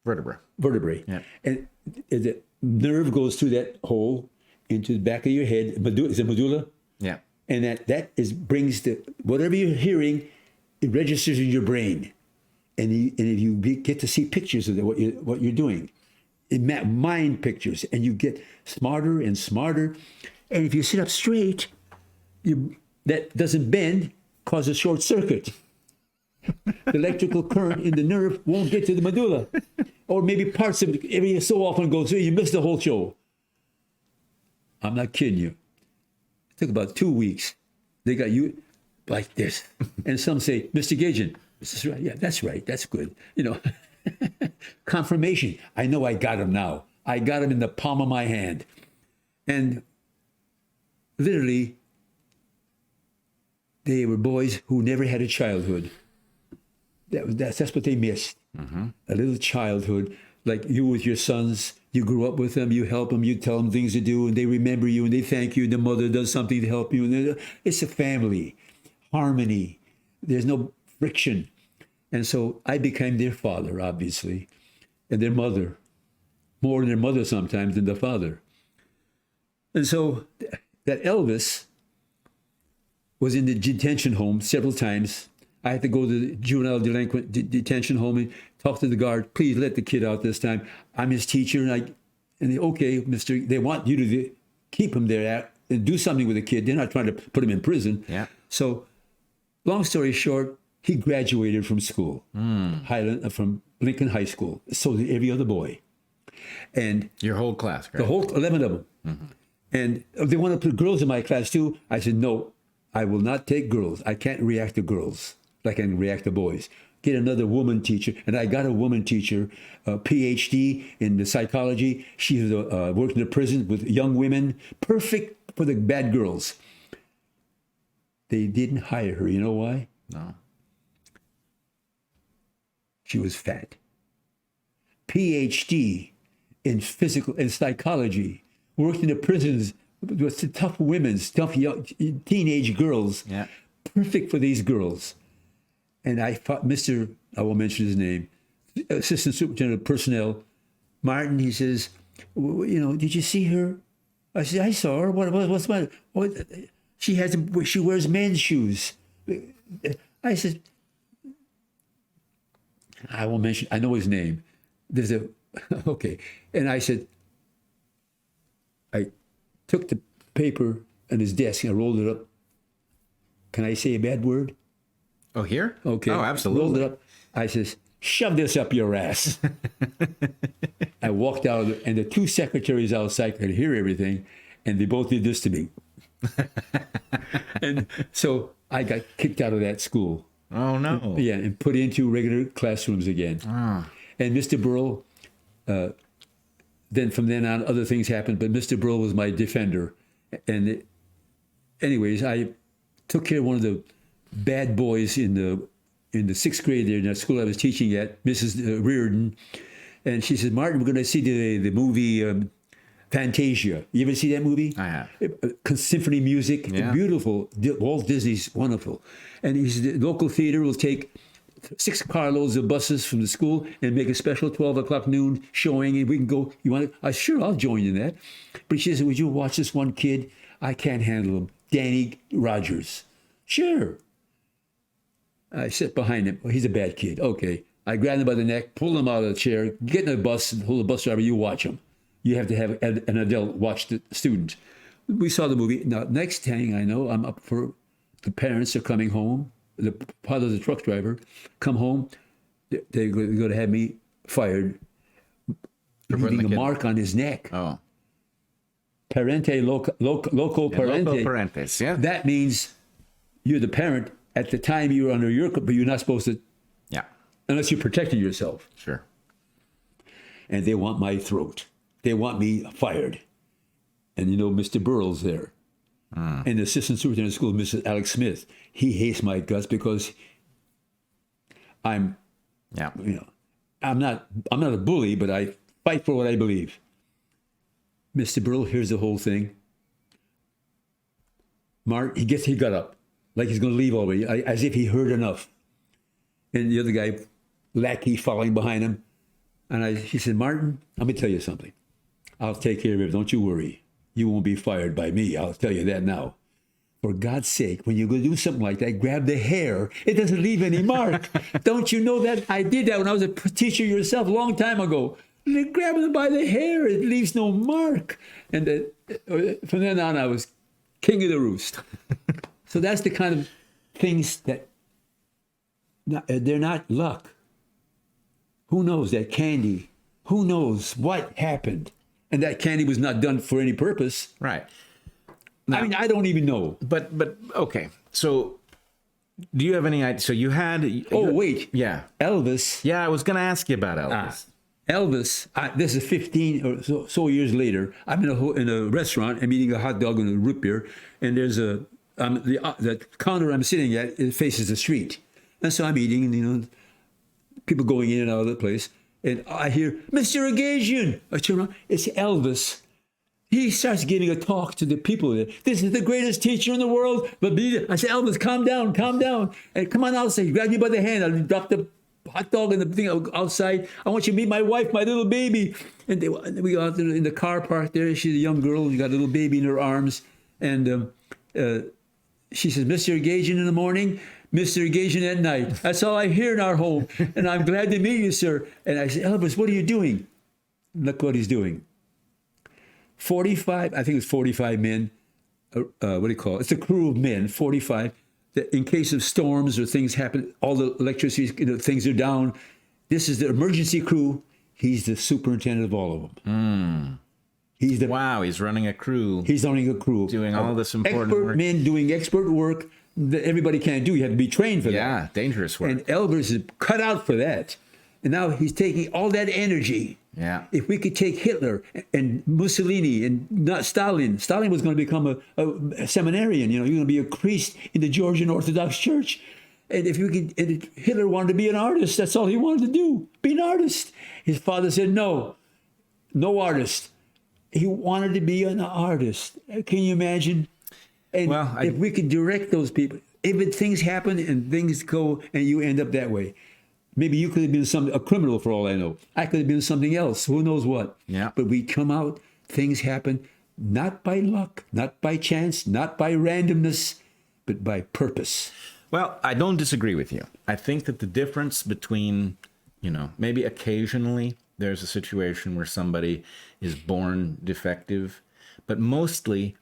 B: Vertebrae.
A: Yeah.
B: And the nerve goes through that hole into the back of your head. Is it medulla?
A: Yeah.
B: And that brings the whatever you're hearing, it registers in your brain, and if you get to see pictures of what you're doing, mind pictures, and you get smarter and smarter. And if you sit up straight, that doesn't bend, causes short circuit. The electrical current in the nerve won't get to the medulla, or maybe parts of it every so often goes through. You miss the whole show. I'm not kidding you. It took about 2 weeks. They got you like this. And some say, Mr. Agegian, this is right. Yeah, that's right. That's good. Confirmation. I know I got him now. I got him in the palm of my hand. And literally, they were boys who never had a childhood. That's what they missed. Mm-hmm. A little childhood, like you with your sons. You grew up with them, you help them, you tell them things to do, and they remember you, and they thank you, and the mother does something to help you. And it's a family, harmony. There's no friction. And so I became their father, obviously, and their mother, more than their mother sometimes than the father. And so that Elvis was in the detention home several times. I had to go to the juvenile delinquent detention home and talk to the guard. Please let the kid out this time. I'm his teacher, and they okay, mister. They want you to keep him there and do something with the kid. They're not trying to put him in prison.
A: Yeah.
B: So, long story short, he graduated from school, from Lincoln High School. So did every other boy, and
A: your whole class, right?
B: The whole 11 of them. Mm-hmm. And they want to put girls in my class too. I said no, I will not take girls. I can't react to girls like I can react to boys. Get another woman teacher. And I got a woman teacher, a PhD in the psychology. She was worked in the prison with young women. Perfect for the bad girls. They didn't hire her. You know why?
A: No.
B: She was fat. PhD in physical and psychology. Worked in the prisons with tough women, tough young, teenage girls.
A: Yeah.
B: Perfect for these girls. And I thought, I won't mention his name, Assistant Superintendent of Personnel, Martin, he says, did you see her? I said, I saw her. What's the matter? She wears men's shoes. I said, I won't mention, I know his name. Okay. And I said, I took the paper on his desk and I rolled it up. Can I say a bad word?
A: Oh, here?
B: Okay.
A: Oh, absolutely.
B: Rolled it up. I says, shove this up your ass. I walked out, and the two secretaries outside could hear everything, and they both did this to me. And so I got kicked out of that school.
A: Oh, no.
B: Yeah, and put into regular classrooms again.
A: Oh.
B: And Mr. Burrell, then from then on, other things happened, but Mr. Burrell was my defender. And anyways, I took care of one of the bad boys in the sixth grade there in that school I was teaching at, Mrs. Reardon. And she said, Martin, we're going to see the movie Fantasia. You ever see that movie?
A: I have.
B: Symphony music,
A: Yeah.
B: beautiful. Walt Disney's wonderful. And he said, the local theater will take 6 carloads of buses from the school and make a special 12 o'clock noon showing, and we can go. You want to? Sure, I'll join you in that. But she said, would you watch this one kid? I can't handle him. Danny Rogers. Sure. I sit behind him. Well, he's a bad kid. Okay. I grabbed him by the neck, pulled him out of the chair, get in the bus, and hold the bus driver. You watch him. You have to have an adult watch the student. We saw the movie. Now, next thing I know, I'm up for the parents are coming home. The father, the truck driver, come home. They're going to have me fired, leaving a mark on his neck.
A: Oh.
B: Parente loco parente.
A: Loco parentes, yeah.
B: That means you're the parent. At the time you were under your, but you're not supposed to.
A: Yeah.
B: Unless you're protecting yourself.
A: Sure.
B: And they want my throat. They want me fired. And Mr. Burrell's there. And the assistant superintendent of school, Mr. Alex Smith, he hates my guts because I'm not a bully, but I fight for what I believe. Mr. Burrell hears the whole thing. Mark, he got up like he's going to leave already, as if he heard enough. and the other guy, lackey, following behind him. And he said, Martin, let me tell you something. I'll take care of it. Don't you worry. You won't be fired by me. I'll tell you that now. For God's sake, when you go do something like that, grab the hair. It doesn't leave any mark. Don't you know that? I did that when I was a teacher yourself a long time ago. Grab them by the hair. It leaves no mark. And from then on, I was king of the roost. So that's the kind of things that, they're not luck. Who knows that candy? Who knows what happened? And that candy was not done for any purpose.
A: Right.
B: Now, I mean, I don't even know.
A: But okay. So, do you have any idea? So you had.
B: Oh, wait.
A: Yeah.
B: Elvis.
A: Yeah, I was going to ask you about Elvis.
B: Elvis. This is 15 or so years later. I'm in a restaurant. I'm eating a hot dog and a root beer, and there's the counter I'm sitting at. It faces the street, and so I'm eating, and people going in and out of the place, and I hear Mr. Agegian. I turn around. It's Elvis. He starts giving a talk to the people. This is the greatest teacher in the world. But I said, Elvis, calm down. And come on outside. He grabbed me by the hand. I dropped the hot dog and the thing outside. I want you to meet my wife, my little baby. And we go out there in the car parked there. She's a young girl. She got a little baby in her arms. And she says, Mr. Agegian in the morning, Mr. Agegian at night. That's all I hear in our home. And I'm glad to meet you, sir. And I said, Elvis, what are you doing? Look what he's doing. 45, I think it's 45 men. What do you call it? It's a crew of men, 45. That in case of storms or things happen, all the electricity, things are down. This is the emergency crew. He's the superintendent of all of them.
A: Wow, he's running a crew.
B: He's running a crew.
A: Doing all this important
B: expert
A: work.
B: Men doing expert work that everybody can't do. You have to be trained for that.
A: Yeah, dangerous work.
B: And Elvis is cut out for that. And now he's taking all that energy.
A: Yeah.
B: If we could take Hitler and Mussolini and not Stalin was going to become a seminarian. You're going to be a priest in the Georgian Orthodox Church. And if Hitler wanted to be an artist, that's all he wanted to do, be an artist. His father said, no artist. He wanted to be an artist. Can you imagine? And if we could direct those people, if things happen and things go and you end up that way. Maybe you could have been a criminal for all I know. I could have been something else. Who knows what?
A: Yeah.
B: But we come out, things happen, not by luck, not by chance, not by randomness, but by purpose.
A: Well, I don't disagree with you. I think that the difference between, maybe occasionally there's a situation where somebody is born defective, but mostly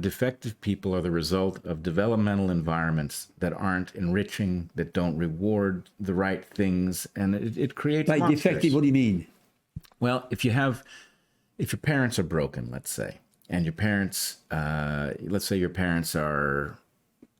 A: defective people are the result of developmental environments that aren't enriching, that don't reward the right things, and it creates
B: By
A: monsters.
B: defective, what do you mean?
A: Well, if your parents are broken, let's say, and your parents, let's say your parents are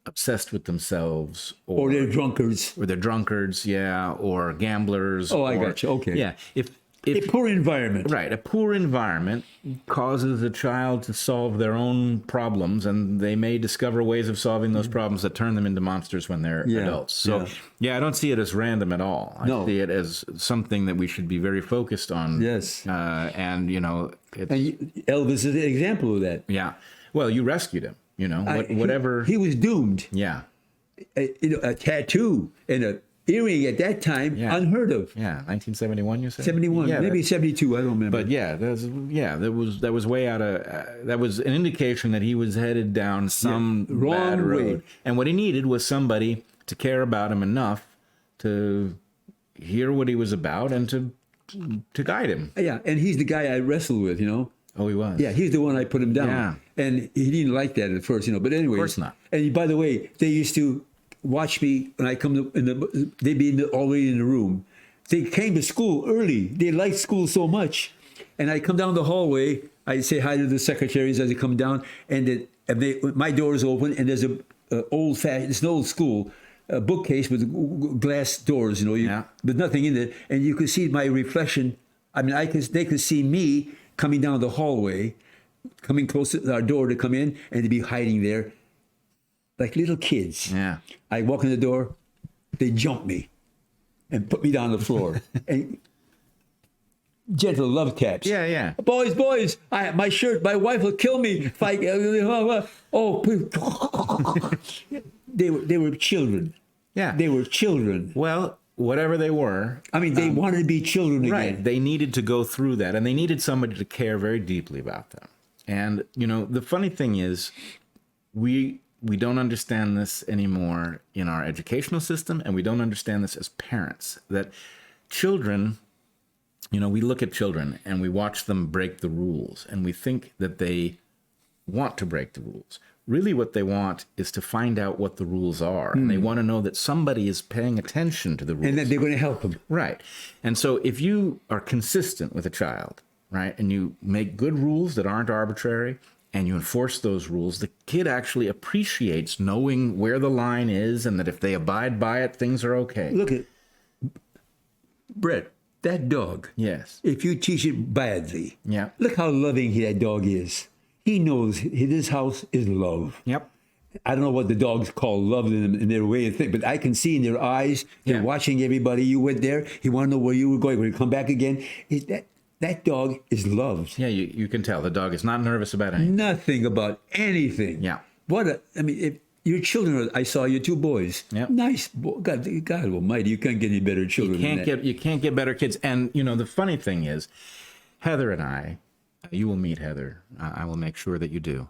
A: obsessed with themselves,
B: Or they're drunkards.
A: or they're drunkards, yeah, or gamblers.
B: Oh, I got you. Okay.
A: Yeah, if
B: A poor environment.
A: Right. A poor environment causes a child to solve their own problems, and they may discover ways of solving those problems that turn them into monsters when they're adults. So, I don't see it as random at all. I see it as something that we should be very focused on.
B: Yes.
A: And,
B: Elvis is an example of that.
A: Yeah. Well, you rescued him, whatever.
B: He was doomed.
A: Yeah.
B: A tattoo and a earring at that time, unheard of.
A: Yeah, 1971, you said?
B: 71, maybe 72, I don't remember.
A: But that was way out of, that was an indication that he was headed down some bad road.
B: Way.
A: And what he needed was somebody to care about him enough to hear what he was about and to guide him.
B: Yeah, and he's the guy I wrestled with,
A: Oh, he was?
B: Yeah, he's the one I put him down.
A: Yeah.
B: And he didn't like that at first, but anyways.
A: Of course not.
B: And by the way, they used to watch me when I come to, they'd be already in the room. They came to school early. They liked school so much. And I come down the hallway. I say hi to the secretaries as they come down. And my door is open, and there's it's an old school bookcase with glass doors, but nothing in it. And you could see my reflection. I mean, they could see me coming down the hallway, coming close to our door to come in, and to be hiding there. Like little kids.
A: Yeah.
B: I walk in the door, they jump me and put me down on the floor. And gentle love taps.
A: Yeah.
B: Boys, my shirt, my wife will kill me if I, please. They were children.
A: Yeah.
B: They were children.
A: Well, whatever they were.
B: I mean, they wanted to be children again.
A: Right. They needed to go through that, and they needed somebody to care very deeply about them. And, the funny thing is, we don't understand this anymore in our educational system, and we don't understand this as parents, that children, we look at children and we watch them break the rules, and we think that they want to break the rules. Really what they want is to find out what the rules are, and they want to know that somebody is paying attention to the rules.
B: And that they're going to help them.
A: Right. And so if you are consistent with a child, right, and you make good rules that aren't arbitrary, and you enforce those rules, the kid actually appreciates knowing where the line is, and that if they abide by it, things are okay.
B: Look at Bret, that dog.
A: Yes.
B: If you teach it badly,
A: Yeah.
B: look how loving that dog is. He knows this house is love.
A: Yep.
B: I don't know what the dogs call love in their way of thinking, but I can see in their eyes, they're
A: Yeah.
B: watching everybody. You went there. He want to know where you were going. When you come back again, that dog is loved.
A: Yeah, you can tell the dog is not nervous about anything.
B: Nothing about anything.
A: Yeah.
B: If your children, I saw your two boys.
A: Yep.
B: Nice boy. God almighty, you can't get any better children than that.
A: You can't get better kids. And the funny thing is, Heather and I, you will meet Heather. I will make sure that you do.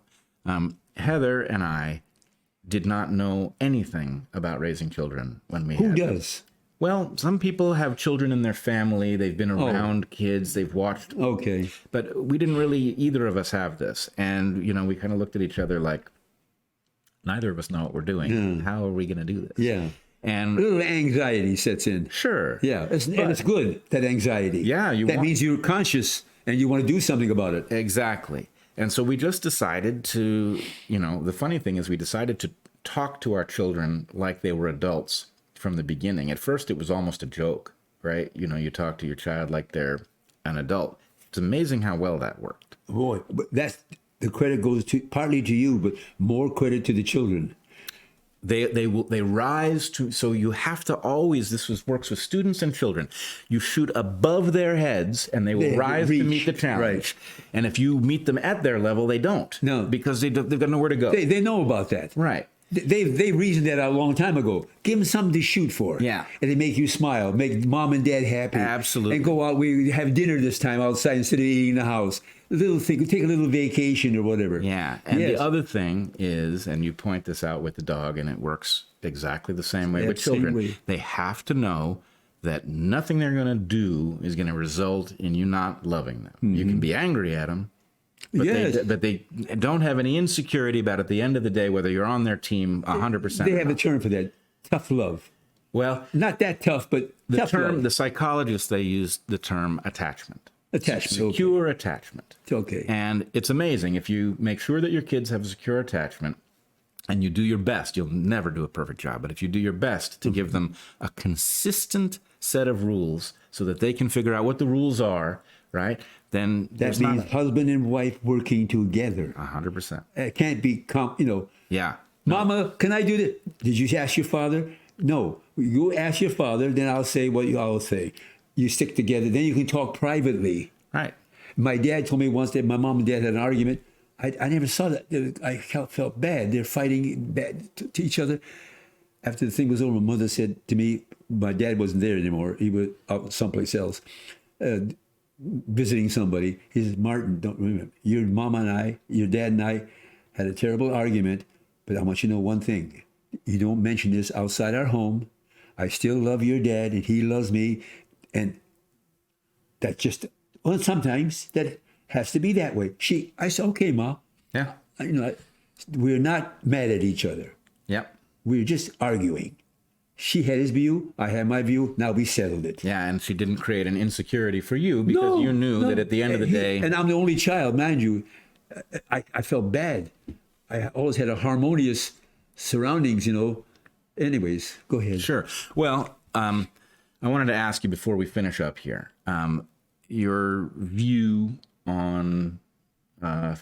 A: Heather and I did not know anything about raising children when we
B: Who
A: had them.
B: does?
A: Well, some people have children in their family. They've been around kids. They've watched.
B: Okay.
A: But we didn't really, either of us have this. And, we kind of looked at each other like, neither of us know what we're doing. How are we going to do this?
B: Yeah.
A: And
B: A little anxiety sets in.
A: sure.
B: Yeah. And it's good, that anxiety.
A: Yeah,
B: That means you're conscious and you want to do something about it.
A: Exactly. And so we just decided to, the funny thing is we decided to talk to our children like they were adults from the beginning. At first, it was almost a joke, right? You talk to your child like they're an adult. It's amazing how well that worked.
B: Boy, but that's the credit goes partly to you, but more credit to the children.
A: They rise to, so you have to always, works with students and children. You shoot above their heads and they will rise to meet the challenge.
B: Right.
A: And if you meet them at their level, they don't.
B: No.
A: Because they've got nowhere to go.
B: They know about that.
A: Right.
B: They reasoned that out a long time ago. Give them something to shoot for.
A: Yeah.
B: And they make you smile, make mom and dad happy.
A: Absolutely.
B: And go out, we have dinner this time outside instead of eating in the house. A little thing, take a little vacation or whatever.
A: Yeah. And
B: Yes.
A: the other thing is, and you point this out with the dog, and it works exactly the same way
B: That
A: with
B: same
A: children.
B: way.
A: They have to know that nothing they're going to do is going to result in you not loving them. You can be angry at them, but,
B: Yes.
A: they don't have any insecurity about at the end of the day whether you're on their team 100%.
B: They
A: or
B: have a
A: not.
B: term for that. Tough love.
A: Well,
B: Not that tough, but tough love.
A: the psychologists, they use the term attachment.
B: Attachment.
A: Secure attachment.
B: Okay.
A: And it's amazing if you make sure that your kids have a secure attachment and you do your best. You'll never do a perfect job, but if you do your best to give them a consistent set of rules so that they can figure out what the rules are, right? Then
B: That
A: there's
B: means
A: not
B: husband and wife working together.
A: 100%.
B: It can't be,
A: Yeah.
B: Mama, can I do this? Did you ask your father? No. You ask your father, then I'll say what I'll say. You stick together, then you can talk privately.
A: Right.
B: My dad told me once that my mom and dad had an argument. I never saw that. I felt bad. They're fighting bad to each other. After the thing was over, my mother said to me, my dad wasn't there anymore. He was out someplace else, visiting somebody. He says, Martin, don't remember. Your mama and I, your dad and I had a terrible argument, but I want you to know one thing. You don't mention this outside our home. I still love your dad and he loves me. And that just, well, sometimes that has to be that way. I said, okay, Ma.
A: Yeah.
B: We're not mad at each other.
A: Yep.
B: We're just arguing. She had his view, I had my view. Now we settled it.
A: Yeah, and she didn't create an insecurity for you because you knew that at the end of the day...
B: And I'm the only child, mind you. I felt bad. I always had a harmonious surroundings, Anyways, go ahead.
A: Sure. Well, I wanted to ask you before we finish up here, your view on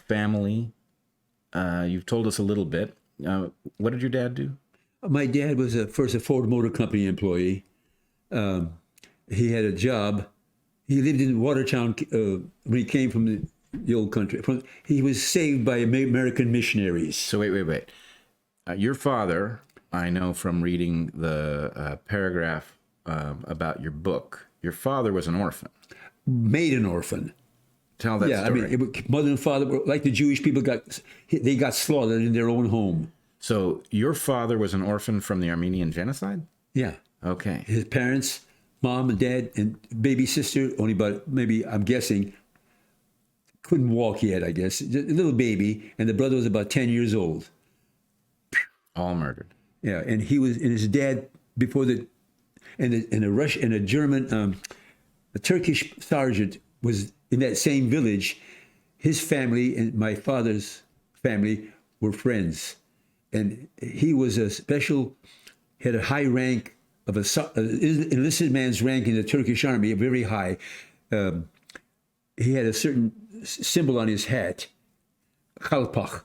A: family. You've told us a little bit. What did your dad do?
B: My dad was first a Ford Motor Company employee. He had a job. He lived in Watertown when he came from the old country. He was saved by American missionaries.
A: So wait. Your father I know from reading the paragraph about your book, your father was an orphan.
B: Made an orphan.
A: Tell that story.
B: I mean, mother and father were like the Jewish people they got slaughtered in their own home.
A: So your father was an orphan from the Armenian genocide?
B: Yeah.
A: Okay.
B: His parents, mom and dad, and baby sister, only about maybe, I'm guessing, couldn't walk yet, I guess. A little baby, and the brother was about 10 years old.
A: All murdered.
B: Yeah, and his dad, before a Turkish sergeant was in that same village. His family and my father's family were friends. And he was had a high rank of an enlisted man's rank in the Turkish army, a very high. He had a certain symbol on his hat, kalpak.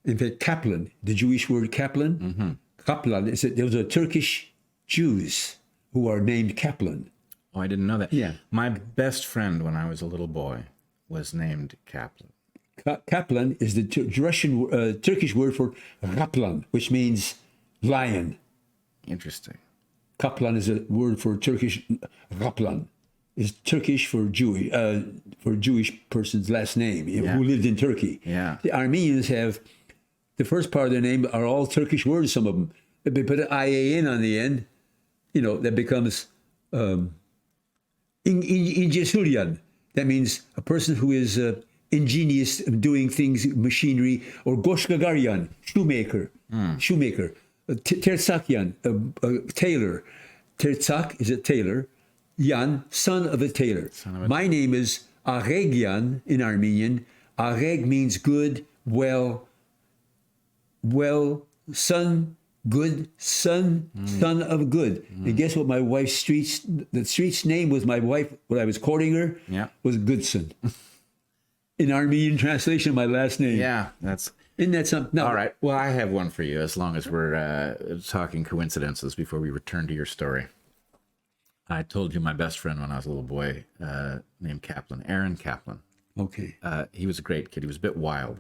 B: In fact, kaplan, the Jewish word kaplan, kaplan, there was a Turkish Jews who are named Kaplan.
A: Oh, I didn't know that.
B: Yeah.
A: My best friend when I was a little boy was named Kaplan.
B: Kaplan is the Turkish word for kaplan, which means lion.
A: Interesting.
B: Kaplan is a word for Turkish. Kaplan is Turkish for Jewish person's last name who lived in Turkey.
A: Yeah.
B: The Armenians have the first part of their name are all Turkish words. Some of them. If they put an IAN on the end, that becomes incesuryan. That means a person who is ingenious in doing things, machinery, or goshgagaryan, shoemaker. Terzakyan, a tailor. Terzak is a tailor. Yan, son of a tailor. My name is Agegian in Armenian. Ageg means good, well, son, good, son of good. And guess what my wife's the street's name was my wife, when I was courting her, was Goodson. In Armenian translation, my last name.
A: Yeah,
B: Isn't that something? No.
A: All right. Well, I have one for you as long as we're talking coincidences before we return to your story. I told you my best friend when I was a little boy named Kaplan, Aaron Kaplan.
B: Okay.
A: He was a great kid. He was a bit wild,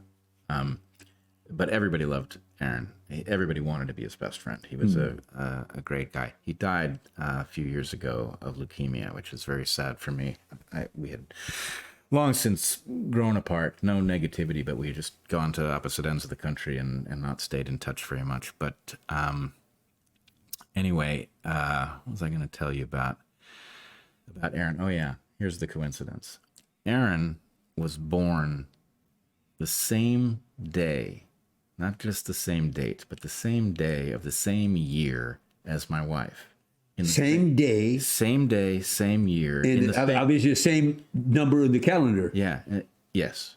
A: but everybody loved Aaron. Everybody wanted to be his best friend. He was a great guy. He died a few years ago of leukemia, which is very sad for me. We had long since grown apart, no negativity, but we had just gone to opposite ends of the country and not stayed in touch very much. But anyway, what was I going to tell you about Aaron? Oh yeah, here's the coincidence. Aaron was born the same day, not just the same date, but the same day of the same year as my wife.
B: Same day,
A: same year.
B: Obviously the same number in the calendar.
A: Yeah. Yes.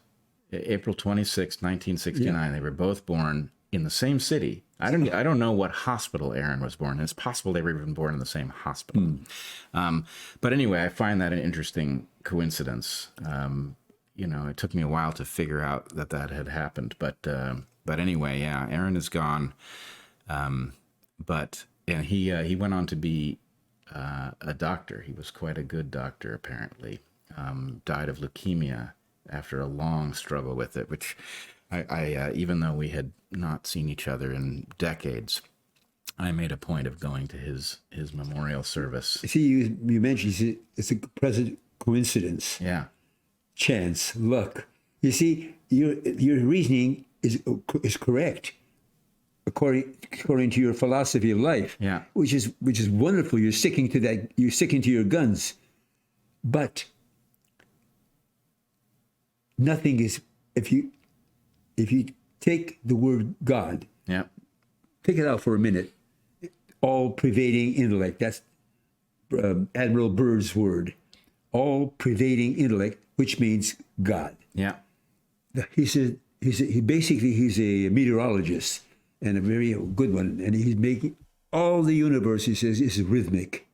A: April 26, 1969. Yeah. They were both born in the same city. I don't know what hospital Aaron was born in. It's possible they were even born in the same hospital. But anyway, I find that an interesting coincidence. It took me a while to figure out that had happened. But anyway, yeah, Aaron is gone. And he went on to be a doctor. He was quite a good doctor, apparently. Died of leukemia after a long struggle with it, which I even though we had not seen each other in decades, I made a point of going to his memorial service.
B: See, you mentioned it's a present coincidence.
A: Yeah.
B: Chance, luck. You see, your reasoning is correct. According to your philosophy of life,
A: yeah,
B: which is wonderful. You're sticking to that. You're sticking to your guns, but nothing is. If you take the word God,
A: yeah,
B: take it out for a minute. All-pervading intellect. That's Admiral Byrd's word. All-pervading intellect, which means God.
A: Yeah.
B: He's a meteorologist. And a very good one. And he's making all the universe, he says, is rhythmic.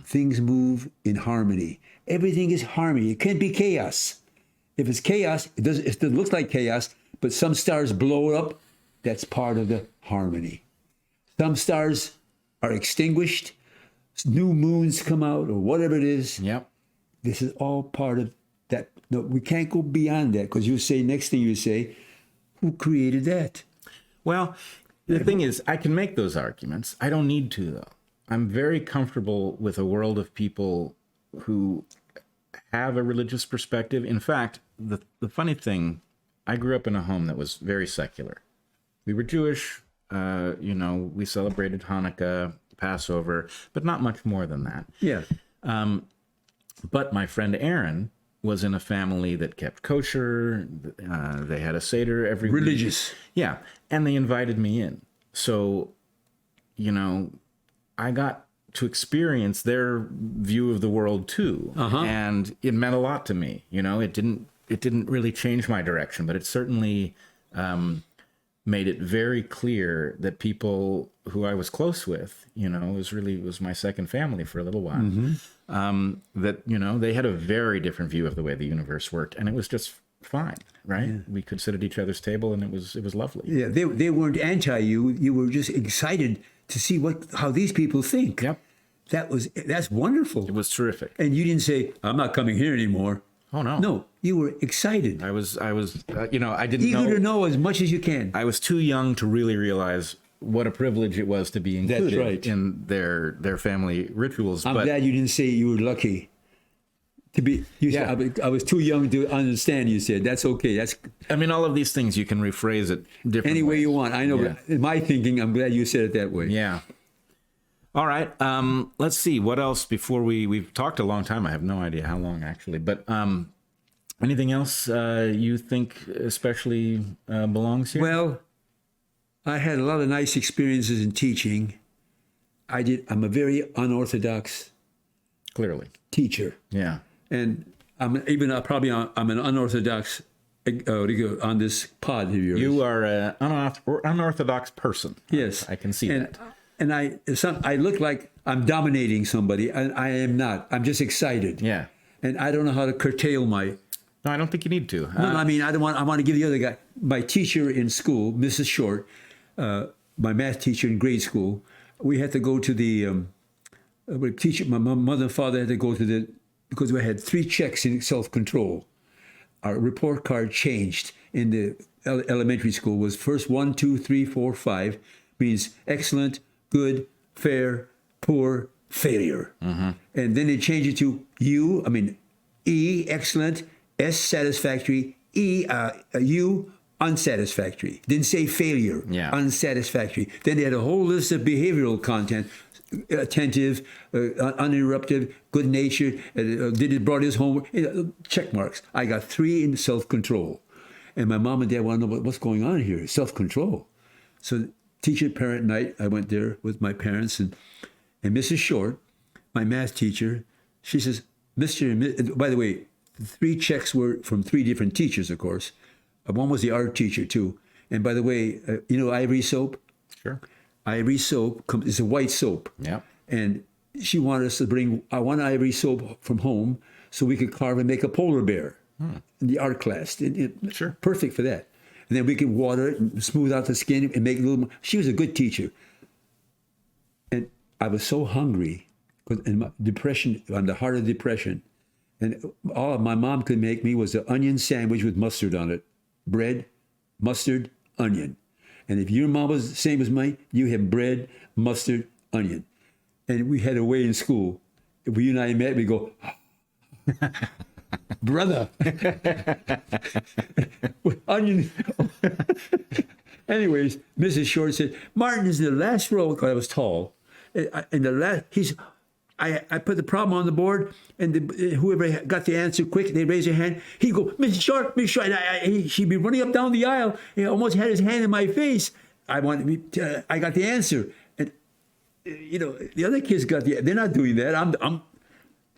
B: Things move in harmony. Everything is harmony. It can't be chaos. If it's chaos, it looks like chaos, but some stars blow up. That's part of the harmony. Some stars are extinguished. New moons come out or whatever it is.
A: Yep.
B: This is all part of that. No, we can't go beyond that because next thing you say, who created that?
A: Well, The thing is, I can make those arguments. I don't need to, though. I'm very comfortable with a world of people who have a religious perspective. In fact, the funny thing, I grew up in a home that was very secular. We were Jewish, we celebrated Hanukkah, Passover, but not much more than that.
B: Yeah.
A: But my friend Aaron was in a family that kept kosher. They had a Seder every week.
B: Religious.
A: Yeah, and they invited me in. So, I got to experience their view of the world too, and it meant a lot to me. It didn't really change my direction, but it certainly made it very clear that people who I was close with, was my second family for a little while. That they had a very different view of the way the universe worked, and it was just fine, right? Yeah. We could sit at each other's table, and it was lovely.
B: Yeah, they weren't anti you. You were just excited to see how these people think.
A: Yep.
B: That's wonderful.
A: It was terrific.
B: And you didn't say, "I'm not coming here anymore."
A: Oh no.
B: No, you were excited.
A: I was I didn't
B: eager to know as much as you can.
A: I was too young to really realize what a privilege it was to be included in their family rituals.
B: I'm glad you didn't say you were lucky to be. Said, I was too young to understand. You said that's okay.
A: All of these things you can rephrase it differently.
B: Any way you want. I know. Yeah. In my thinking, I'm glad you said it that way.
A: Yeah. All right. Let's see what else before we've talked a long time. I have no idea how long actually, but anything else you think especially belongs here?
B: Well, I had a lot of nice experiences in teaching. I'm a very unorthodox,
A: clearly,
B: teacher.
A: Yeah,
B: and I'm an unorthodox on this pod here.
A: You are an unorthodox person.
B: Yes,
A: I can see that.
B: And I look like I'm dominating somebody, and I am not. I'm just excited.
A: Yeah.
B: And I don't know how to curtail my.
A: No, I don't think you need to.
B: No, I want to give the other guy. My teacher in school, Mrs. Short, my math teacher in grade school, we had to go to the teacher. My mother and father had to go to because we had 3 checks in self-control. Our report card changed in the elementary school. Was first 1, 2, 3, 4, 5 means excellent, good, fair, poor, failure. And then they changed it to E, excellent, S, satisfactory, U, unsatisfactory. Didn't say failure, unsatisfactory. Then they had a whole list of behavioral content, attentive, uninterrupted, good-natured, brought his homework, check marks. I got 3 in self-control. And my mom and dad want to know what's going on here, self-control. So teacher-parent night, I went there with my parents, and Mrs. Short, my math teacher, she says, by the way, the 3 checks were from 3 different teachers, of course. One was the art teacher, too. And by the way, Ivory soap?
A: Sure. Ivory
B: soap is a white soap.
A: Yeah.
B: And she wanted us to bring one Ivory soap from home so we could carve and make a polar bear in the art class.
A: Sure.
B: Perfect for that. And then we could water it and smooth out the skin and make it a little more. She was a good teacher. And I was so hungry, in my depression, on the heart of depression. And all my mom could make me was an onion sandwich with mustard on it. Bread, mustard, onion. And if your mom was the same as mine, you had bread, mustard, onion. And we had a way in school. If you and I met, we go, brother. Onion. Anyways, Mrs. Short said, Martin is in the last row, because I was tall. In the last, I put the problem on the board, and whoever got the answer quick, they raise their hand. He'd go, Mrs. Short, Mrs. Short. And she'd be running up down the aisle. He almost had his hand in my face. I got the answer. And, the other kids they're not doing that.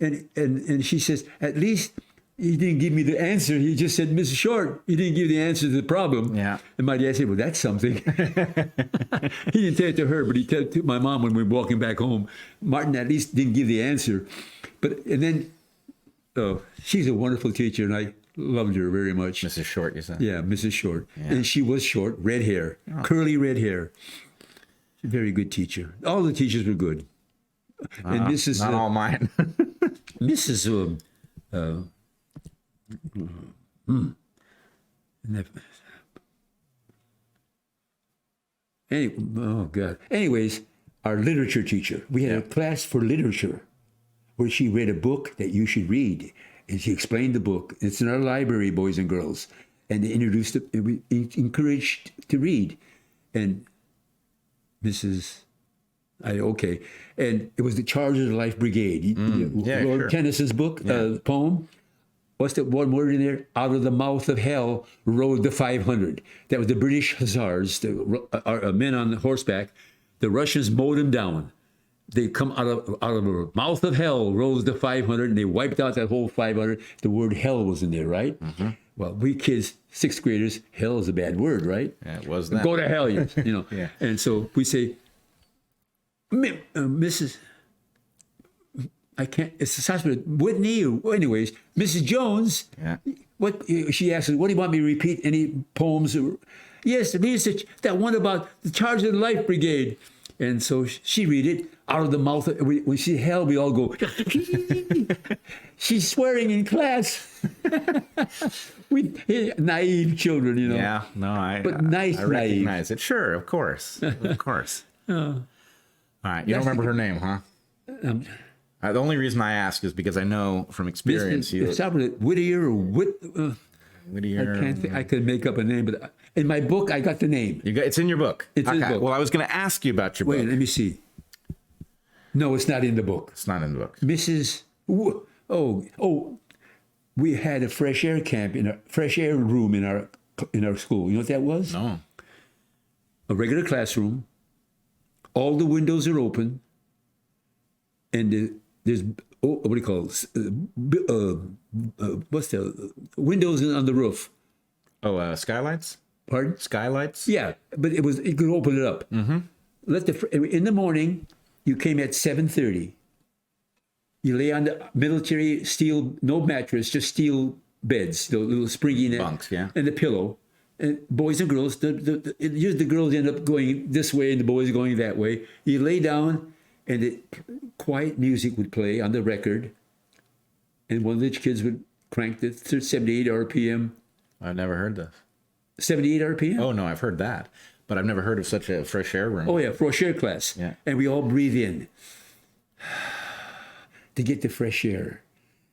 B: And she says, at least he didn't give me the answer. He just said, Mrs. Short, he didn't give the answer to the problem.
A: Yeah.
B: And my dad said, well, that's something. He didn't tell it to her, but he told it to my mom when we were walking back home. Martin at least didn't give the answer. She's a wonderful teacher, and I loved her very much.
A: Mrs. Short, you said?
B: Yeah, Mrs. Short. Yeah. And she was short, red hair, curly red hair. She's a very good teacher. All the teachers were good. And Mrs.
A: Not all mine.
B: Mrs. Oh, God. Anyways, our literature teacher, we had a class for literature where she read a book that you should read. And she explained the book. It's in our library, boys and girls. And they introduced it, and we encouraged to read. And okay. And it was the Chargers of Life Brigade. Lord Tennyson's book, poem. What's the one word in there? Out of the mouth of hell rode the 500. That was the British Hussars, the men on horseback. The Russians mowed them down. They come out of the mouth of hell rose the 500, and they wiped out that whole 500. The word hell was in there, right? Mm-hmm. Well, we kids, 6th graders, hell is a bad word, right?
A: Yeah, it was that.
B: Go to hell, you know.
A: Yeah.
B: And so we say, Mrs. I can't. It's Whitney, or anyways, Mrs. Jones.
A: Yeah.
B: What she asked us, what do you want me to repeat? Any poems? Yes, that one about the Chargers of the Life Brigade. And so she read it out of the mouth. When she hell, we all go. She's swearing in class. We naive children, you know.
A: Yeah, no, I recognize it. Sure, of course, of course. All right, you don't remember her name, huh? The only reason I ask is because I know from experience
B: Whittier or
A: Whittier.
B: I can't think. I could make up a name, but in my book, I got the name.
A: It's in your book.
B: It's in the book.
A: Well, I was going to ask you about your book.
B: Wait, let me see. No, it's not in the book.
A: It's not in the book.
B: Mrs. We had a fresh air camp in a fresh air room in our school. You know what that was?
A: No.
B: A regular classroom. All the windows are open, and there's what do you call it? What's the windows on the roof?
A: Oh, skylights.
B: Pardon?
A: Skylights.
B: Yeah, but you could open it up. Mm-hmm. In the morning, you came at 7:30. You lay on the military steel, no mattress, just steel beds, the little springy
A: bunks, yeah,
B: and the pillow. And boys and girls, usually the girls end up going this way and the boys going that way. You lay down, and quiet music would play on the record, and one of the kids would crank the 78 RPM.
A: I've never heard this.
B: 78 RPM?
A: Oh, no, I've heard that. But I've never heard of such a fresh air room.
B: Oh, yeah, fresh air class.
A: Yeah.
B: And we all breathe in to get the fresh air.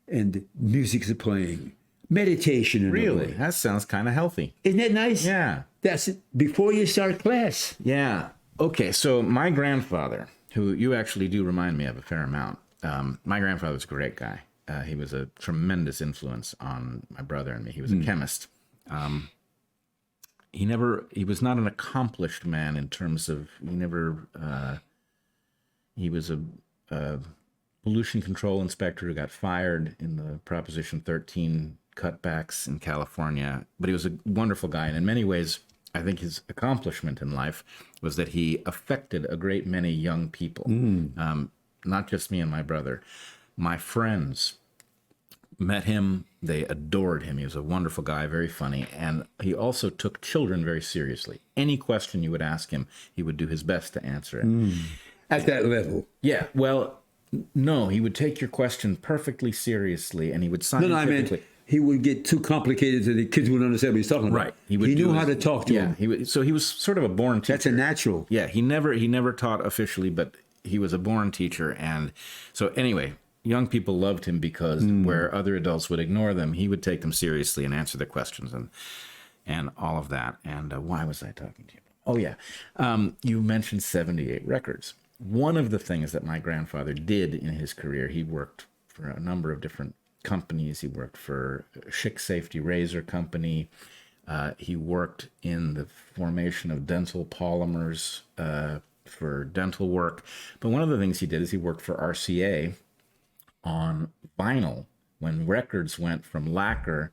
B: And music's playing. Meditation.
A: Really? That sounds kind of healthy.
B: Isn't that nice?
A: Yeah.
B: That's it. Before you start class.
A: Yeah. Okay, so my grandfather, who you actually do remind me of a fair amount, my grandfather was a great guy. He was a tremendous influence on my brother and me. He was a chemist. He was not an accomplished man in terms of, he was a pollution control inspector who got fired in the Proposition 13 cutbacks in California, but he was a wonderful guy. And in many ways, I think his accomplishment in life was that he affected a great many young people, not just me and my brother. My friends met him. They adored him. He was a wonderful guy, very funny. And he also took children very seriously. Any question you would ask him, he would do his best to answer it.
B: At that level.
A: Yeah. Well, no, he would take your question perfectly seriously, and he would scientifically...
B: No, I meant he would get too complicated so the kids wouldn't understand what he's talking about.
A: Right.
B: He knew how to talk to him.
A: So he was sort of a born teacher.
B: That's a natural.
A: Yeah, he never taught officially, but he was a born teacher. And so anyway, young people loved him because where other adults would ignore them, he would take them seriously and answer their questions and all of that. And why was I talking to you? Oh, yeah. You mentioned 78 records. One of the things that my grandfather did in his career, he worked for a number of different companies. He worked for Schick Safety Razor Company. He worked in the formation of dental polymers for dental work. But one of the things he did is he worked for RCA on vinyl. When records went from lacquer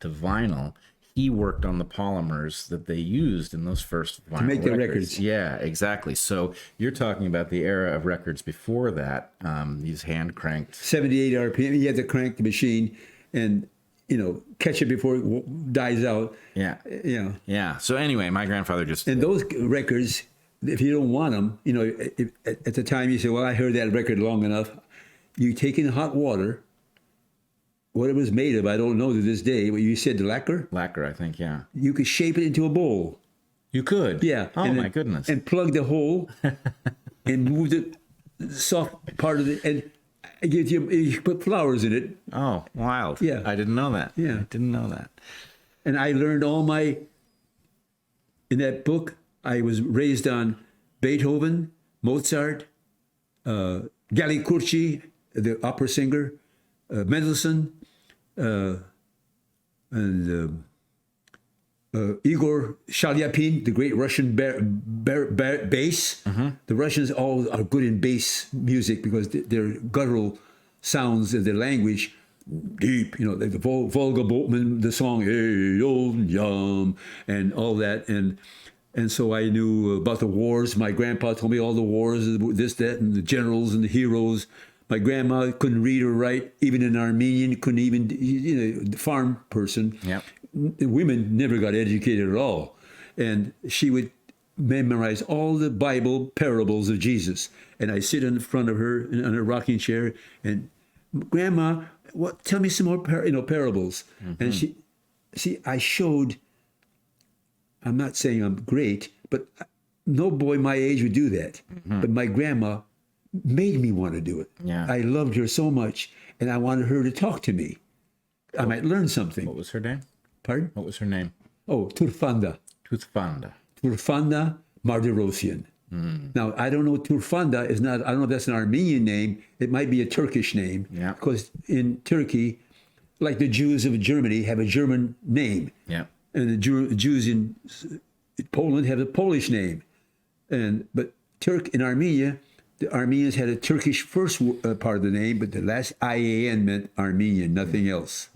A: to vinyl, he worked on the polymers that they used in those first vinyl
B: to make the records.
A: Yeah, exactly. So you're talking about the era of records before that, these hand cranked
B: 78 RPM. You had to crank the machine and catch it before it dies out.
A: Yeah. Yeah. So anyway, my grandfather just...
B: And those records, if you don't want them, at the time you say, well, I heard that record long enough. You take in hot water, what it was made of, I don't know to this day. What you said, lacquer?
A: Lacquer, I think, yeah.
B: You could shape it into a bowl.
A: You could?
B: Yeah.
A: Oh,
B: and
A: my
B: then-
A: goodness.
B: And plugged the hole and moved the soft part of it. And you put flowers in it.
A: Oh, wild.
B: Yeah.
A: I didn't know that.
B: Yeah.
A: I didn't know that.
B: And I learned in that book, I was raised on Beethoven, Mozart, Galli-Curci, the opera singer, Mendelssohn, and Igor Shaliapin, the great Russian bass. The Russians all are good in bass music because their guttural sounds of their language deep. You know, like the Volga Boatman, the song "Hey Old Yum" and all that, and so I knew about the wars. My grandpa told me all the wars, this, that, and the generals and the heroes. My grandma couldn't read or write, even in Armenian, couldn't even, the farm person.
A: Yep.
B: Women never got educated at all. And she would memorize all the Bible parables of Jesus. And I sit in front of her on a rocking chair and, Grandma, tell me some more parables. And I showed, I'm not saying I'm great, but no boy my age would do that. But my grandma made me want to do it.
A: Yeah.
B: I loved her so much, and I wanted her to talk to me. I might learn something.
A: What was her name?
B: Pardon?
A: What was her name?
B: Oh, Turfanda.
A: Toothfanda.
B: Turfanda Mardirosyan. Now, I don't know, Turfanda is not, I don't know if that's an Armenian name. It might be a Turkish name.
A: Yeah.
B: Because in Turkey, like the Jews of Germany have a German name.
A: Yeah.
B: And the Jews in Poland have a Polish name. But in Armenia, the Armenians had a Turkish first part of the name, but the last IAN meant Armenian, nothing else.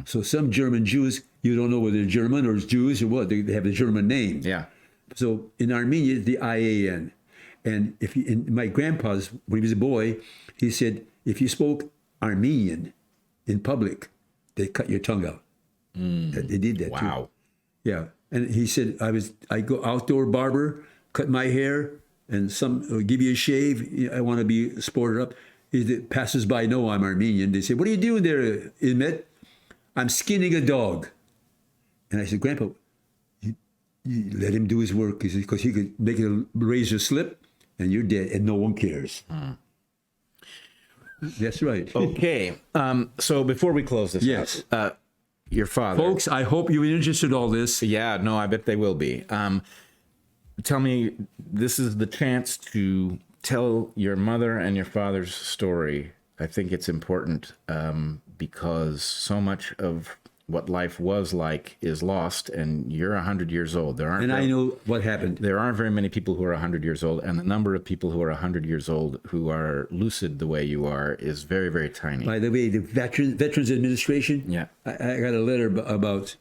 B: So some German Jews, you don't know whether they're German or Jews or what, they have a German name.
A: Yeah.
B: So in Armenia, the IAN. And my grandpa's, when he was a boy, he said, if you spoke Armenian in public, they cut your tongue out. They did that too.
A: Wow.
B: Yeah. And he said, I go outdoor barber, cut my hair, and give you a shave. I want to be sported up. The passers-by know I'm Armenian. They say, what are you doing there, Ilmet? I'm skinning a dog. And I said, Grandpa, you let him do his work. He said, because he could make a razor slip, and you're dead, and no one cares. That's right.
A: Okay. So before we close this
B: Yes.
A: out, your father.
B: Folks, I hope you're interested in all this.
A: Yeah, no, I bet they will be. Tell me, this is the chance to tell your mother and your father's story. I think it's important because so much of what life was like is lost, and you're 100 years old.
B: And I know what happened.
A: There aren't very many people who are 100 years old, and the number of people who are 100 years old who are lucid the way you are is very, very tiny.
B: By the way, the Veterans Administration,
A: Yeah.
B: I got a letter about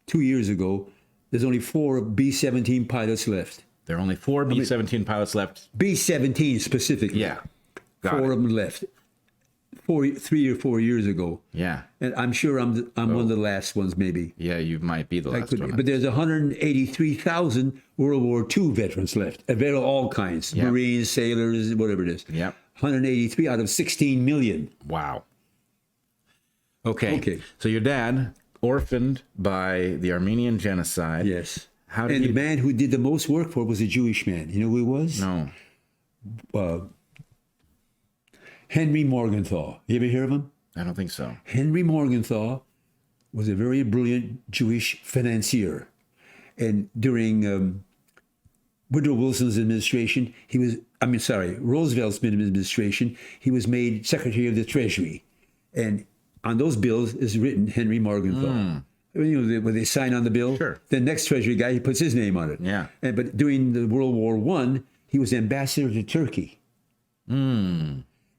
B: 2 years ago. There's only 4 B-17 pilots left.
A: There are only 4 B-17 pilots left.
B: B-17 specifically.
A: Yeah. Got
B: 4
A: it.
B: of them left. 3 or 4 years ago.
A: Yeah.
B: And I'm sure I'm one of the last ones, maybe.
A: Yeah, you might be the last one.
B: But there's 183,000 World War II veterans left, of all kinds,
A: Yeah.
B: Marines, sailors, whatever it is.
A: Yep.
B: 183 out of 16 million.
A: Wow. Okay.
B: Okay.
A: So your dad, orphaned by the Armenian genocide.
B: Yes.
A: How did
B: And
A: he...
B: the man who did the most work for it was a Jewish man. You know who he was?
A: No.
B: Henry Morgenthau. You ever hear of him?
A: I don't think so.
B: Henry Morgenthau was a very brilliant Jewish financier. And during Woodrow Wilson's administration, Roosevelt's administration, he was made Secretary of the Treasury. And on those bills is written Henry Morgenthau. You know, when they sign on the bill,
A: Sure.
B: the next Treasury guy, he puts his name on it.
A: Yeah.
B: But during the World War I, he was ambassador to Turkey.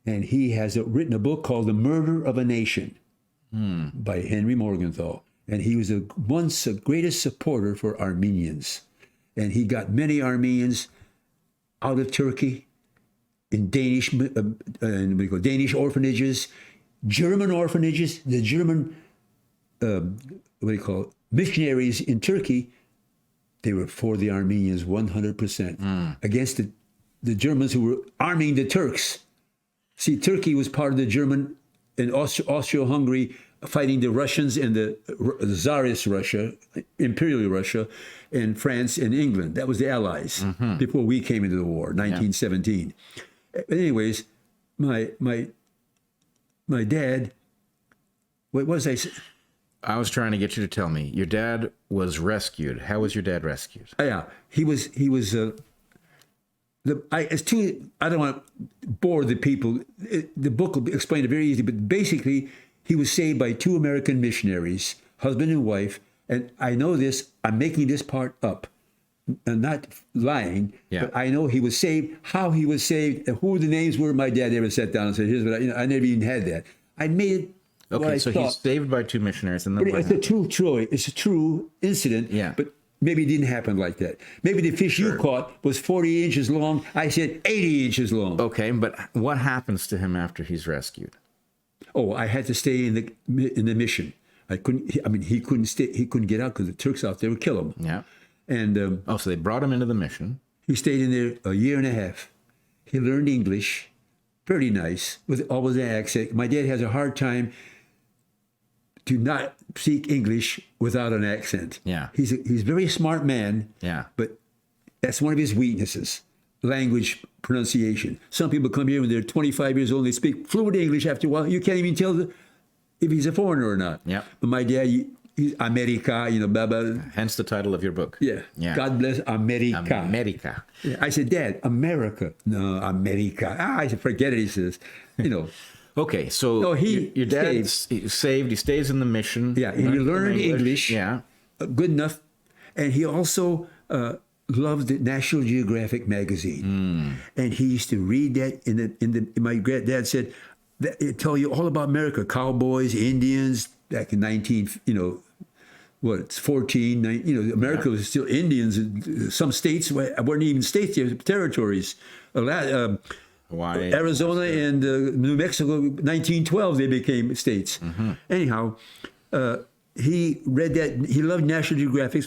B: And he has written a book called The Murder of a Nation by Henry Morgenthau. And he was once the greatest supporter for Armenians. And he got many Armenians out of Turkey in Danish orphanages, German orphanages. The German, missionaries in Turkey, they were for the Armenians 100% against the Germans who were arming the Turks. See, Turkey was part of the German and Austro-Hungary fighting the Russians and the Tsarist Russia, Imperial Russia, and France and England. That was the Allies before we came into the war, 1917. But anyways, my dad, what was I?
A: I was trying to get you to tell me your dad was rescued. How was your dad rescued?
B: Yeah, he was. I don't want to bore the people. The book will explain it very easily, but basically, he was saved by 2 American missionaries, husband and wife. And I know this. I'm making this part up. I'm not lying, but I know he was saved. How he was saved, and who the names were. My dad never sat down and said, "Here's what I never even had that." I made it.
A: Okay, so he's saved by 2 missionaries, and then
B: but it's a true incident.
A: Yeah.
B: But maybe it didn't happen like that. Maybe the fish you caught was 40 inches long. I said 80 inches long.
A: Okay, but what happens to him after he's rescued?
B: Oh, I had to stay in the mission. I couldn't. I mean, he couldn't stay. He couldn't get out because the Turks out there would kill him.
A: Yeah.
B: And
A: so they brought him into the mission.
B: He stayed in there a year and a half. He learned English, pretty nice, with always an accent. My dad has a hard time to not speak English without an accent.
A: Yeah.
B: He's a very smart man.
A: Yeah.
B: But that's one of his weaknesses, language pronunciation. Some people come here when they're 25 years old, they speak fluent English. After a while, you can't even tell if he's a foreigner or not.
A: Yeah.
B: But my dad, he's America, blah, blah.
A: Hence the title of your book.
B: Yeah. God bless America.
A: America.
B: Yeah. I said, Dad, America. No, America. I said, forget it, he says.
A: Okay, so
B: No,
A: your dad's saved. He stays in the mission.
B: Yeah, and he learned English.
A: Yeah.
B: Good enough. And he also loved the National Geographic magazine. And he used to read that my dad said, it tell you all about America, cowboys, Indians, back in 14, America was still Indians. Some states weren't even states, they were territories.
A: Hawaii,
B: Arizona and New Mexico, 1912, they became states. Anyhow, he read that. He loved National Geographic,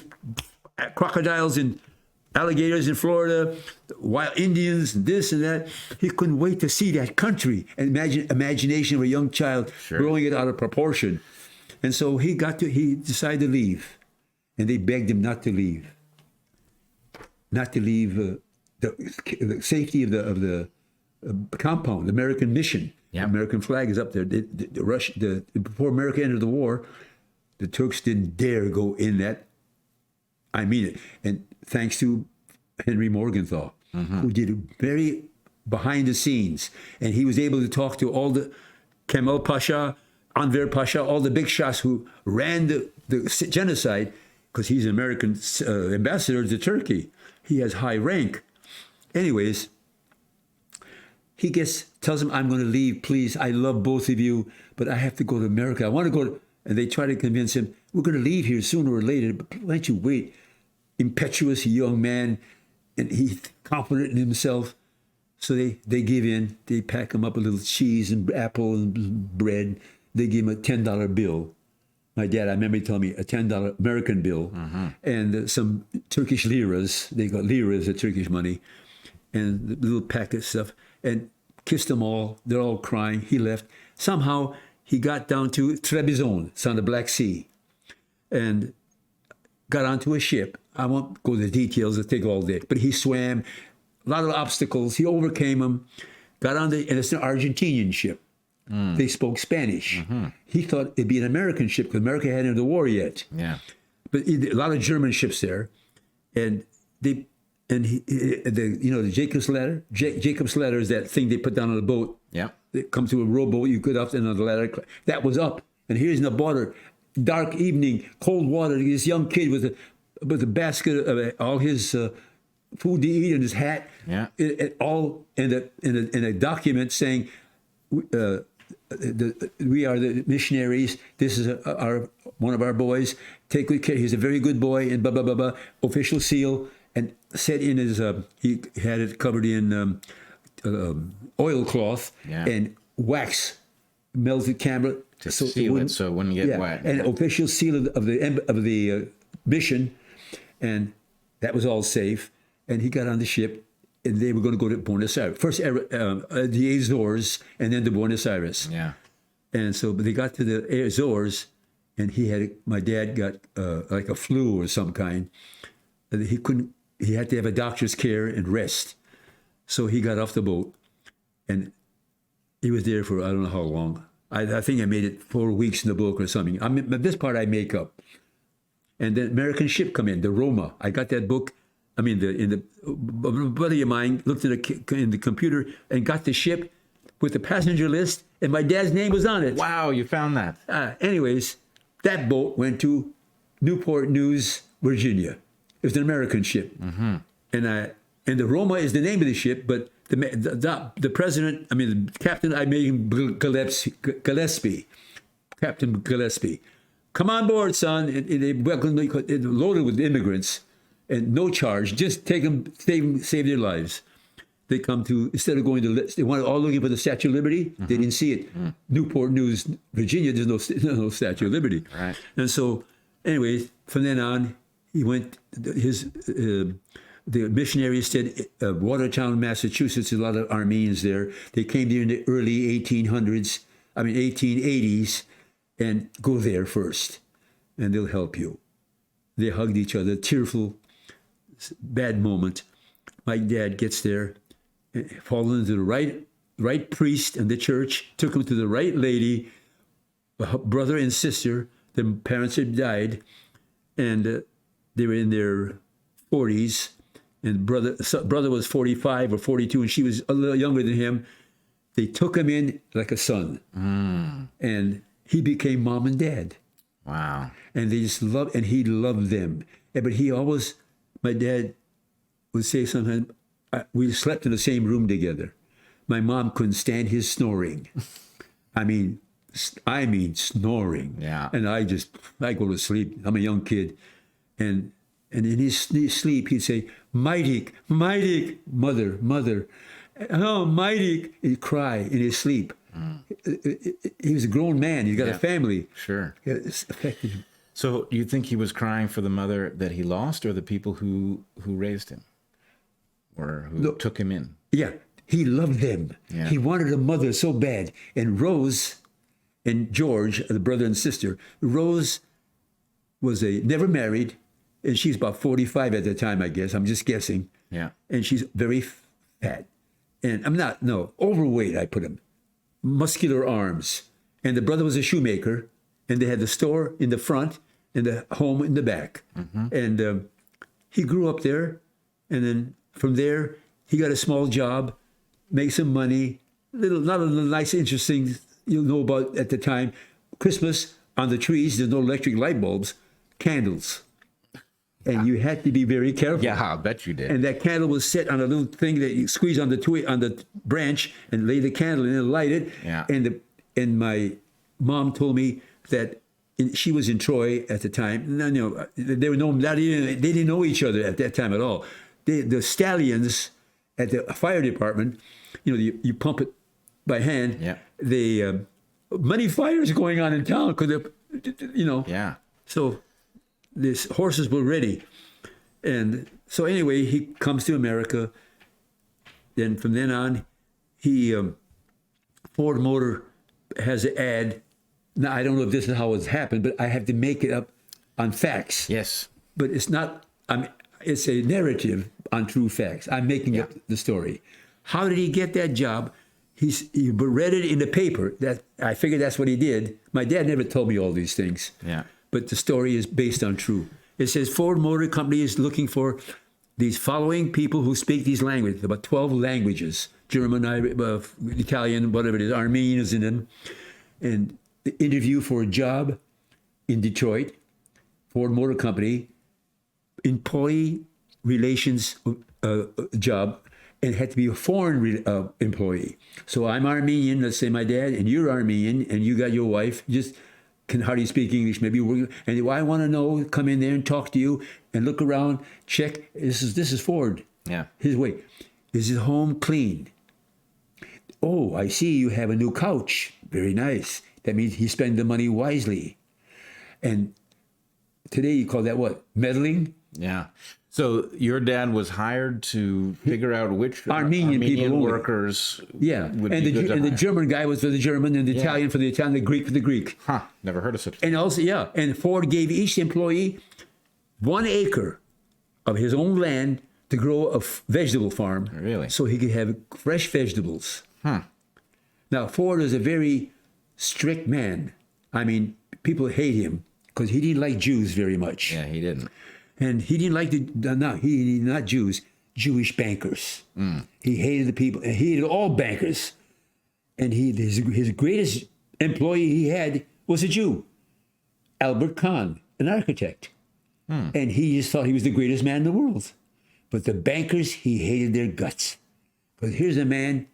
B: crocodiles and alligators in Florida, wild Indians, and this and that. He couldn't wait to see that country. And imagination of a young child growing it out of proportion. And so he decided to leave. And they begged him not to leave. Not to leave the safety of the compound, the American mission.
A: Yeah.
B: The American flag is up there. Before America entered the war, the Turks didn't dare go in that. I mean it. And thanks to Henry Morgenthau, who did it very behind the scenes. And he was able to talk to all the Kemal Pasha, Enver Pasha, all the big shots who ran the genocide, because he's an American ambassador to Turkey. He has high rank. Anyways, he tells him, I'm going to leave, please. I love both of you, but I have to go to America. I want to go. And they try to convince him, we're going to leave here sooner or later, but why don't you wait? Impetuous young man, and he's confident in himself. So they give in. They pack him up a little cheese and apple and bread. They give him a $10 bill. My dad, I remember he told me, a $10 American bill and some Turkish liras. They got liras, the Turkish money, and the little packet of stuff, and kissed them all. They're all crying. He left. Somehow he got down to Trebizond. It's on the Black Sea, and got onto a ship. I won't go to the details. It'll take all day. But he swam. A lot of obstacles. He overcame them. Got on and it's an Argentinian ship. They spoke Spanish. He thought it'd be an American ship because America hadn't entered the war yet.
A: Yeah.
B: But a lot of German ships there, and the Jacob's ladder. Jacob's ladder is that thing they put down on a boat.
A: Yeah.
B: They come to a rowboat. You get up and on the ladder. That was up, and here's in the border, dark evening, cold water. This young kid with a basket of all his food to eat and his hat.
A: Yeah.
B: All in a document saying. We are the missionaries. This is one of our boys. Take good care. He's a very good boy. And blah blah blah blah. Official seal, and set in his. He had it covered in oilcloth and wax, melted camera
A: to seal it so it wouldn't get wet.
B: And official seal of the mission, and that was all safe. And he got on the ship. And they were going to go to Buenos Aires. First, the Azores, and then to Buenos Aires.
A: Yeah.
B: And so, but they got to the Azores, and my dad got like a flu or some kind. And he had to have a doctor's care and rest. So he got off the boat, and he was there for I don't know how long. I think I made it 4 weeks in the book or something. But this part I make up. And the American ship come in, the Roma. I got that book. A buddy of mine looked in the computer and got the ship with the passenger list, and my dad's name was on it.
A: Wow, you found that.
B: Anyways, that boat went to Newport News, Virginia. It was an American ship. Mm-hmm. And the Roma is the name of the ship, but the president, the captain, I made him Gillespie, Captain Gillespie. Come on board, son. And they welcomed me, loaded with immigrants, and no charge. Just take them, save their lives. They come to, instead of going to, they wanted all looking for the Statue of Liberty. Mm-hmm. They didn't see it. Mm-hmm. Newport News, Virginia, there's no Statue of Liberty.
A: Right.
B: And so, anyway, from then on, he went, the missionaries said, Watertown, Massachusetts, a lot of Armenians there. They came there in the early 1880s, and go there first, and they'll help you. They hugged each other, tearful, bad moment. My dad gets there, fallen into the right priest in the church, took him to the right lady, brother and sister. Their parents had died, and they were in their 40s, and brother was 45 or 42, and she was a little younger than him. They took him in like a son, and he became mom and dad.
A: Wow.
B: And they just loved, and he loved them. But my dad would say sometimes, we slept in the same room together. My mom couldn't stand his snoring. I mean snoring.
A: Yeah.
B: And I go to sleep. I'm a young kid. And in his sleep, he'd say, Maidik, mother. Oh, Maidik. He'd cry in his sleep. He was a grown man. He's got a family.
A: Sure.
B: It's affected him.
A: So you think he was crying for the mother that he lost, or the people who raised him, or who took him in?
B: Yeah, he loved them.
A: Yeah.
B: He wanted a mother so bad. And Rose and George, the brother and sister, Rose was never married, and she's about 45 at the time, I guess. I'm just guessing.
A: Yeah.
B: And she's very fat. And overweight, I put him. Muscular arms. And the brother was a shoemaker, and they had the store in the front and the home in the back. Mm-hmm. And he grew up there, and then from there he got a small job, made some money. Not a nice, interesting you'll know about at the time. Christmas on the trees, there's no electric light bulbs, candles, and you had to be very careful.
A: Yeah, I bet you did.
B: And that candle was set on a little thing that you squeeze on the branch and lay the candle in and light it.
A: Yeah.
B: And my mom told me that she was in Troy at the time. They didn't know each other at that time at all. The stallions at the fire department, you pump it by hand.
A: Yeah.
B: Many fires going on in town because
A: Yeah.
B: So these horses were ready. And so anyway, he comes to America. Then from then on, Ford Motor has an ad. Now, I don't know if this is how it's happened, but I have to make it up on facts.
A: Yes.
B: But it's not, it's a narrative on true facts. I'm making up the story. How did he get that job? He read it in the paper. That I figured that's what he did. My dad never told me all these things.
A: Yeah.
B: But the story is based on true. It says Ford Motor Company is looking for these following people who speak these languages, about 12 languages, German, Italian, whatever it is, Armenian is in them. And the interview for a job in Detroit, Ford Motor Company, employee relations job, and it had to be a foreign employee. So I'm Armenian, let's say my dad, and you're Armenian, and you got your wife, just can hardly speak English, maybe work. And I want to know, come in there and talk to you and look around, check. This is Ford.
A: Yeah.
B: His way. Is his home clean? Oh, I see you have a new couch. Very nice. That means he spent the money wisely. And today you call that what? Meddling?
A: Yeah. So your dad was hired to figure out which
B: Armenian people only.
A: workers
B: Yeah,
A: would
B: and
A: be good to
B: the
A: hire.
B: German guy was for the German, and the Italian for the Italian, the Greek for the Greek.
A: Huh, never heard of such.
B: And also, yeah, and Ford gave each employee 1 acre of his own land to grow a vegetable farm.
A: Really?
B: So he could have fresh vegetables.
A: Huh.
B: Now, Ford is a very strict man. I mean, people hate him because he didn't like Jews very much.
A: Yeah, he didn't.
B: And he didn't like not Jews, Jewish bankers. He hated the people, and he hated all bankers. And his greatest employee he had was a Jew, Albert Kahn, an architect. And he just thought he was the greatest man in the world. But the bankers, he hated their guts. But here's a man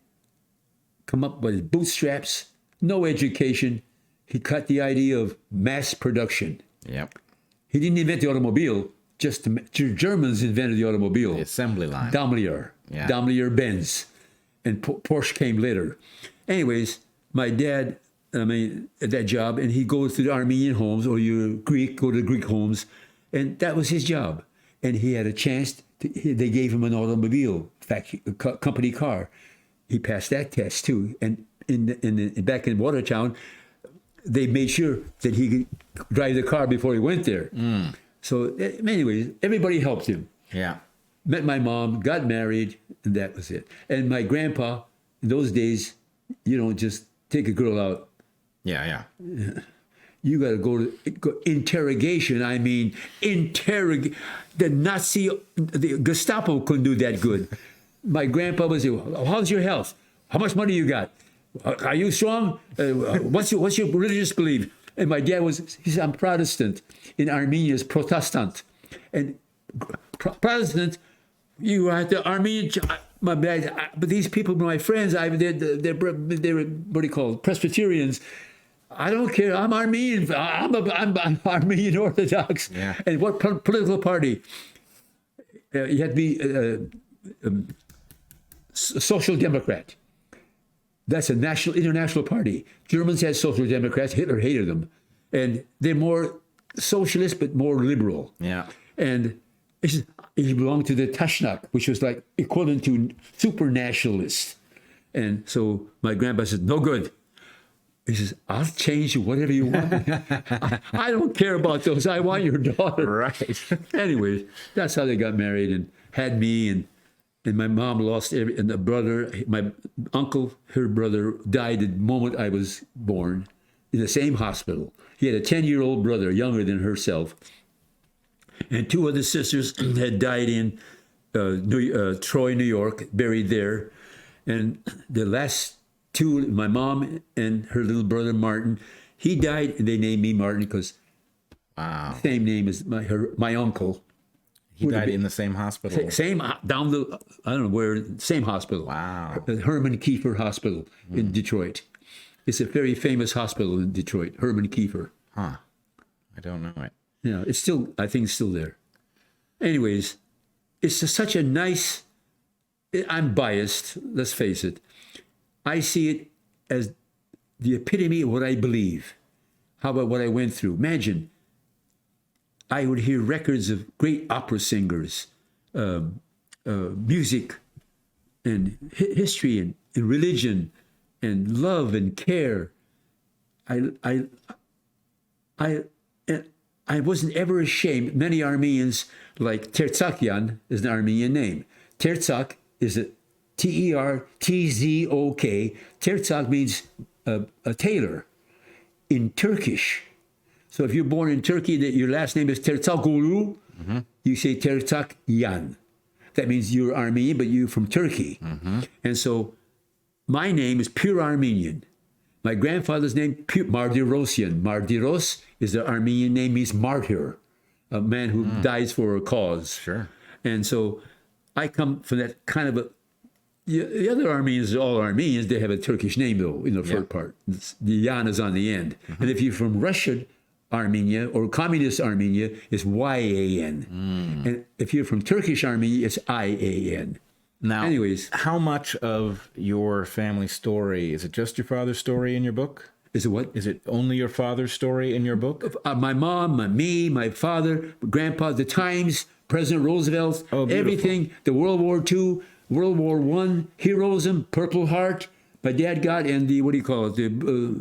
B: come up with his bootstraps, no education. He cut the idea of mass production.
A: Yep.
B: He didn't invent the automobile. Just the Germans invented the automobile.
A: The assembly line.
B: Daimler.
A: Yeah.
B: Daimler Benz. And Porsche came later. Anyways, my dad, at that job, and he'd go to the Armenian homes, or you're Greek, go to the Greek homes. And that was his job. And he had a chance. They gave him an automobile, company car. He passed that test too. And back in Watertown, they made sure that he could drive the car before he went there. So anyways, everybody helped him.
A: Yeah.
B: Met my mom, got married, and that was it. And my grandpa, in those days, you don't just take a girl out.
A: Yeah.
B: You got to go to interrogation. I mean, the Gestapo couldn't do that good. My grandpa would say, how's your health? How much money you got? Are you strong? What's your religious belief? And my dad he said, I'm Protestant. In Armenia is Protestant. And Protestant, you are the Armenian, my dad, but these people, my friends, they're what do you call it, Presbyterians. I don't care. I'm Armenian. I'm Armenian Orthodox.
A: Yeah.
B: And what political party? You had to be Social Democrat. That's a international party. Germans had Social Democrats. Hitler hated them. And they're more socialist, but more liberal.
A: Yeah.
B: And he belonged to the Tashnaq, which was like equivalent to super nationalist. And so my grandpa said, no good. He says, I'll change you whatever you want. I don't care about those. I want your daughter.
A: Right.
B: Anyways, that's how they got married and had me. And my mom lost and the brother, my uncle, her brother, died the moment I was born in the same hospital. He had a 10-year-old brother, younger than herself. And 2 other sisters had died in Troy, New York, buried there. And the last 2, my mom and her little brother, Martin, he died, and they named me Martin because same name as my uncle.
A: He died in the same hospital.
B: Same, down the, I don't know where, same hospital.
A: Wow.
B: Herman Kiefer Hospital in Detroit. It's a very famous hospital in Detroit, Herman Kiefer.
A: Huh. I don't know it.
B: Yeah, it's still, I think it's still there. Anyways, it's such a nice, I'm biased, let's face it. I see it as the epitome of what I believe. How about what I went through? Imagine, I would hear records of great opera singers, music, and history, and religion, and love and care. I wasn't ever ashamed. Many Armenians, like Tertzakian, is an Armenian name. Tertzak is a Tertzok. Tertzak means a tailor in Turkish. So if you're born in Turkey, that your last name is Tertzakoglu, you say Tertzakyan. That means you're Armenian, but you're from Turkey. And so my name is pure Armenian. My grandfather's name, Mardirosyan. Mardiros is the Armenian name, means martyr, a man who dies for a cause.
A: Sure.
B: And so I come from that kind of a, the other Armenians are all Armenians. They have a Turkish name, though, in the first part. The yan is on the end. And if you're from Russian Armenia or communist Armenia, it's Y-A-N. And if you're from Turkish Armenia, it's I-A-N.
A: Now,
B: anyways,
A: how much of your family story, is it just your father's story in your book?
B: Is it what?
A: Is it only your father's story in your book?
B: My mom, me, my father, grandpa, the times, President Roosevelt,
A: Oh, beautiful.
B: everything, the World War II, World War I, heroism, Purple Heart, my dad got, and the, what do you call it, the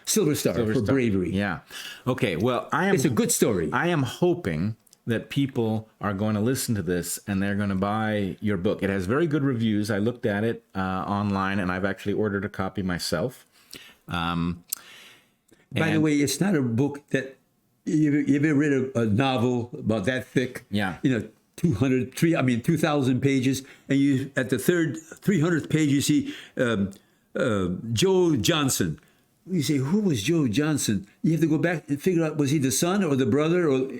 B: Silver Star for bravery.
A: Yeah. Okay. Well,
B: It's a good story.
A: I am hoping that people are going to listen to this and they're going to buy your book. It has very good reviews. I looked at it online, and I've actually ordered a copy myself.
B: By the way, it's not a book that you ever read a novel about that thick?
A: Yeah.
B: 2,000 pages, and you at the 300th page you see Joe Johnson. You say, who was Joe Johnson? You have to go back and figure out, was he the son or the brother? Or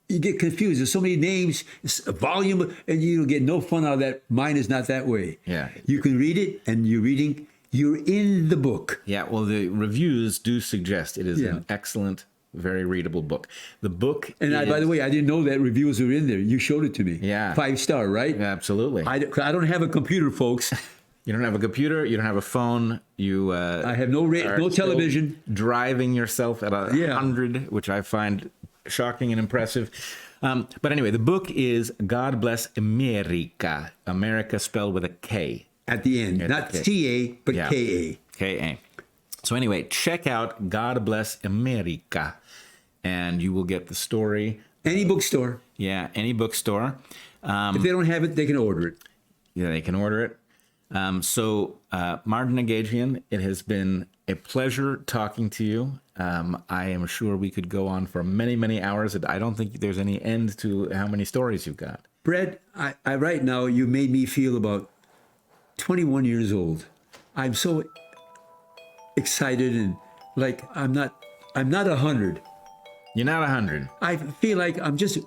B: you get confused. There's so many names, it's a volume, and you'll get no fun out of that. Mine is not that way.
A: Yeah.
B: You can read it, and you're in the book.
A: Yeah. Well, the reviews do suggest it is an excellent, very readable book. The book.
B: And by the way, I didn't know that reviews were in there. You showed it to me.
A: Yeah.
B: 5-star, right?
A: Absolutely.
B: I don't have a computer, folks.
A: You don't have a computer. You don't have a phone. You.
B: I have no
A: are
B: television.
A: still driving yourself at 100, which I find shocking and impressive. But anyway, the book is God Bless America. America spelled with a K.
B: At the end, not CA, but KA.
A: KA. So anyway, check out God Bless America, and you will get the story.
B: Any bookstore.
A: Yeah, any bookstore.
B: If they don't have it, they can order it.
A: Yeah, they can order it. Martin Agegian, it has been a pleasure talking to you. I am sure we could go on for many, many hours. I don't think there's any end to how many stories you've got.
B: Bret, I right now, you made me feel about 21 years old. I'm so excited and like I'm not 100.
A: You're not 100.
B: I feel like I'm just,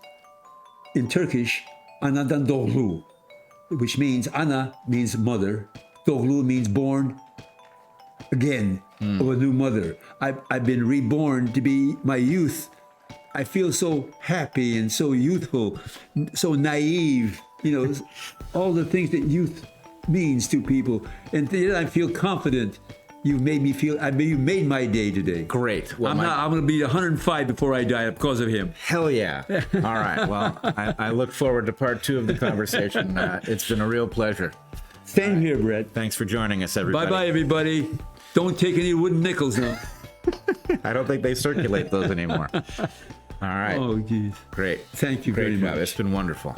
B: in Turkish, anadan doğru, which means ana means mother, doğru means born again of a new mother. I've been reborn to be my youth. I feel so happy and so youthful, so naive, all the things that youth means to people. And then I feel confident. You made me feel, you made my day today.
A: Great. Well,
B: I'm going to be 105 before I die because of him.
A: Hell yeah. All right. Well, I look forward to part 2 of the conversation. It's been a real pleasure.
B: Same here, Bret.
A: Thanks for joining us, everybody.
B: Bye-bye, everybody. Don't take any wooden nickels now.
A: I don't think they circulate those anymore. All right.
B: Oh, geez.
A: Great.
B: Thank you very
A: Great job.
B: much.
A: It's been wonderful.